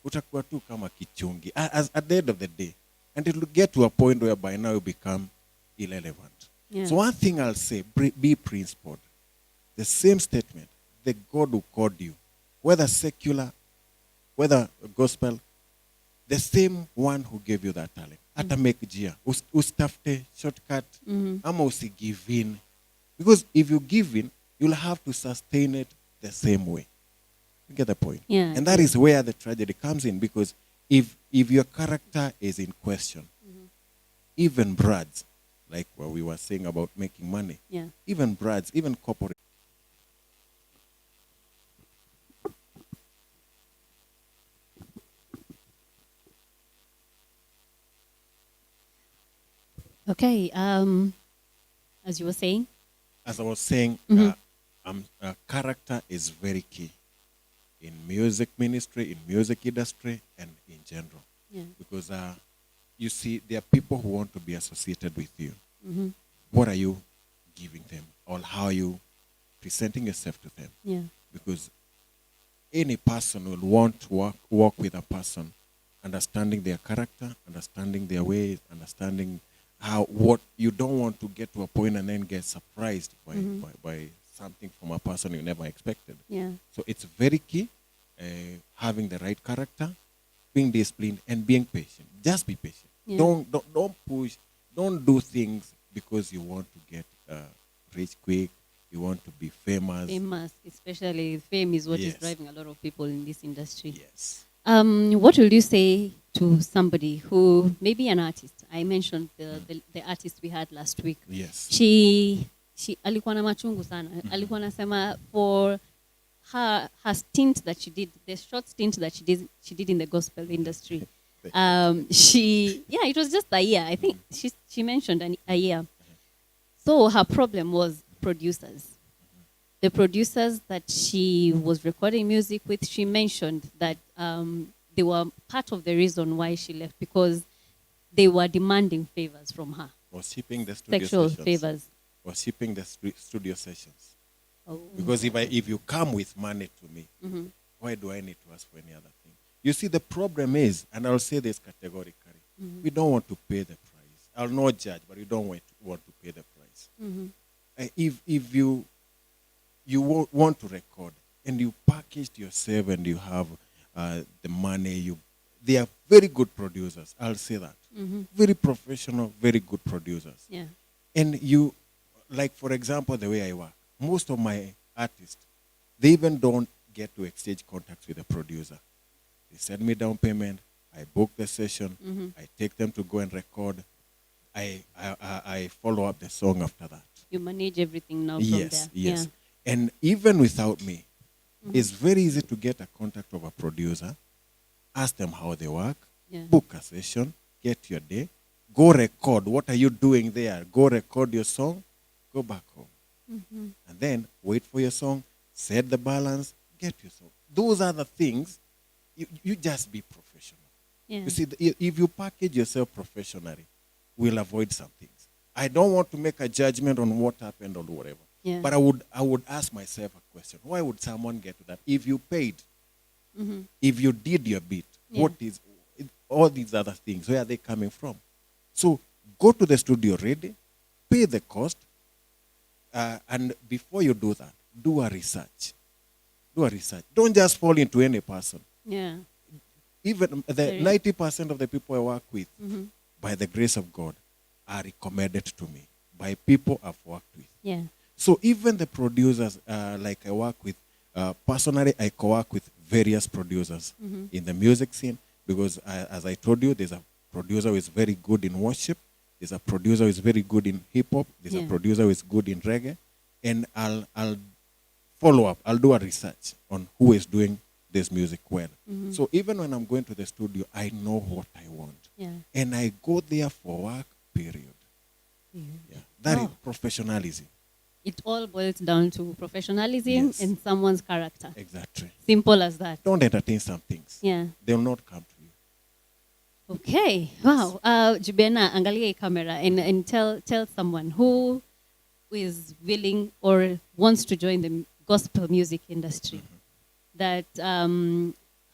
utakuwa tu kama kichungi. At the end of the day, and it will get to a point where by now you become irrelevant. Yeah. So one thing I'll say, be principled. The same statement, the God who called you, whether secular, whether gospel, the same one who gave you that talent. Hata make jia, ustafte shortcut, ama usi give in. Because if you give in, you'll have to sustain it the same way. You get the point? Yeah. And that is where the tragedy comes in, because if your character is in question, even brads, like what we were saying about making money, Yeah. even brads, even corporate. Okay. As you were saying. As I was saying, character is very key in music ministry, in music industry, and in general. Yeah. Because you see, there are people who want to be associated with you. What are you giving them, or how are you presenting yourself to them? Yeah. Because any person will want to work with a person, understanding their character, understanding their ways, understanding what you don't want to get to a point and then get surprised by something from a person you never expected. Yeah. So it's very key, having the right character, being disciplined, and being patient. Just be patient. Yeah. Don't push. Don't do things because you want to get rich quick. You want to be famous. Famous, especially fame is what is Yes. driving a lot of people in this industry. Yes. What will you say to somebody who maybe an artist? I mentioned the artist we had last week. Yes. She alikuwa na machungu sana. Alikuwa anasema for her stint that she did, the short stint that she did in the gospel industry. It was just a year. I think she mentioned a year. So her problem was producers. The producers that she was recording music with, she mentioned that they were part of the reason why she left, because they were demanding favors from her. Was shipping the studio Sexual sessions. favors. Was shipping the studio sessions. Oh. Because if you come with money to me, why do I need to ask for any other thing? You see, the problem is, and I'll say this categorically, we don't want to pay the price. I'll not judge, but we don't want to pay the price. If you want to record and you packaged yourself and you have the money, they are very good producers. I'll say that. Mhm. Very professional, very good producers. Yeah. And you, like for example, the way I work, most of my artists, they even don't get to exchange contacts with the producer. They send me down payment, I book the session, I take them to go and record, I follow up the song after that. You manage everything now from Yes, there. yes. And even without me, it's very easy to get a contact of a producer, ask them how they work, Yeah. book a session, get your day, go record. What are you doing there? Go record your song, go back home. And then wait for your song, set the balance, get your song. Those are the things, you just be professional. Yeah. You see, if you package yourself professionally, we'll avoid some things. I don't want to make a judgment on what happened or whatever. Yeah. But I would ask myself a question. Why would someone get to that? If you paid, if you did your bit, Yeah. what is all these other things? Where are they coming from? So go to the studio ready, pay the cost, and before you do that, do a research. Do a research. Don't just fall into any person. Yeah. Even the Very- 90% of the people I work with, by the grace of God, are recommended to me by people I've worked with. Yeah. So even the producers, like I work with, personally, I co-work with various producers in the music scene because, as I told you, there's a producer who is very good in worship. There's a producer who is very good in hip-hop. There's Yeah. a producer who is good in reggae. And I'll follow up. I'll do a research on who is doing this music well. So even when I'm going to the studio, I know what I want. Yeah. And I go there for work, period. Yeah. That is Wow. professionalism. It all boils down to professionalism Yes. and someone's character. Exactly. Simple as that. Don't entertain some things. Yeah. They'll not come to you. Okay. Wow. BENNA, angalia hii camera and tell someone who is willing or wants to join the gospel music industry that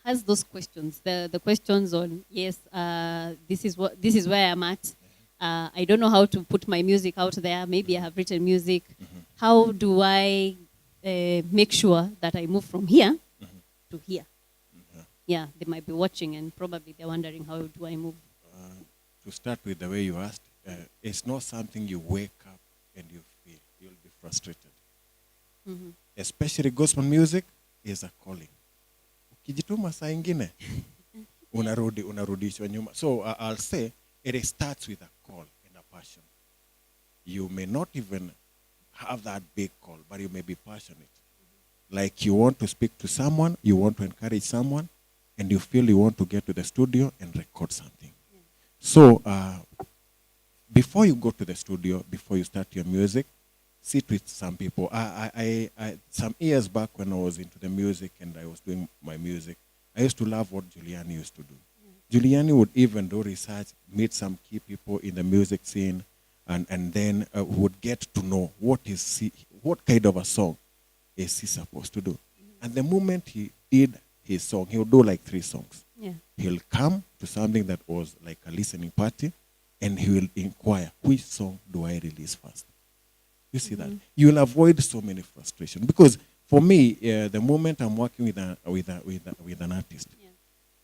has those questions. The questions on yes, this is where I'm at. I don't know how to put my music out there. Maybe I have written music. How do I make sure that I move from here to here? Yeah, they might be watching and probably they're wondering how do I move. To start with the way you asked, it's not something you wake up and you feel. You'll be frustrated. Especially gospel music is a calling. Ukijituma saa ingine, unarudishwa nyuma. So I'll say it starts with a call and a passion. You may not even have that big call, but you may be passionate. Like you want to speak to someone, you want to encourage someone, and you feel you want to get to the studio and record something. So before you go to the studio, before you start your music, sit with some people. I some years back when I was into the music and I was doing my music, I used to love what Giuliani used to do. Giuliani would even do research, meet some key people in the music scene, and then would get to know what kind of a song is he supposed to do. And the moment he did his song, he would do like 3 songs. Yeah. He'll come to something that was like a listening party, and he will inquire, which song do I release first? You see that? You'll avoid so many frustrations. Because for me, the moment I'm working with an artist,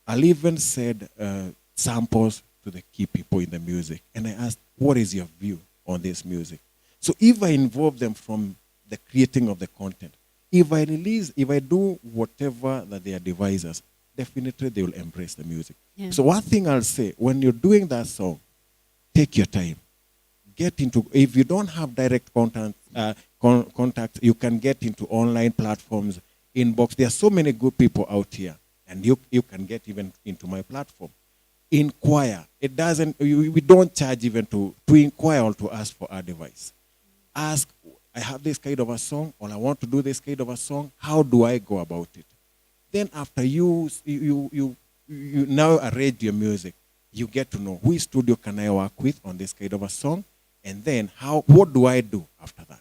I'll even send samples to the key people in the music. And I ask, what is your view on this music? So if I involve them from the creating of the content, if I do whatever that they are devisers, definitely they will embrace the music. Yeah. So one thing I'll say, when you're doing that song, take your time. Get into, if you don't have direct contact, you can get into online platforms, inbox. There are so many good people out here, and you can get even into my platform. Inquire. It doesn't, we don't charge even to inquire or to ask for advice. Ask, I have this kind of a song, or I want to do this kind of a song. How do I go about it? Then after you now arrange your music, you get to know which studio can I work with on this kind of a song, and then what do I do after that?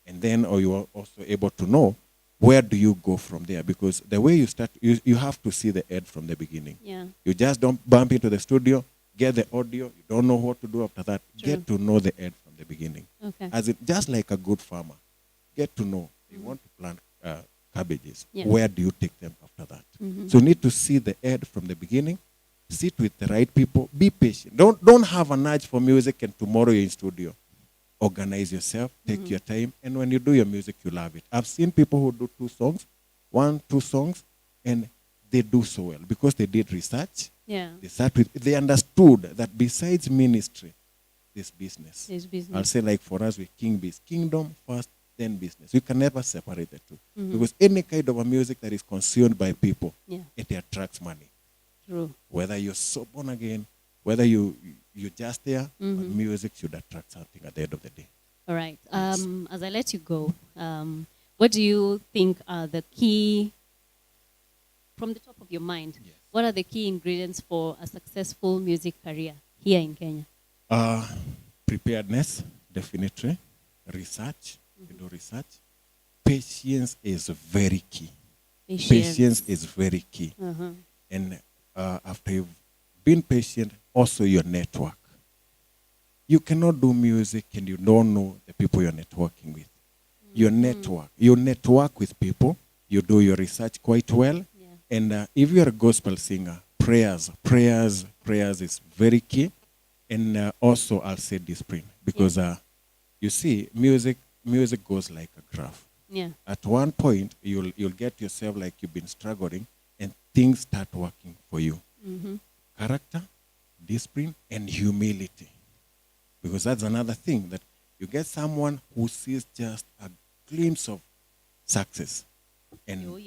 And then you are also able to know where do you go from there, because the way you start, you have to see the end from the beginning. Yeah. You just don't bump into the studio, get the audio, you don't know what to do after that. True. Get to know the end from the beginning. Okay. As just like a good farmer, get to know you want to plant cabbages. Yeah. Where do you take them after that? So you need to see the end from the beginning sit with the right people, be patient. Don't have an urge for music and tomorrow you're in studio. Organize yourself, take your time, and when you do your music, you love it. I've seen people who do 2 songs, and they do so well because they did research. Yeah. They understood that besides ministry, this business. This business. I'll say like for us with King Biz, kingdom first, then business. You can never separate the two. Because any kind of a music that is consumed by people, it attracts money. True. Whether you're so born again, whether you're just there, but music should attract something at the end of the day. All right. As I let you go, what do you think are the key, from the top of your mind, what are the key ingredients for a successful music career here in Kenya? Preparedness, definitely. Research, you do research. Patience is very key. Patience is very key. And after you've been patient, also your network. You cannot do music and you don't know the people you're networking with. Your network. You network with people. You do your research quite well. And if you're a gospel singer, prayers is very key. And also, I'll say discipline. Because you see, music goes like a graph. Yeah. At one point, you'll get yourself like you've been struggling, and things start working for you. Character, discipline, and humility. Because that's another thing, that you get someone who sees just a glimpse of success. And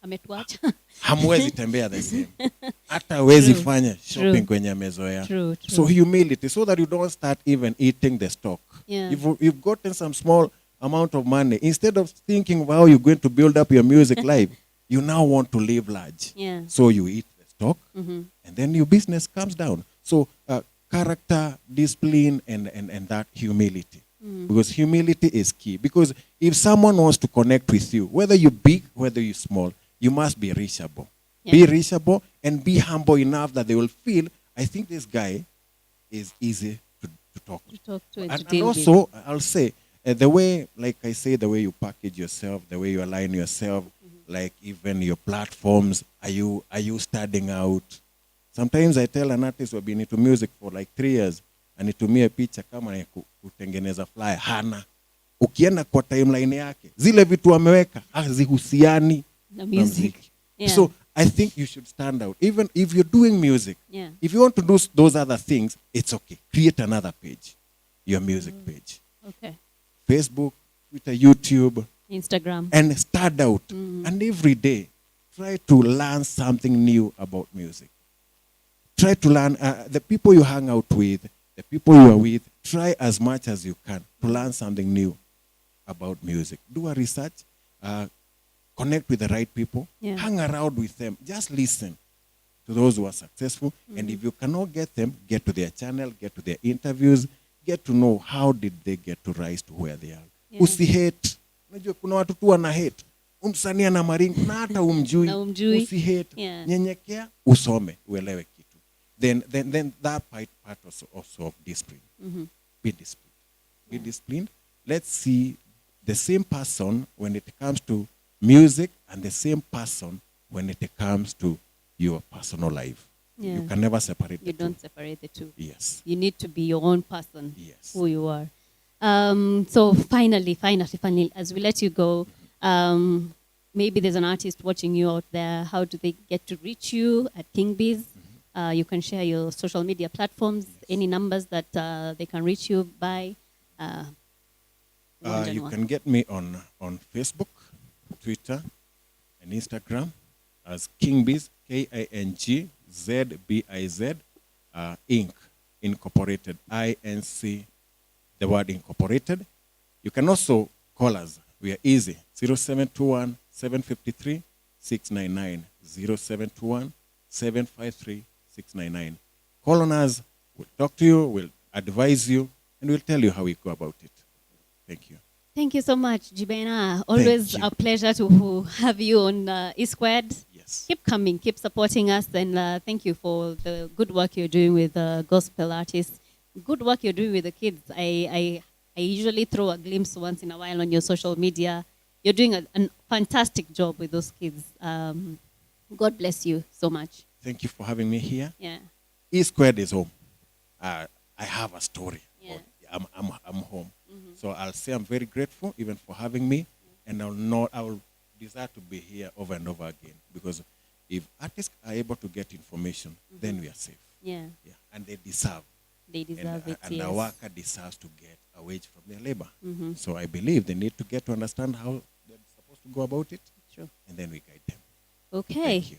ametuacha. hamwezi tembea the same. Hata hawezi fanya shopping kwenye amezoea. So humility, so that you don't start even eating the stock. Yeah. You've gotten some small amount of money. Instead of thinking of how you're going to build up your music life, you now want to live large. Yeah. So you eat the stock, and then your business comes down. So character, discipline, and that humility. Because humility is key. Because if someone wants to connect with you, whether you're big, whether you're small, you must be reachable. Yeah. Be reachable and be humble enough that they will feel, I think this guy is easy to talk to. And also, I'll say, the way, like I say, the way you package yourself, the way you align yourself, like even your platforms, are you studying out? Sometimes I tell an artist who've been into music for like 3 years, anitumie picha kama ya kutengeneza flyer, hana. Ukienda kwa timeline yake, zile vitu ameweka hazihusiani na music. Yeah. So I think you should stand out. Even if you're doing music, if you want to do those other things, it's okay. Create another page, your music page. Okay. Facebook, Twitter, YouTube, Instagram. And stand out. And every day, try to learn something new about music. Try to learn the people you hang out with, the people you are with, try as much as you can to learn something new about music. Do a research, connect with the right people, hang around with them, just listen to those who are successful. And if you cannot get them, get to their channel, get to their interviews, get to know how did they get to rise to where they are. Usi-hate. Unajua kuna watu tu wana hate. Msanii ana maringo na hata umjui. Usi-hate. Nyenyekea, usome, uelewe kitu. Then that part also of discipline. Be disciplined. Be disciplined. Let's see the same person when it comes to music and the same person when it comes to your personal life. Yeah. You can never separate the two. You don't separate the two. Yes. You need to be your own person, who you are. So finally, as we let you go, maybe there's an artist watching you out there. How do they get to reach you at King Biz? You can share your social media platforms, any numbers that they can reach you by. You can get me on Facebook, Twitter, and Instagram as King Biz, KINGZBIZ, Inc. Incorporated, INC, the word incorporated. You can also call us. We are easy. 0721 753 699. 0721 753 699. Call on us. We'll talk to you. We'll advise you. And we'll tell you how we go about it. Thank you. Thank you so much, BENNA. Always a pleasure to have you on E-Squared. Yes. Keep coming, keep supporting us, and thank you for the good work you're doing with gospel artists. Good work you're doing with the kids. I usually throw a glimpse once in a while on your social media. You're doing a fantastic job with those kids. God bless you so much. thank you for having me here. Yeah. E squared is home. I have a story. Yeah. I'm home. So I'll say I'm very grateful even for having me, and I will desire to be here over and over again, because if artists are able to get information, then we are safe. Yeah. Yeah. And they deserve. They deserve it. And yes. the worker deserves to get a wage from their labor. So I believe they need to get to understand how they're supposed to go about it. True. And then we guide them. Okay. Thank you.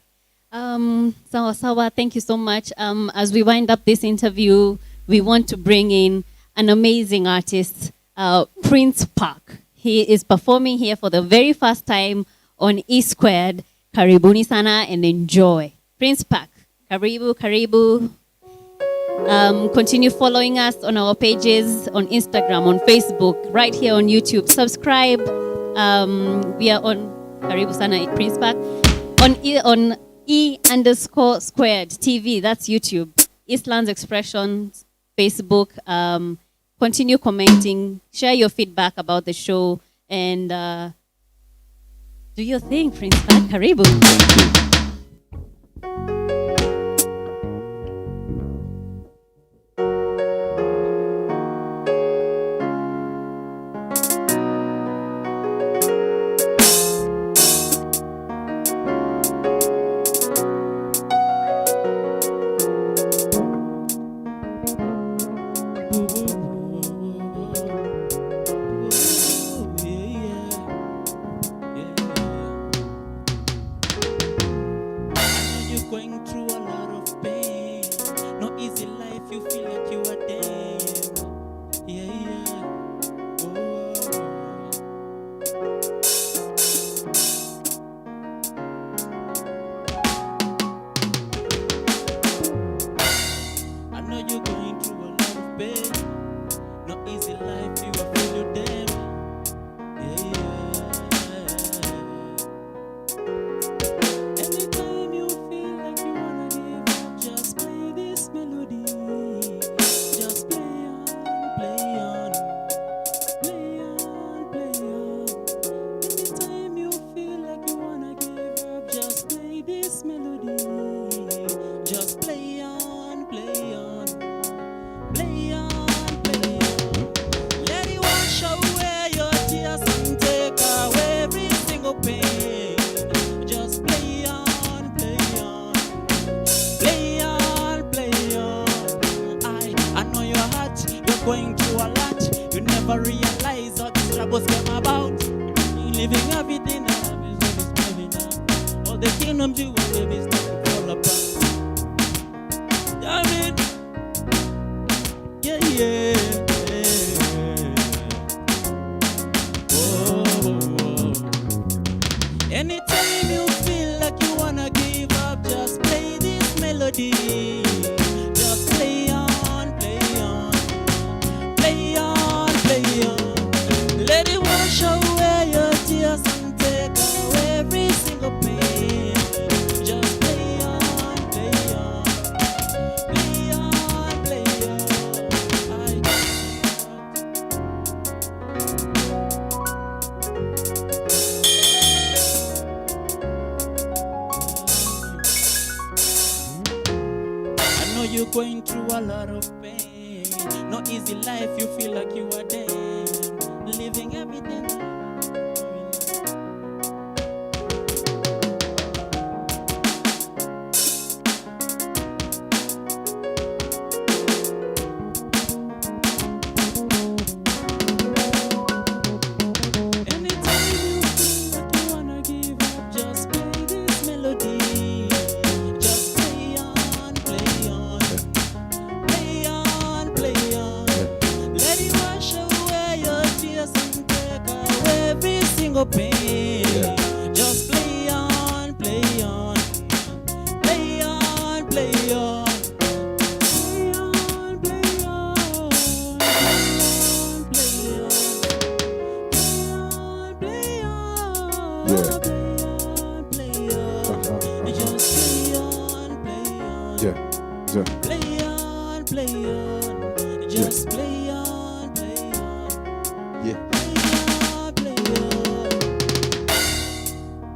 Sawa, thank you so much. As we wind up this interview, we want to bring in an amazing artist, Prince Park. He is performing here for the very first time on E Squared. Karibuni sana and enjoy. Prince Park, karibu. Continue following us on our pages on Instagram, on Facebook, right here on YouTube. Subscribe. We are on Karibu sana Prince Park. On E_squared TV, that's YouTube. EASTLANDS Expressions, Facebook. Continue commenting, share your feedback about the show, and do your thing, Prince Park. Karibu.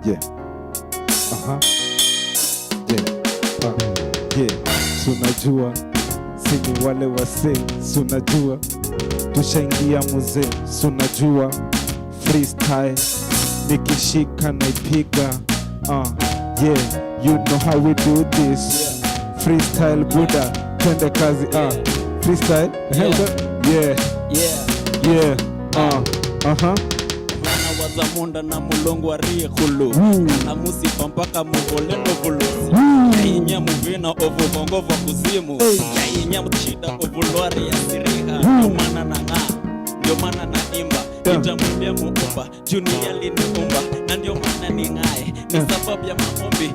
Yeah. Sunajua sini wale wase, sunajua tushaingia muze, sunajua freestyle nikishika naipiga. You know how we do this. Freestyle Buddha, twende kazi. Freestyle. Mwana wazamunda na mulongo wa rikhulu na musipa mpaka muvolendo vulusi yainya muvina ovu bongovo kuzimu yainya mchida ovu lwari ya siriha ndio maana na imba nitamwambia muumba junia liniumba na ndio maana ning'ae ni sababu ya maombi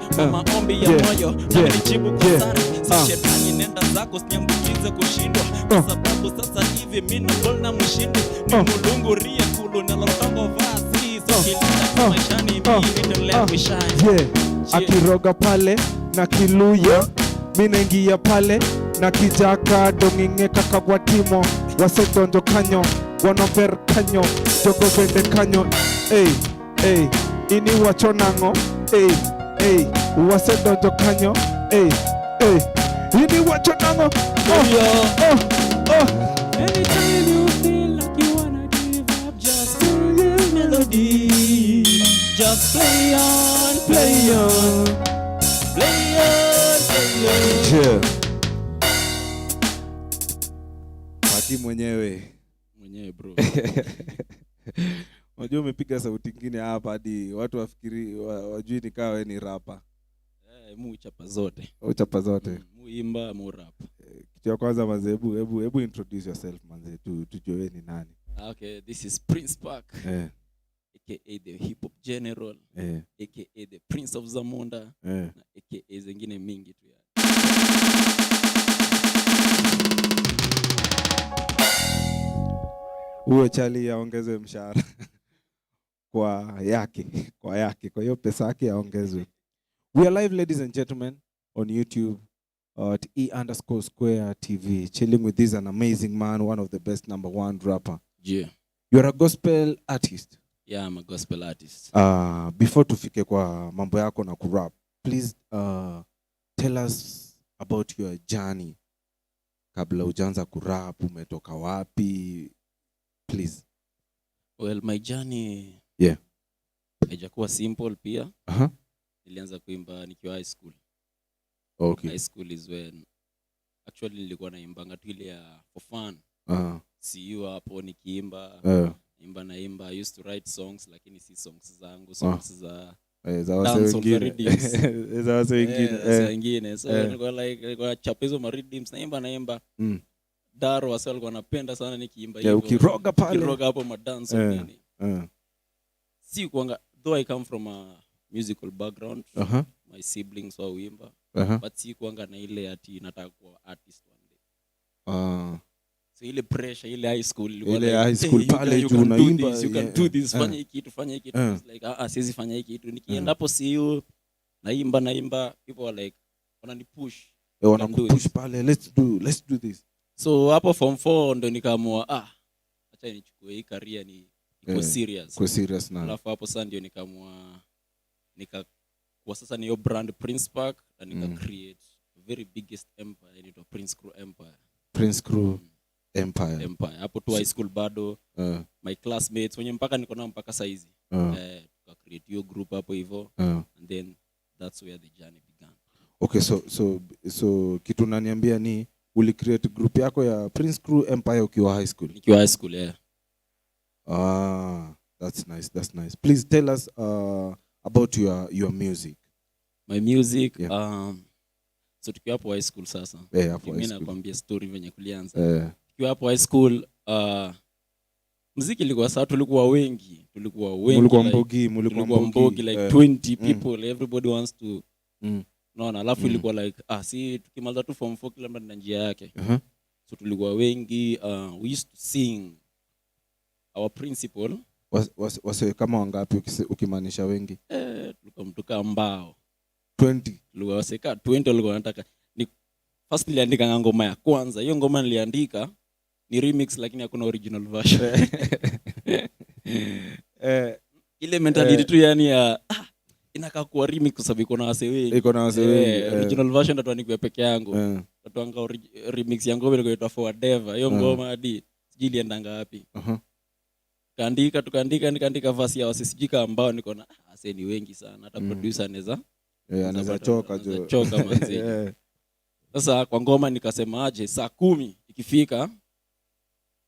ya moyo na nijibu kwa sari si shetani nenda zako sinyambukize kushindwa kwa sababu sasa hivi mimi na mshindi ni mulungu ria kulu nalotongo vasi so kilinda maishani mimi nitaendelea kushine. Akiroga pale na kiluya mimi naingia pale na kijaka dongingeka kagwatimo wasedonjo kanyo wanover kanyo jogo vende kanyo ini wachonango wasedonjo kanyo ini wachonango. Anytime you feel like you wanna give up, just play this melody. Just play on, play on, play on, play on. Pati mwenyewe bro. Unajua umepiga sauti nyingine hapa hadi watu wafikiri wajui nikawa wewe ni rapper. Mu chapa zote. Uchapa zote. Muimba, mu rap. Kitu ya kwanza manze, hebu introduce yourself manze, tujue wewe ni nani. Okay, this is Prince Park. AKA the hip hop general. AKA the Prince of Zamunda. Na AKA zingine mingi tu ya. Huyo Charlie aongezwe mshahara kwa hiyo pesa yake aongezwe. We are live, ladies and gentlemen, on YouTube at E_Square TV, chilling with this an amazing man, one of the best #1 rapper. Yeah. You're a gospel artist. Yeah, I'm a gospel artist. Before tufike kwa mambo yako na kurap, please tell us about your journey. Kabla hujaanza kurap, umetoka wapi? Please. Well, my journey haijakuwa simple pia. Nilianza kuimba nikiwa high school. Okay. High school is when actually nilikuwa naimbanga tu ile ya for fun. See you hapo nikiimba. Naimba. I used to write songs lakini si songs zangu, songs za wase wengine. So nilikuwa chapa hizo ma rhythms naimba. Daro wase walikuwa wanapenda sana nikiimba hivyo. Ukiroga pale. Ukiroga hapo ma dance nini. Si kuanga though I come from a musical background. My siblings wa uimba. But si kuanga na ile ati nataka kuwa artist one day. So ile pressure ile high school pale juu unaimba, you can do this, fanya hiki kitu. It's like siwezi fanya hiki kitu. Nikienda hapo see you naimba people are like wananipush. Wanakupush pale, let's do this. So hapo form 4 ndo nikaamua acha nichukue hii career iko serious. Kwa serious na. Alafu hapo sasa ndio nikaamua kwa sasa ni yo brand Prince Park na nika create very biggest empire inaitwa Prince Crew Empire. Prince Crew Empire. Hapo tu high school bado my classmates wenye mpaka niko nao mpaka saizi. Tuka create your group hapo hivyo and then that's where the journey began. Okay, so kitu naniambia ni uli create group yako ya Prince Crew Empire ukiwa high school? Nikiwa high school, yeah. That's nice. Please tell us about your music. My music, so tukiwa hapo high school sasa. Mimi nakwambia story venye kulianza. Tukiwa hapo high school, muziki ilikuwa saa tulikuwa wengi. Mulikuwa mbogi like 20 people, everybody wants to naona, alafu ilikuwa like si tukimaliza tu form 4 kila mtu na njia yake. So tulikuwa wengi, we used to sing. Our principal wase kama wangapi ukimaanisha wengi? Tulikuwa mtuka mbao 20. Tulikuwa waseka 20 walikuwa wanataka. First niliandika ngoma ya kwanza. Hiyo ngoma niliandika ni remix lakini hakuna original version. Ile mentality tu yani ya inakaa kuwa remix kwa sababu iko na wase wengi. Iko na wase wengi. Original version ndo nikuwa peke yangu. Watu remix yangu ile inaitwa For Deva. Hiyo ngoma hadi sijui iliendanga wapi. Nikaandika verse ya wase sijui ambao niko na wase ni wengi sana. Hata producer anaweza choka manzi. Sasa kwa ngoma nikasema aje saa 10 ikifika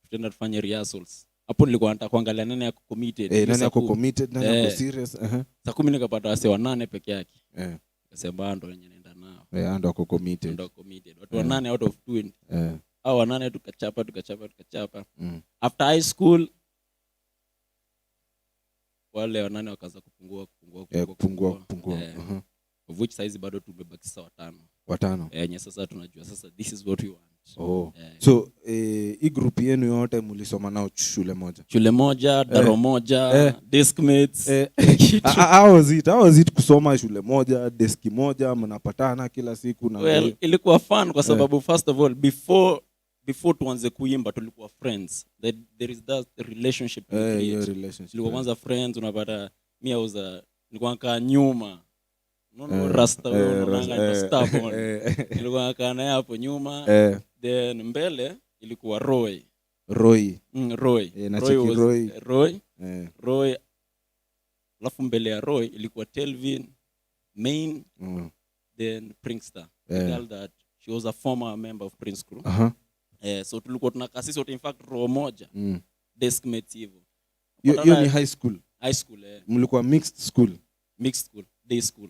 tutaenda tufanye rehearsals. Hapo nilikuwa nataka kuangalia nani yako committed. Nani yako committed, nani yako serious. Saa 10 nikapata wase 8 peke yake. Nikasema ndo wenye naenda nao. Ndo wako committed. Ndo committed. Watu 8 out of 20. Hao 8 tukachapa. After high school wale 8 wakaanza kupungua. Of which size bado tumebaki sawa 5. Yenye sasa tunajua sasa this is what we want. So hii group yenu yote mlisoma nao shule moja, daro moja, desk mates. How was it kusoma shule moja, desk moja, mnapatana kila siku na well, ilikuwa fun kwa sababu first of all before tuanze kuimba tulikuwa friends. There is that relationship. Tulikuwa kwanza friends, unapata mimi nilikuwa kaa nyuma. Rasta stubborn. Nilikuwa kaa naye hapo nyuma. Then mbele ilikuwa Roy. Alafu mbele ya Roy ilikuwa Telvin, Main, then Prinkster. The girl that she was a former member of Prince Crew. So tulikuwa tunakaa sisi wote in fact row moja. Desk mates hivyo. Hiyo ni high school. Mlikuwa mixed school, day school.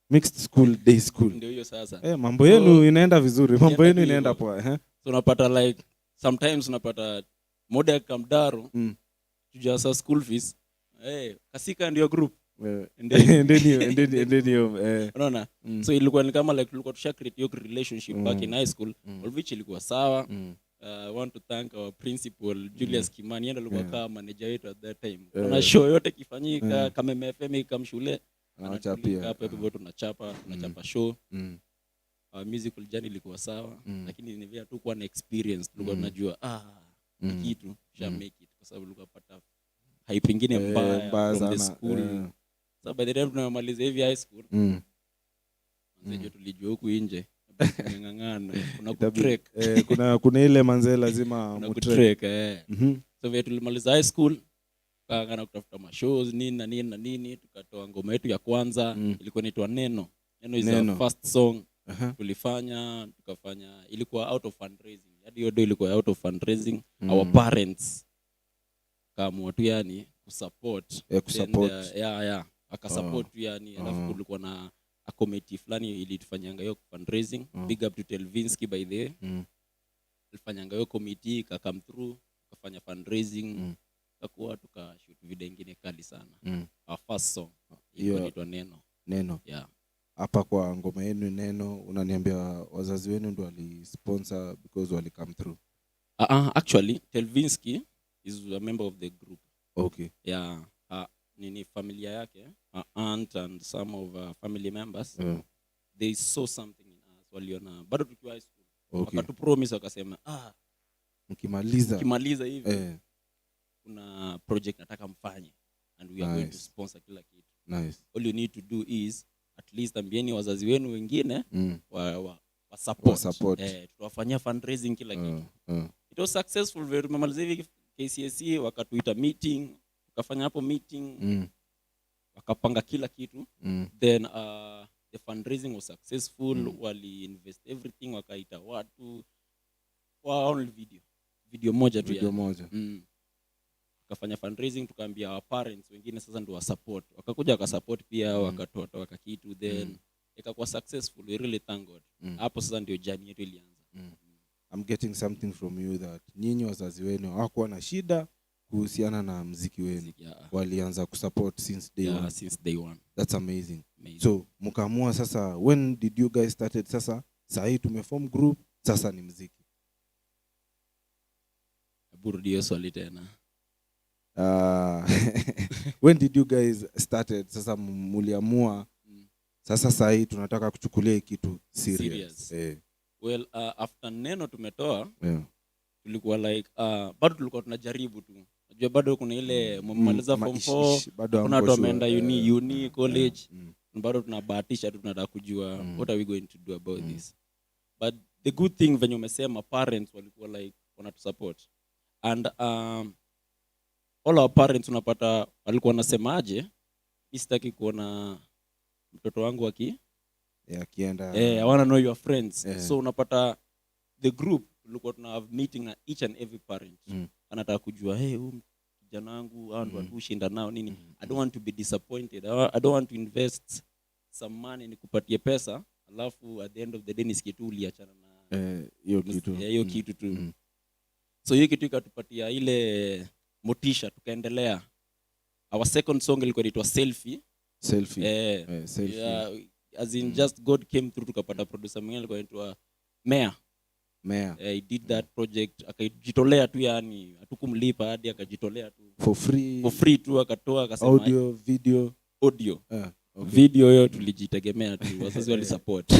Mixed school, day school. Ndio hiyo sasa. Mambo yenu inaenda vizuri. Mambo yenu inaenda poa. So unapata like sometimes unapata moda kamdaro tujaza school fees. Kasika ndio group. Ndio. Unaona? So ilikuwa ni kama like tulikuwa tusha create your relationship back in high school. All which ilikuwa sawa. I want to thank our principal Julius Kimani, yeye alikuwa kama manager wetu at that time. Kuna show yote kifanyika kama MFM kama shule anachapia hapo hivyo tunachapa show. Musical journey ilikuwa sawa, lakini ni vile tu kuwa na experience tulikuwa tunajua kitu sha make it kwa sababu tulikuwa pata hype nyingine mbaya from the school. So by the time tunamaliza hivi high school ndio tulijua huku nje ngangana kuna kutrek kuna ile manze lazima mutrek. So vile tulimaliza high school kaangana kutafuta mashows nini tukatoa ngoma yetu ya kwanza ilikuwa inaitwa Neno is our first song. Tukafanya ilikuwa out of fundraising. Hadi hiyo ilikuwa out of fundraising. Our parents kama watu yani kusupport akasupport yani. Alafu kulikuwa na a committee fulani ilitufanyanga hiyo fundraising. Big up to Telvinsky by the way. Ilifanyanga hiyo committee come through kufanya fundraising. Tukakuwa tukashoot video nyingine kali sana. Our first song inaitwa Neno. Hapa kwa ngoma yenu Neno unaniambia wazazi wenu ndio walisponsor because wali come through? Actually Telvinsky is a member of the group. Okay. Nini familia yake, aunt and some of family members, they saw something in us waliona bado tukiwa high school. Wakatu promise wakasema mkimaliza hivi kuna project nataka mfanye and we are going to sponsor kila kitu. All you need to do is at least ambieni wazazi wenu wengine wa support. Tutawafanyia fundraising kila kitu. It was successful. Very tumemaliza hivi KCSE wakatuita meeting, tukafanya hapo meeting, wakapanga kila kitu. Then the fundraising was successful. Wali invest everything, wakaita watu kwa only video moja tu tukafanya fundraising, tukaambia our parents wengine sasa ndio wa support. Wakakuja wakasupport pia, wakatoa wakakitu, then ikakuwa successful. We really thank God. Hapo sasa ndio journey yetu ilianza. I'm getting something from you that nyinyi wazazi wenu hawakuwa na shida kuhusiana na muziki wenu. Walianza kusupport since day one. That's amazing. So mkaamua sasa, when did you guys started sasa? Sasa hii tumeform group, sasa ni muziki. Burudio swali tena. When did you guys started sasa muliamua sasa hii tunataka kuchukulia kitu serious? Well, after Neno tumetoa, tulikuwa like bado tulikuwa tunajaribu tu. Unajua bado kuna ile mmaliza form 4 bado kuna watu hamko wameenda sure. uni college bado tunabahatisha tu tunataka kujua what are we going to do about this. But the good thing venye umesema parents walikuwa like wanatusupport and all our parents unapata walikuwa wanasemaje, sitaki kuona mtoto wangu akienda I want to know your friends. So unapata the group tulikuwa tuna have meeting na each and every parent anataka kujua huyu kijana wangu hao ndio watushinda nao nini. I don't want to be disappointed. I don't want to invest some money nikupatie pesa alafu at the end of the day nisikie tu uliachana na hiyo kitu tu. So hiyo kitu ikatupatia ile motisha tukaendelea. Our second song ilikuwa inaitwa Selfie. Yeah, as in just God came through tukapata producer mwingine alikuwa anaitwa Mayor. He did that project akajitolea tu, yani hatukumlipa hadi akajitolea tu for free tu akatoa akasema audio video video hiyo tulijitegemea tu, wazazi wali support.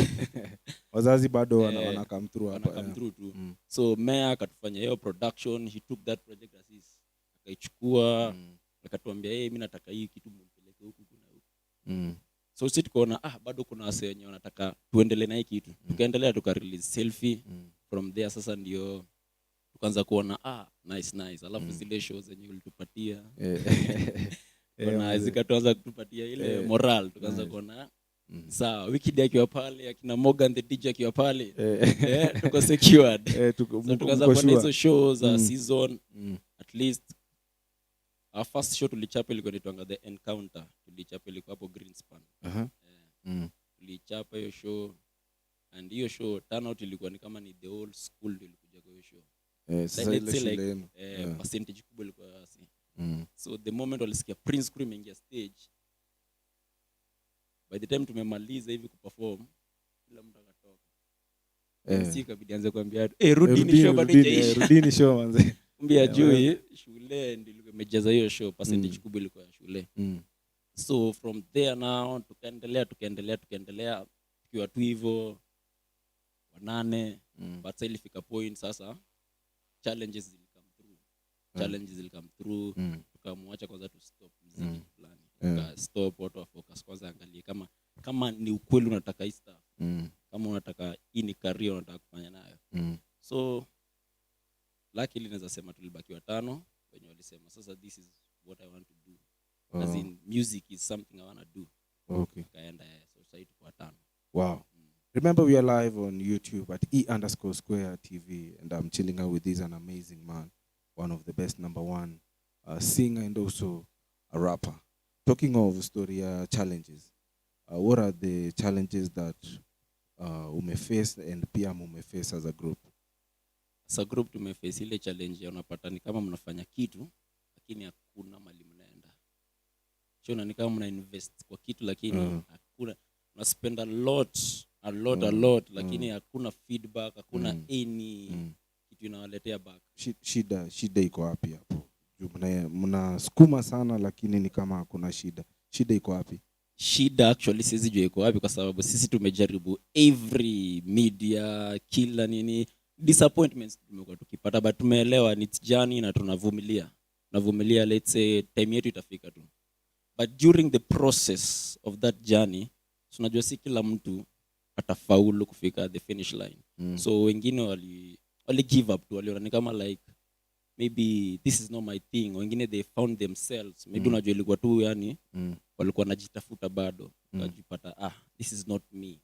Wazazi bado wana come through hapa tu. So Mayor akatufanya hiyo production, he took that project as is akaichukua akatuambia mimi nataka hii kitu mpeleke huku kuna huku. So sisi tukaona bado kuna wase wenye wanataka tuendelee na hii kitu. Tukaendelea tukarelease Selfie. From there sasa ndio tukaanza kuona nice alafu zile shows zenye ulitupatia zikatuanza kutupatia ile moral, tukaanza kuona sawa Wikid akiwa pale akina Morgan the DJ akiwa pale tuko secured. So tukaanza kuona hizo shows season at least. Our first show tulichapa ilikuwa inaitwa The Encounter, tulichapa ilikuwa hapo Greenspan. Tulichapa hiyo show and hiyo show turnout ilikuwa ni kama ni the whole school ndio ilikuja kwa hiyo show. Sasa ile shule percentage kubwa ilikuwa asi. So the moment walisikia Prince screaming ya stage, by the time tumemaliza hivi kuperform kila mtu akatoka. Sika bidianza kuambia rudini show bado haijaisha. Rudini show manze. Mbia juu shule ndio ilikuwa imejaza hiyo show, percentage kubwa ilikuwa ya shule. So from there now tukaendelea tukiwa tu hivyo 8 but sasa ilifika point sasa challenges zili come through tukamwacha kwanza tu stop muziki fulani. Stop watu wa focus kwanza, angalie kama ni ukweli unataka hii stuff, kama unataka hii ni career unataka kufanya nayo. So luckily naweza sema tulibaki 5 wenye walisema sasa this is what I want to do. As in music is something I want to do. Kaenda so sasa tuko 5. Wow. Remember, we are live on YouTube at E_Square TV, and I'm chilling out with this an amazing man, one of the best #1 singer and also a rapper. Talking of story challenges, what are the challenges that umeface and pia umeface as a group? As a group tumeface ile challenge ya unapata ni kama mnafanya kitu lakini hakuna mali mnaenda. Chona ni kama mna invest kwa kitu lakini hakuna, una spend a lot lakini hakuna feedback, hakuna any kitu inawaletea back. Shida iko wapi hapo? Mnasukuma sana lakini ni kama hakuna shida. Shida iko wapi? Shida actually siwezi jua iko wapi kwa sababu sisi tumejaribu every media kila nini, disappointments tumekuwa tukipata but tumeelewa it's journey na tunavumilia. Let's say time yetu itafika tu. But during the process of that journey tunajua si kila mtu atafaulu kufika the finish line. So wengine wali give up tu, waliona ni kama like maybe this is not my thing. Wengine they found themselves maybe unajua ilikuwa tu yani walikuwa wanajitafuta bado wakajipata this is not me.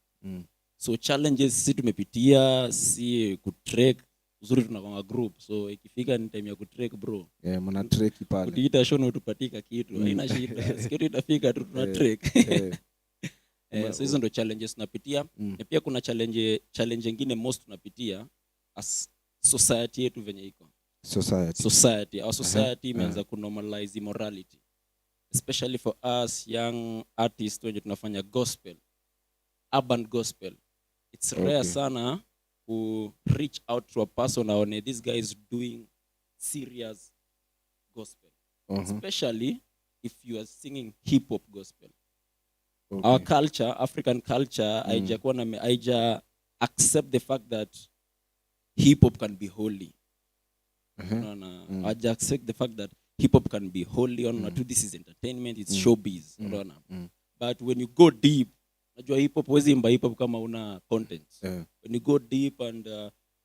So challenges sisi tumepitia, si kutrek uzuri tunakuwa group, so ikifika ni time ya kutrek bro mna trek pale ukiita show utupatika kitu haina shida siku itafika tu tuna trek. So hizo ndo challenges tunapitia. Na pia kuna challenge nyingine most tunapitia as society yetu venye iko. Our society imeanza kunormalize immorality, especially for us young artists wenye tunafanya gospel, urban gospel. It's rare sana to reach out to a person aone this guy is doing serious gospel, especially if you are singing hip hop gospel. Our culture, African culture, haija accept the fact that hip hop can be holy. Haija accept the fact that hip hop can be wholly on to this is entertainment, it's showbiz, unaona. But when you go deep, najua hip hop huwezi imba hip hop kama una content. When you go deep and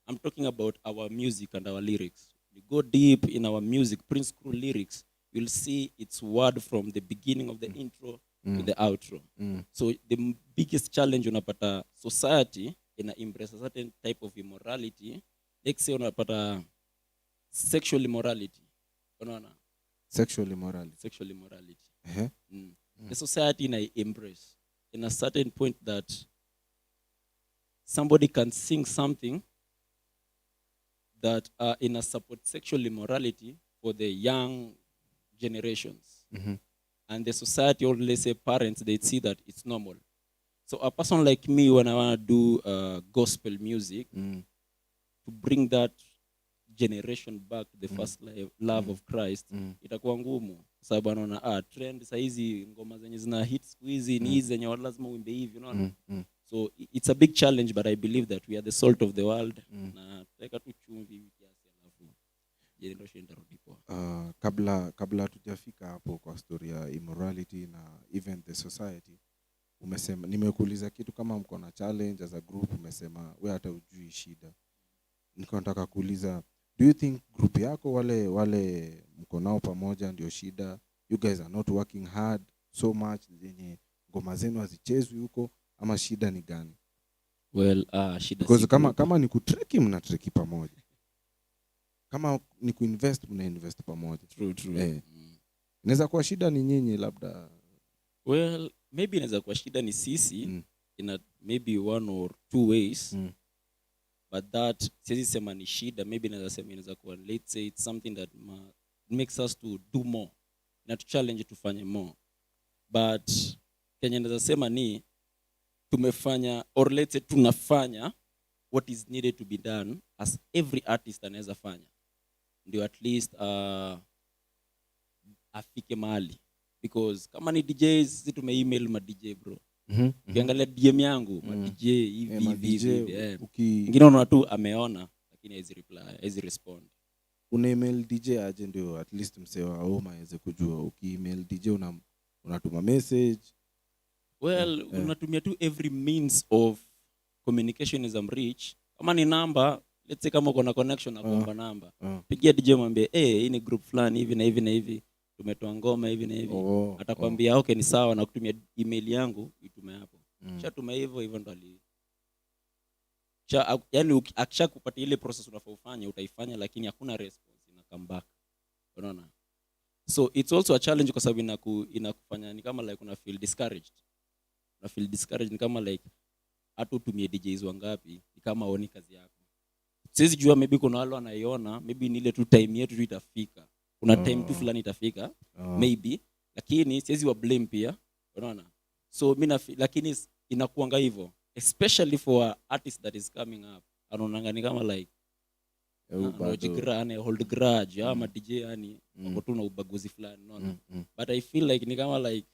I'm talking about our music and our lyrics. You go deep in our music, Prince Crew lyrics, you'll see it's word from the beginning of the intro to the outro. So the biggest challenge unapata society embrace a certain type of immorality. Like say unapata sexual immorality. Unaona? Sexual immorality. Sexual immorality. The society embrace in a certain point that somebody can sing something that are in a support sexual immorality for the young generations. And the society, or let's say parents, they see that it's normal. So a person like me, when I want to do gospel music, to bring that generation back to the first love of Christ, itakuwa ngumu. Sababu anaona trend saa hizi ngoma zenye zina hit siku hizi ni hizi zenye lazima uimbe hivi, unaona. So it's a big challenge, but I believe that we are the salt of the world. Na tutaweka tu chumvi kiasi alafu generation itarudi poa. Kabla tujafika hapo kwa story ya immorality na even the society, umesema, nimekuuliza kitu kama mko na challenge as a group, umesema wewe hata ujui shida. Niko nataka kuuliza, do you think group yako wale mko nao pamoja ndio shida? You guys are not working hard so much yenye ngoma zenu hazichezwi huko, ama shida ni gani? Well, shida because kama ni kutreki mnatreki pamoja. Kama ni kuinvest mnainvest pamoja. True. Inaweza kuwa shida ni nyinyi labda. Well, maybe inaweza kuwa shida ni sisi in maybe one or two ways. But that siwezi sema ni shida, maybe inaweza sema inaweza kuwa, let's say it's something that makes us to do more. Na to challenge tufanye more. But Kenya inaweza sema ni tumefanya, or let's say tunafanya what is needed to be done as every artist anaweza fanya. Ndio at least afike mahali. Because kama ni DJs, sisi tume-email ma DJ bro. Ukiangalia DM yangu, ma DJ hivi. Ngine unaona tu ameona, lakini haizi reply, haizi respond. Una-email DJ aje ndio at least msewa Oma aweze kujua. Uki-email DJ unatuma message. Well, unatumia tu every means of communication is rich. Kama ni number, let's say kama uko na connection na kuomba number. Pigia DJ mwambie, hii ni group fulani hivi na hivi na hivi. Tumetoa ngoma hivi na hivi. Atakwambia okay ni sawa, na kutumia email yangu itume hapo. Shatuma hivyo ndo ali. Yani akishakupatia ile process unafaa ufanye, utaifanya, lakini hakuna response, ina come back. Unaona? So it's also a challenge kwa sababu inakufanya ni kama like una feel discouraged. Una feel discouraged ni kama like hata utumie DJs wangapi, ni kama oni kazi yako. Siwezi jua, maybe kuna wale wanaiona, maybe ni ile tu time yetu itafika. Kuna time tu fulani itafika, maybe, lakini siwezi wa blame pia, unaona. So mimi lakini inakuanga hivyo, especially for an artist that is coming up. Anaonanga ni kama like hold grudge ama DJ yani wako tu na ubaguzi fulani, unaona. But I feel like ni kama like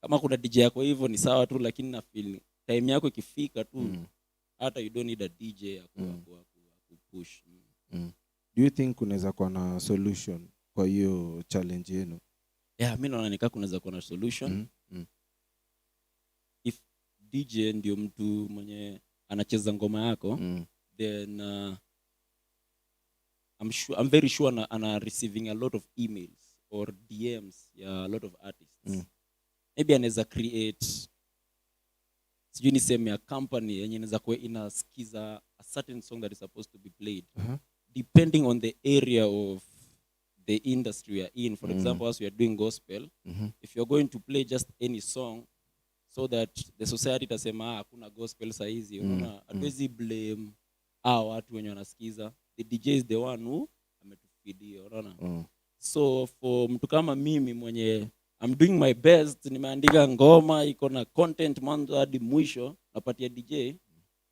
kama kuna DJ yako hivyo ni sawa tu, lakini na feel time yako ikifika tu hata you don't need a DJ ya push. Do you think kunaweza kuwa na solution kwa hiyo challenge yenu? Yeah, mimi naona nika kunaweza kuwa na solution. If DJ ndio mtu mwenye anacheza ngoma yako, then I'm very sure ana receiving a lot of emails or DMs a lot of artists. Maybe anaweza create, sijui niseme, a company yenye inaweza kuwa inasikiza a certain song that is supposed to be played. Depending on the area of the industry we are in. For example, as we are doing gospel, if you're going to play just any song so that the society itasema hakuna gospel saa hizi, unaona, hatuwezi blame watu wenye wanasikiza. The DJ is the one who ametufidia, unaona. So for mtu kama mimi mwenye I'm doing my best, nimeandika ngoma iko na content mwanzo hadi mwisho, napatia DJ,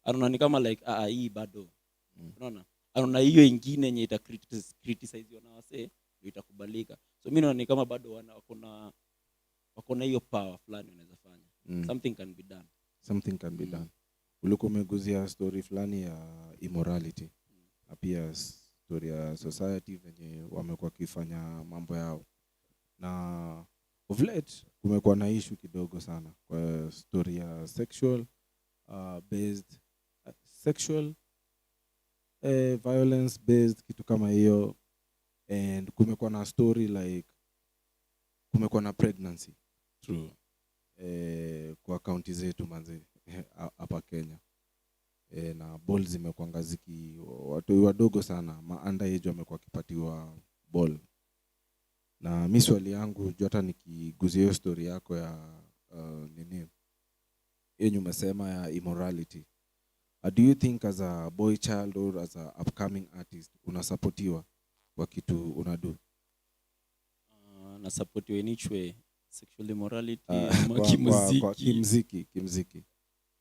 anaona ni kama like hii bado, unaona. Anaona hiyo ingine yenye ita criticize na wase itakubalika. So mimi naona ni kama bado wako na hiyo power fulani wanaweza fanya. Something can be done. Something can be done. Ulikuwa umeguzia story fulani ya immorality. Na pia story ya society venye wamekuwa kifanya mambo yao. Na of late kumekuwa na issue kidogo sana kwa story ya sexual based sexual violence based kitu kama hiyo, and kumekuwa na story like kumekuwa na pregnancy True. kwa kaunti zetu manze hapa Kenya. Na ball zimekuwa ngaziki watu wadogo sana, underage wamekuwa kipatiwa ball. Na mimi swali yangu juu hata nikiguzia hiyo story yako ya nini yenye umesema ya immorality, do you think as a boy child or as a upcoming artist unasupportiwa kwa kitu unadu? Na support in each way, sexual immorality Kwa kimziki.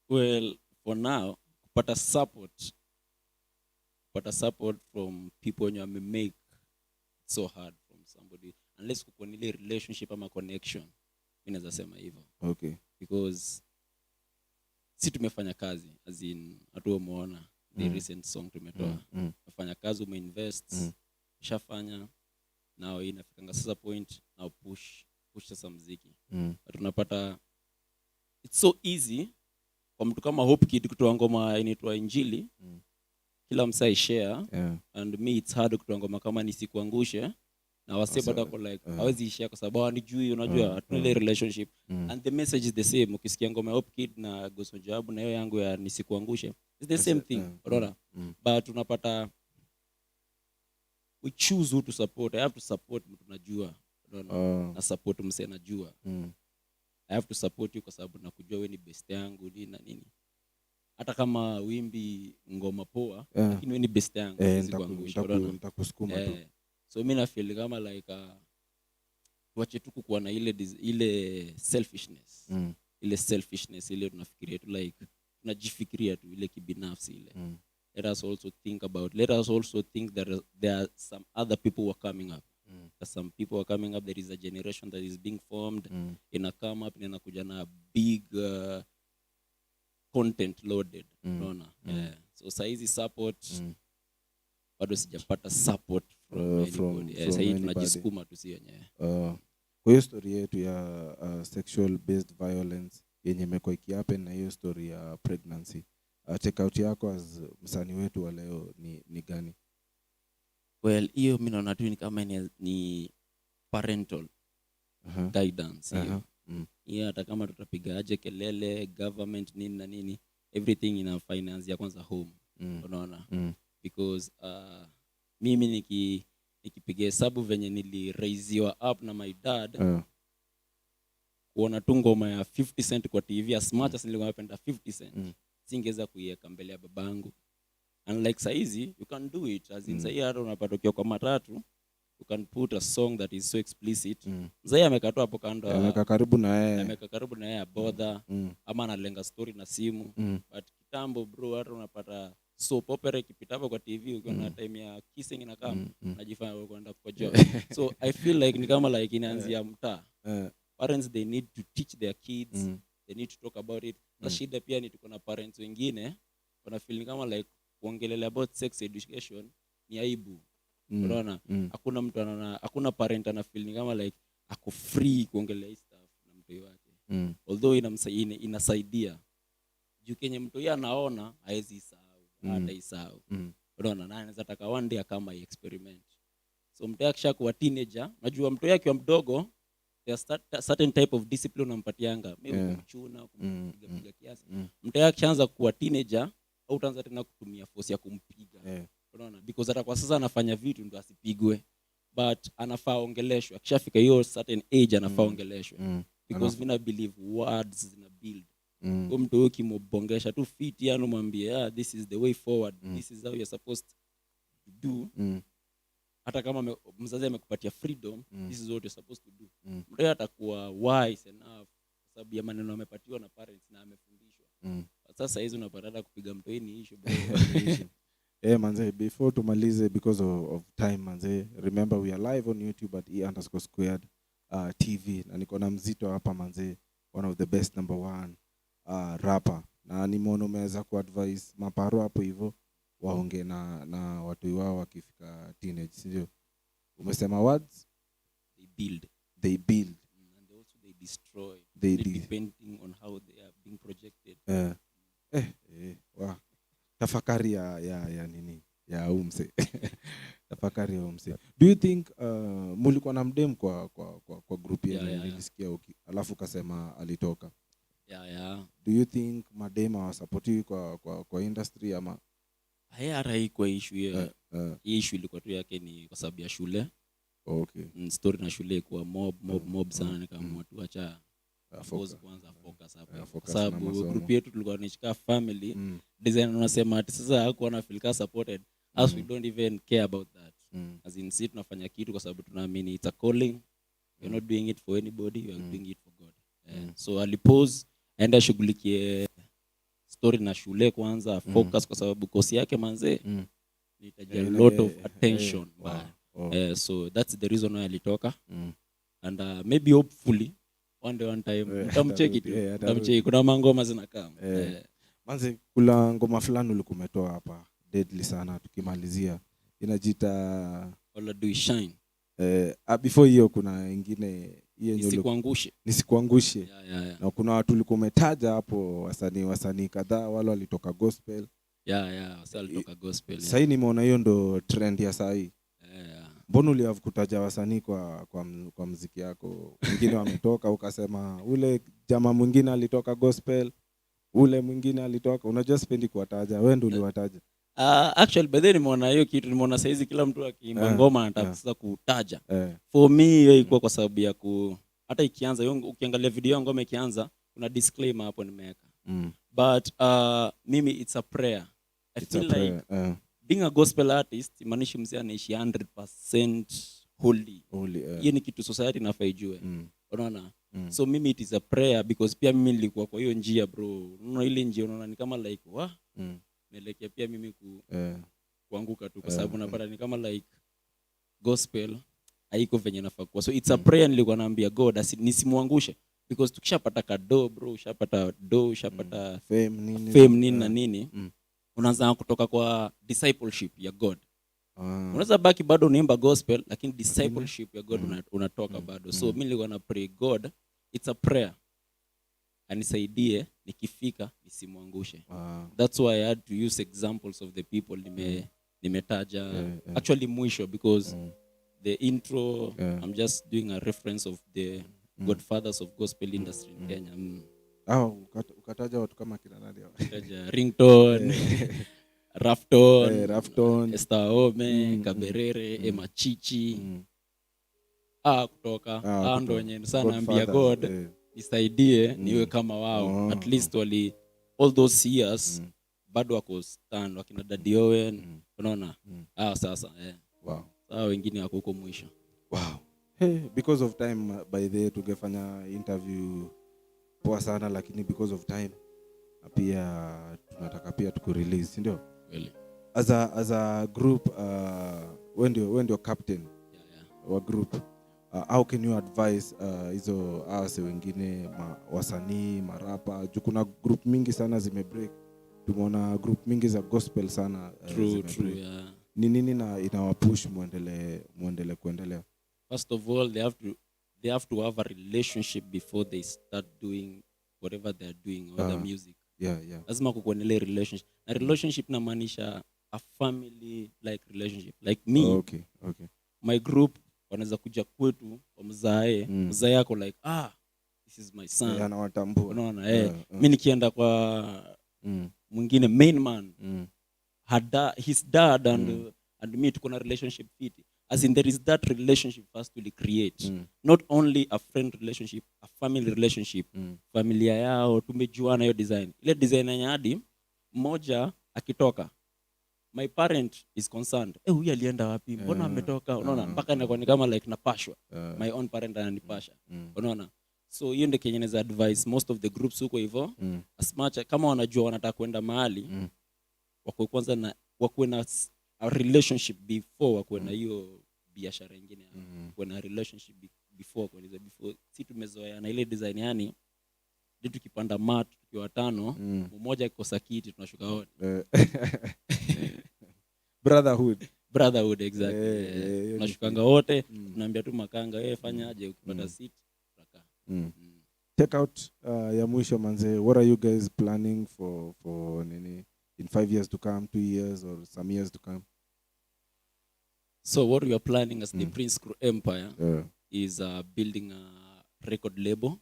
Well, for now kupata support from people when you make so hard from somebody unless kuko ile relationship ama connection, mimi naweza sema hivyo. Okay. Because si tumefanya kazi as in hatu umeona the recent song tumetoa. Tumefanya kazi, umeinvest, ushafanya, now inafikanga sasa point now push sasa muziki. Tunapata it's so easy kwa mtu kama Hope Kid kutoa ngoma inaitwa Injili, kila msai share, and me it's hard kutoa ngoma kama Nisikuangushe, na wase bado wako like hawezi share kwa sababu hanijui, unajua hatuna ile relationship, and the message is the same. Ukisikia ngoma ya Hope Kid na Gospel Job na hiyo yangu ya Nisikuangushe, it's the same thing, unaona. But tunapata we choose who to support. I have to support mtu najua, unaona, na support mse najua. I have to support you kwa sababu nakujua wewe ni best yangu na nini. Hata kama wimbi ngoma poa, lakini wewe ni best yangu, nitakusukuma tu. So mimi na feel kama like tuache tu kuwa na ile selfishness. Ile selfishness ile tunafikiria tu like tunajifikiria tu ile kibinafsi ile. Let us also think that there are some other people who are coming up. Some people are coming up. There is a generation that is being formed. Ina come up, inakuja na big content loaded. Unaona? So saizi support bado sijapata support from anybody. Sasa tunajisukuma tu si wenyewe. Kwa hiyo story yetu ya sexual based violence yenye imekuwa ikihappen na hiyo story ya pregnancy, check out yako as msanii wetu wa leo ni gani? Well, hiyo mimi naona tu ni kama ni parental guidance hiyo. Yeah, hata kama tutapiga aje kelele government nini na nini, everything ina finance ya kwanza home. Unaona? Because mimi nikipiga hesabu venye niliraiziwa up na my dad, kuona tu ngoma ya 50 Cent kwa TV as much as nilikuwa napenda 50 Cent, singeweza kuiweka mbele ya babangu. Unlike saizi, you can do it. As in sahi hata unapata ukiwa kwa matatu, you can put a song that is so explicit. Zai amekatoa hapo kando. Ameka karibu na yeye. Ameka karibu na yeye bodha, ama analenga story na simu. But kitambo bro, hata unapata soap opera ikipita hapo kwa TV ukiwa na time ya kissing inakaa, unajifanya wewe kwenda kwa job. So I feel like ni kama like inaanzia mtaa. Parents they need to teach their kids. They need to talk about it. Na shida pia ni tuko na parents wengine wana feel kama like kuongelea about sex education ni aibu. Unaona? Hakuna mtu anaona, hakuna parent ana feel kama like ako free kuongelea hii stuff na mtu wake. Although inasaidia. Juu kenye mtu yeye anaona haezi sahau, hata isahau. Unaona? Na anaweza taka one day kama experiment. So mtu akishakuwa teenager, unajua mtu yake akiwa mdogo, there are certain type of discipline unampatianga, maybe kumchuna, kumpiga kiasi. Mtu yake akianza kuwa teenager, au utaanza tena kutumia force ya kumpiga. Unaona? Because hata kwa sasa anafanya vitu ndio asipigwe, but anafaa ongeleshwe. Akishafika hiyo certain age anafaa ongeleshwe. Because vina believe words zina build. Kwa mtu ukimobongesha tu fit yani mwambie this is the way forward, this is how you're supposed to do. Hata kama mzazi amekupatia freedom, this is what you're supposed to do. Mtu atakuwa wise enough kwa sababu ya maneno amepatiwa na parents na amefundishwa. Sasa hizo unapata kupiga mtu ni issue bro. Manze, before tumalize because of time manze, remember we are live on YouTube at E_squared TV, na niko na Mzito hapa manze, one of the best number 1 rapper, na nimeona umeweza kuadvise maparo hapo hivyo waonge na watu wao wakifika teenage, sio? Umesema words they build and also they destroy, They depending on how they are being projected. Wow. Tafakari ya nini ya umse. Tafakari ya umse. Do you think mulikuwa na mdem kwa group yenu? Nilisikia alafu kasema alitoka. Do you think madema wa support you kwa industry ama Haya kwa issue hii issue ilikuwa tu yake ni kwa sababu ya shule. Okay. Story na shule kwa mob sana, kama watu acha kwanza focus hapa. Kwa sababu group yetu tulikuwa tunashika family design, unasema ati sasa hakuwa na feel supported as we don't even care about that. As in sit tunafanya kitu kwa sababu tunaamini it's a calling. You're not doing it for anybody, you are doing it for God. So alipose aenda shughulikie story na shule kwanza, focus kwa sababu kosi yake manze nitaji a lot of attention. So that's the reason why alitoka. And maybe hopefully one time tamcheki kuna mangoma zinakaa. Manze kula ngoma fulani ulikumetoa hapa deadly sana, tukimalizia inajiita All Do Shine. Before hiyo kuna ingine nisikuangushe. Na kuna watu ulikumetaja hapo wasanii kadhaa wale walitoka gospel. Wasa walitoka gospel. Sasa nimeona hiyo ndo trend ya sasa hii. Mbona uliavu kutaja wasanii kwa muziki yako? Wengine wametoka ukasema ule jamaa mwingine alitoka gospel, ule mwingine alitoka. Unajua sipendi kuwataja, wewe ndio uliwataja. Actually by the nimeona hiyo kitu, nimeona saizi kila mtu akiimba ngoma anataka sasa kutaja. For me hiyo ilikuwa kwa sababu ya hata ikianza ukiangalia video ya ngoma ikianza kuna disclaimer hapo nimeweka. But mimi it's a prayer. I feel like being a gospel artist imanishi mzee anaishi 100% holy. Hiyo ni kitu society inafaa ijue. Unaona? So mimi it is a prayer because pia mimi nilikuwa kwa hiyo njia bro. Unaona ile njia unaona ni kama like naelekea pia mimi kuanguka tu kwa sababu napata ni kama like gospel haiko venye nafaa kuwa. So it's a prayer, nilikuwa naambia God nisimwangushe because tukishapata kado bro, ushapata ushapata fame nini na nini, unaanza kutoka kwa discipleship ya God. Unaweza baki bado unaimba gospel lakini discipleship ya God unatoka bado. So mimi nilikuwa na pray God, it's a prayer, anisaidie nikifika nisimwangushe. That's why I had to use examples of the people nimetaja actually mwisho because the intro I'm just doing a reference of the godfathers of gospel industry in Kenya. Ukataja watu kama kina nani hao? Ukataja Ringtone, Rafton, Esther Ome, Kaberere, Emma Chichi. Kutoka ando wenye sana ambia God nisaidie niwe kama wao. At least all those years bado wako stand wakina Daddy Owen, unaona? Sasa wow. Wengine wako huko mwisho. Wow. Hey, because of time by the way tungefanya interview poa sana lakini because of time pia tunataka pia tukurelease, ndio? Really? As a group when you're captain wa group, how can you advise hizo wengine wasanii marapa? Kuna group mingi sana zimebreak, tumeona group mingi za gospel sana true yeah. Ni nini na inawapush muendelee kuendelea? First of all, they have to have a relationship before they start doing whatever they are doing or the music. Yeah. Lazima kukuendelea relationship. Na relationship inamaanisha a family like relationship. Like me. Okay. My group wanaweza kuja kwetu kwa mzae yako like this is my son. Anawatambua. Unaona mimi nikienda kwa mwingine main man. His dad and me tuko na relationship fit. As in there is that relationship first to create. Not only a friend relationship, a family relationship. Familia yao tumejuana hiyo design. Ile design ya hadi mmoja akitoka, my parent is concerned. Huyu alienda wapi? Mbona ametoka? Unaona? Mpaka inakuwa ni kama like napashwa. My own parent ananipasha. Unaona? So hiyo ndio kenye naweza advise most of the groups huko hivyo. As much kama wanajua wanataka kwenda mahali, wako na a relationship before wako na hiyo biashara nyingine. Wako na relationship before si tumezoea na ile design yani tukipanda mat tukiwa 5 mmoja akikosa kiti tunashuka wote. Brotherhood exactly. Tunashukanga wote, tunaambia tu makanga wewe fanyaje ukipata seat utakaa. Take out ya mwisho manze, what are you guys planning for nini in 5 years to come, 2 years or some years to come? So what we are planning as the Prince Crew Empire is building a record label.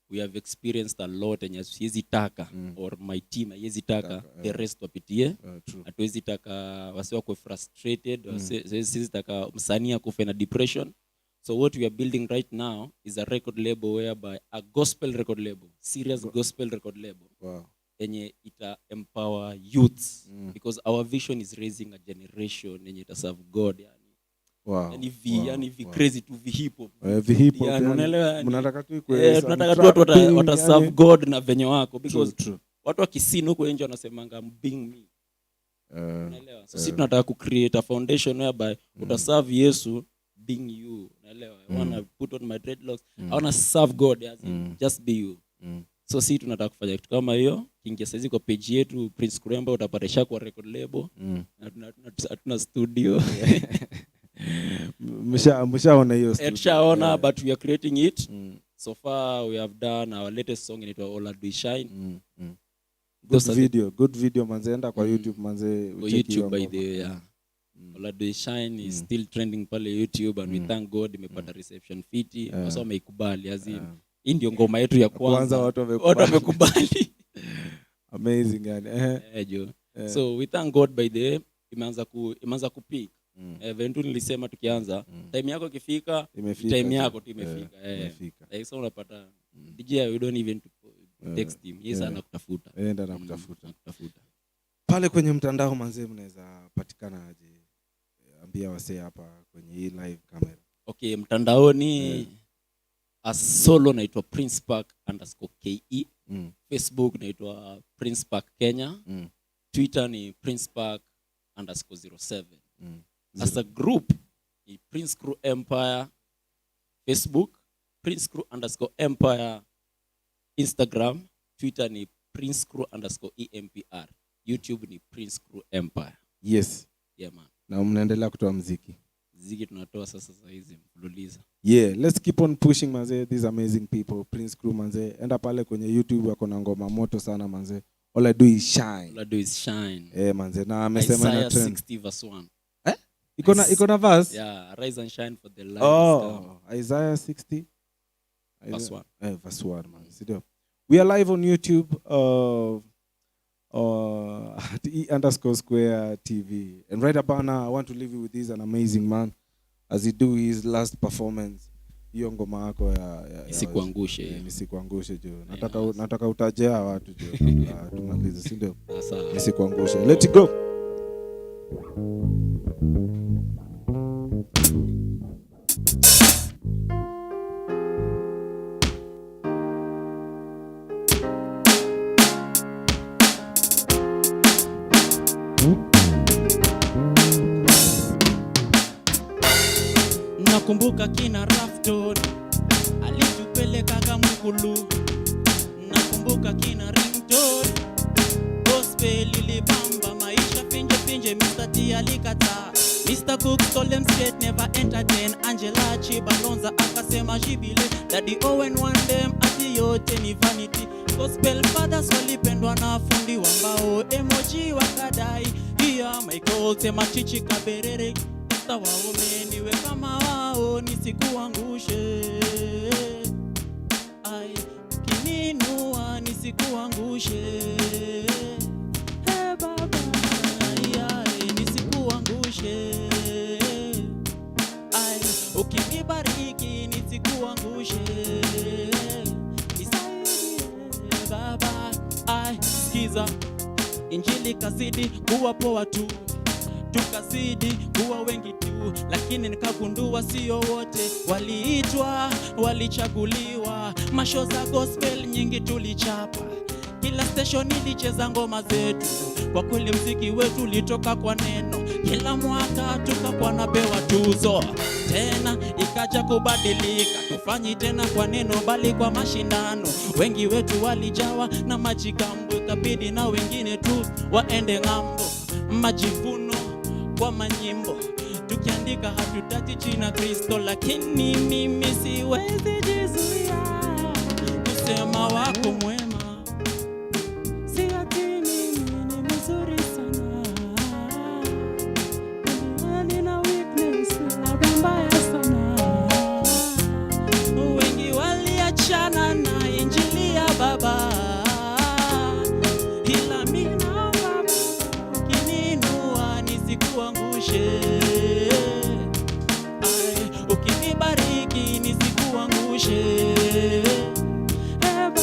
We have experienced a lot and siwezi taka or my team haiwezi taka the rest wapitie. Hatuwezi taka wasiwe kwa frustrated, siwezi taka msanii akufe na depression. So what we are building right now is a record label whereby a gospel record label, serious gospel record label. Wow. Enye ita empower youths because our vision is raising a generation enye ita serve God yani. Wow. Yani crazy to hip hop. Hip hop. Unaelewa? Mnataka tu tunataka tu wata serve God na venye wako because watu wakisini huko nje wanasemanga being me. Unaelewa? So sisi tunataka ku create a foundation whereby uta serve Yesu being you. Unaelewa? I want to put on my dreadlocks. I want to serve God as just be you. So sisi tunataka kufanya kitu kama hiyo. Kingia saizi kwa page yetu Prince Kuremba utapatisha kwa record label. Hatuna studio. Mshaona hiyo studio. Tushaona but we are creating it. So far we have done our latest song inaitwa All Do Shine. Good video manze, enda kwa YouTube manze, YouTube by the All Do Shine is still trending pale YouTube and we thank God imepata reception fiti. Wasa wameikubali azim. Hii ndio ngoma yetu ya kwanza watu wamekubali. Amazing yani. So we thank God by the imeanza kupick. Ventu nilisema tukianza time yako ikifika time yako tu imefika. So unapata DJ we don't even text him. Yes anakutafuta. Enda nakutafuta. Pale kwenye mtandao manze mnaweza patikana aje? Ambia wasee hapa kwenye hii live camera. Okay, mtandaoni as solo naitwa Prince Park_KE. Facebook naitwa Prince Park Kenya. Twitter ni Prince Park_07. As a group ni Prince Crew Empire. Facebook Prince Crew_Empire. Instagram, Twitter ni Prince Crew_EMPR. YouTube ni Prince Crew Empire. Yes. Yeah man. Na mnaendelea kutoa muziki. Muziki tunatoa sasa hizi mfululizo. Yeah, let's keep on pushing manze, these amazing people. Prince Crew manze, enda pale kwenye YouTube wako na ngoma moto sana manze. All I do is shine. All I do is shine. Manze, na amesema na trend. Isaiah 60 verse 1. Iko na verse? Yeah, rise and shine for the light is come. Isaiah 60 verse 1. Verse 1 man. We are live on YouTube at E_Square TV. And right about now I want to leave you with this an amazing man as he do his last performance. Hiyo ngoma yako ya Nisikuangushe. Nisikuangushe jo. Nataka utajea watu jo. Tumalize, si ndio? Nisikuangushe. Let it go. Nakumbuka kina Rafton alitupeleka kama Mkulu. Nakumbuka kina Ringtone gospel ilibamba maisha pinje Mr. T alikata. Mr. Cook told them skate never entertain. Angela Chibalonza akasema jibile. Daddy Owen one them ati yote ni vanity. Gospel fathers walipendwa na fundi wa mbao. Emoji wakadai hiya Michael tema chichi kaberere. Waome niwe kama wao nisikuangushe. Ai kininua nisikuangushe. Hey baba ai nisikuangushe. Ai ukinibariki nisikuangushe. Nisaidie baba. Ai sikiza injili kazidi kuwa poa tu. Tukazidi kuwa wengi tu, lakini nikagundua sio wote waliitwa, walichaguliwa. Masho za gospel nyingi tulichapa, kila station ilicheza ngoma zetu. Kwa kweli muziki wetu ulitoka kwa neno, kila mwaka tukakuwa napewa tuzo. Tena ikaja kubadilika, tufanyi tena kwa neno bali kwa mashindano. Wengi wetu walijawa na majigambo, ikabidi na wengine tu waende ng'ambo. Majivuno kwa manyimbo, tukiandika hatutaji jina Kristo, lakini mimi siwezi jizuia kusema wako mwema. Si ati mimi ni mzuri sana, nina weakness labda mbaya sana. Wengi waliachana na injili ya Baba, ila mimi na Baba ukininua nisikuangushe, ukinibariki nisikuangushe, Baba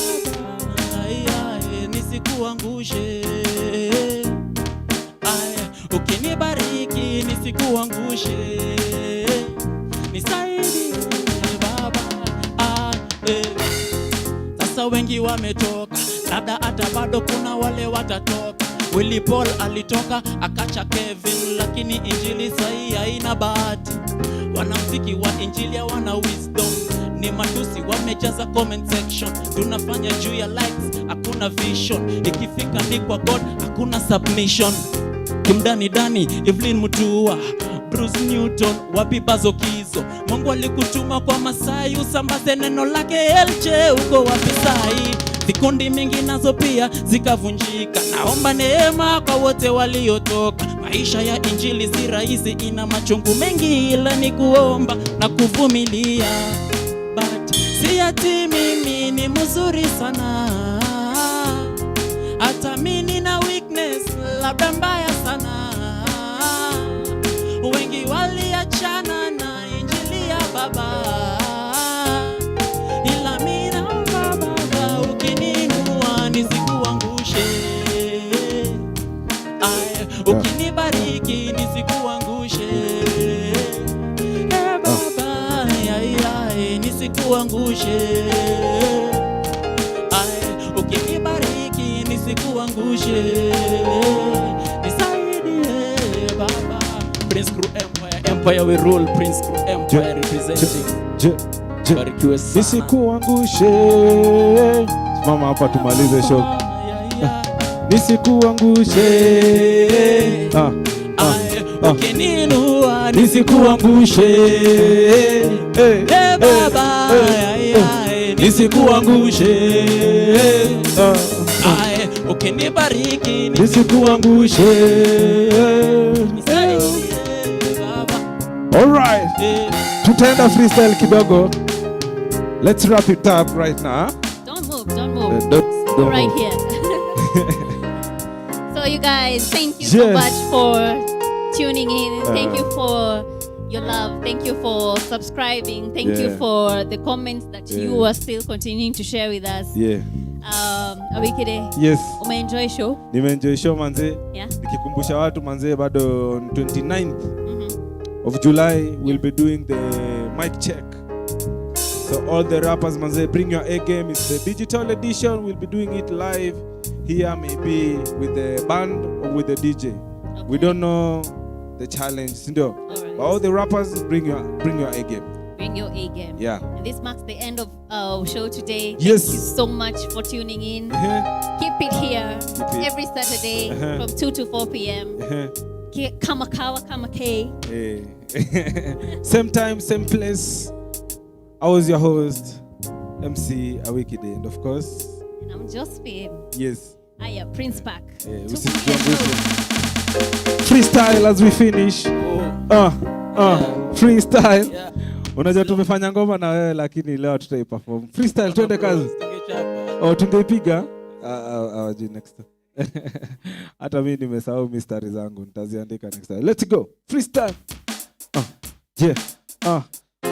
nisikuangushe, ukinibariki nisikuangushe, nisaidie Baba. Sasa wengi wametoka, labda hata bado kuna wale watatoka. Willy Paul alitoka akacha Kevin, lakini injili sahi haina bahati. Wanamuziki wa injili hawana wisdom, ni matusi wamejaza comment section. Tunafanya juu ya likes, hakuna vision. Ikifika ni kwa God, hakuna submission. Kimdani Dani, Evelyn Mutua, Bruce Newton, wapi Bazo Kizo. Mungu alikutuma kwa Masai usambaze neno lake Elche, uko wapi sai? Vikundi mingi nazo pia zikavunjika. Naomba neema kwa wote waliotoka. Maisha ya injili si rahisi, ina machungu mengi, ila ni kuomba na kuvumilia. But si ati mimi ni mzuri sana, hata mimi na weakness labda mbaya sana. Wengi waliachana na injili ya Baba, ila mimi na Baba ukininua nisikuangushe, ukinibariki nisikuangushe, Baba nisikuangushe, ukinibariki nisikuangushe, nisaidie Baba. Prince Crew Empire we rule, Prince Crew Empire representing. Barikiwe sana. Nisikuangushe. Mama hapa tumalize show. Nisikuangushe. Ukininua nisikuangushe, Baba nisikuangushe, ukinibariki nisikuangushe. All right, tutaenda freestyle kidogo. Let's wrap it up right now. Don't move. Don't right move. here. So you guys, thank you so much for tuning in. Thank you for your love. Thank you for subscribing. Thank you for the comments that you are still continuing to share with us. Awikide. Yes. Umeenjoy show? Nimeenjoy show manze. Yeah. Nikikumbusha watu manze, bado on 29th of July we'll be doing the mic check. So all the rappers manze, bring your A game. It's the digital edition. We'll be doing it live here, maybe with the band or with the DJ. Okay. We don't know the challenge, Sindo. Right. But all the rappers, bring your A game. Bring your A game. Yeah. And this marks the end of our show today. Yes. Thank you so much for tuning in. Keep it here every Saturday from 2 to 4 p.m. Kamakawa Kamake. Same time, same place. I was your host, MC Awikide, and of course, And I'm Josephine. yes. Aya, Prince Park. Freestyle as we finish. Freestyle. Unajua tumefanya ngoma na wewe lakini leo tutaiperform. Freestyle twende kazi. Tungeipiga. Next time. Hata mimi nimesahau mistari zangu, nitaziandika next time. Let's go. Freestyle.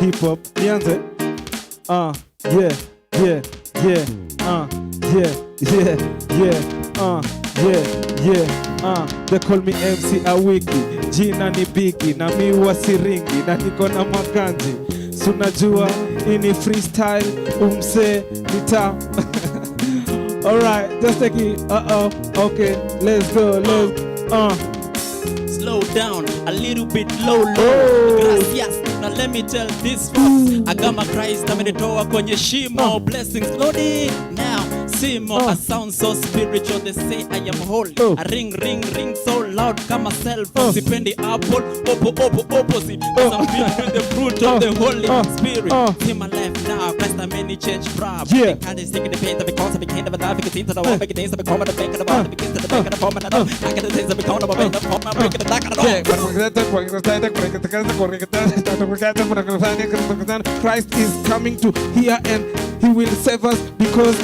Hip hop. Nianze. They call me MC Awiki, jina ni Bigi, na mi wasiringi, na niko na makanji. Sunajua ini freestyle, umse nita. Alright, just take it. Okay, let's go. Slow down, a little bit low. Gracias. Now let me tell this folks, I got my Christ, amenitoa kwenye shimo. Blessings loaded now. Simo, I sound so spiritual, they say I am holy. I ring, ring, ring so loud, kama cell phone. Sipendi apple, opposite. Cause I'm filled with the fruit of the Holy Spirit. See my life now, Christ I many change proud. Yeah. Can't stick in the paint, because I became the life, because into the wall, making things, I become the bank of the ball, the begins to the bank of the form, and I know I get the things, I become the bank of the form, I'm breaking the back of the door. Christ is coming to here and he will save us because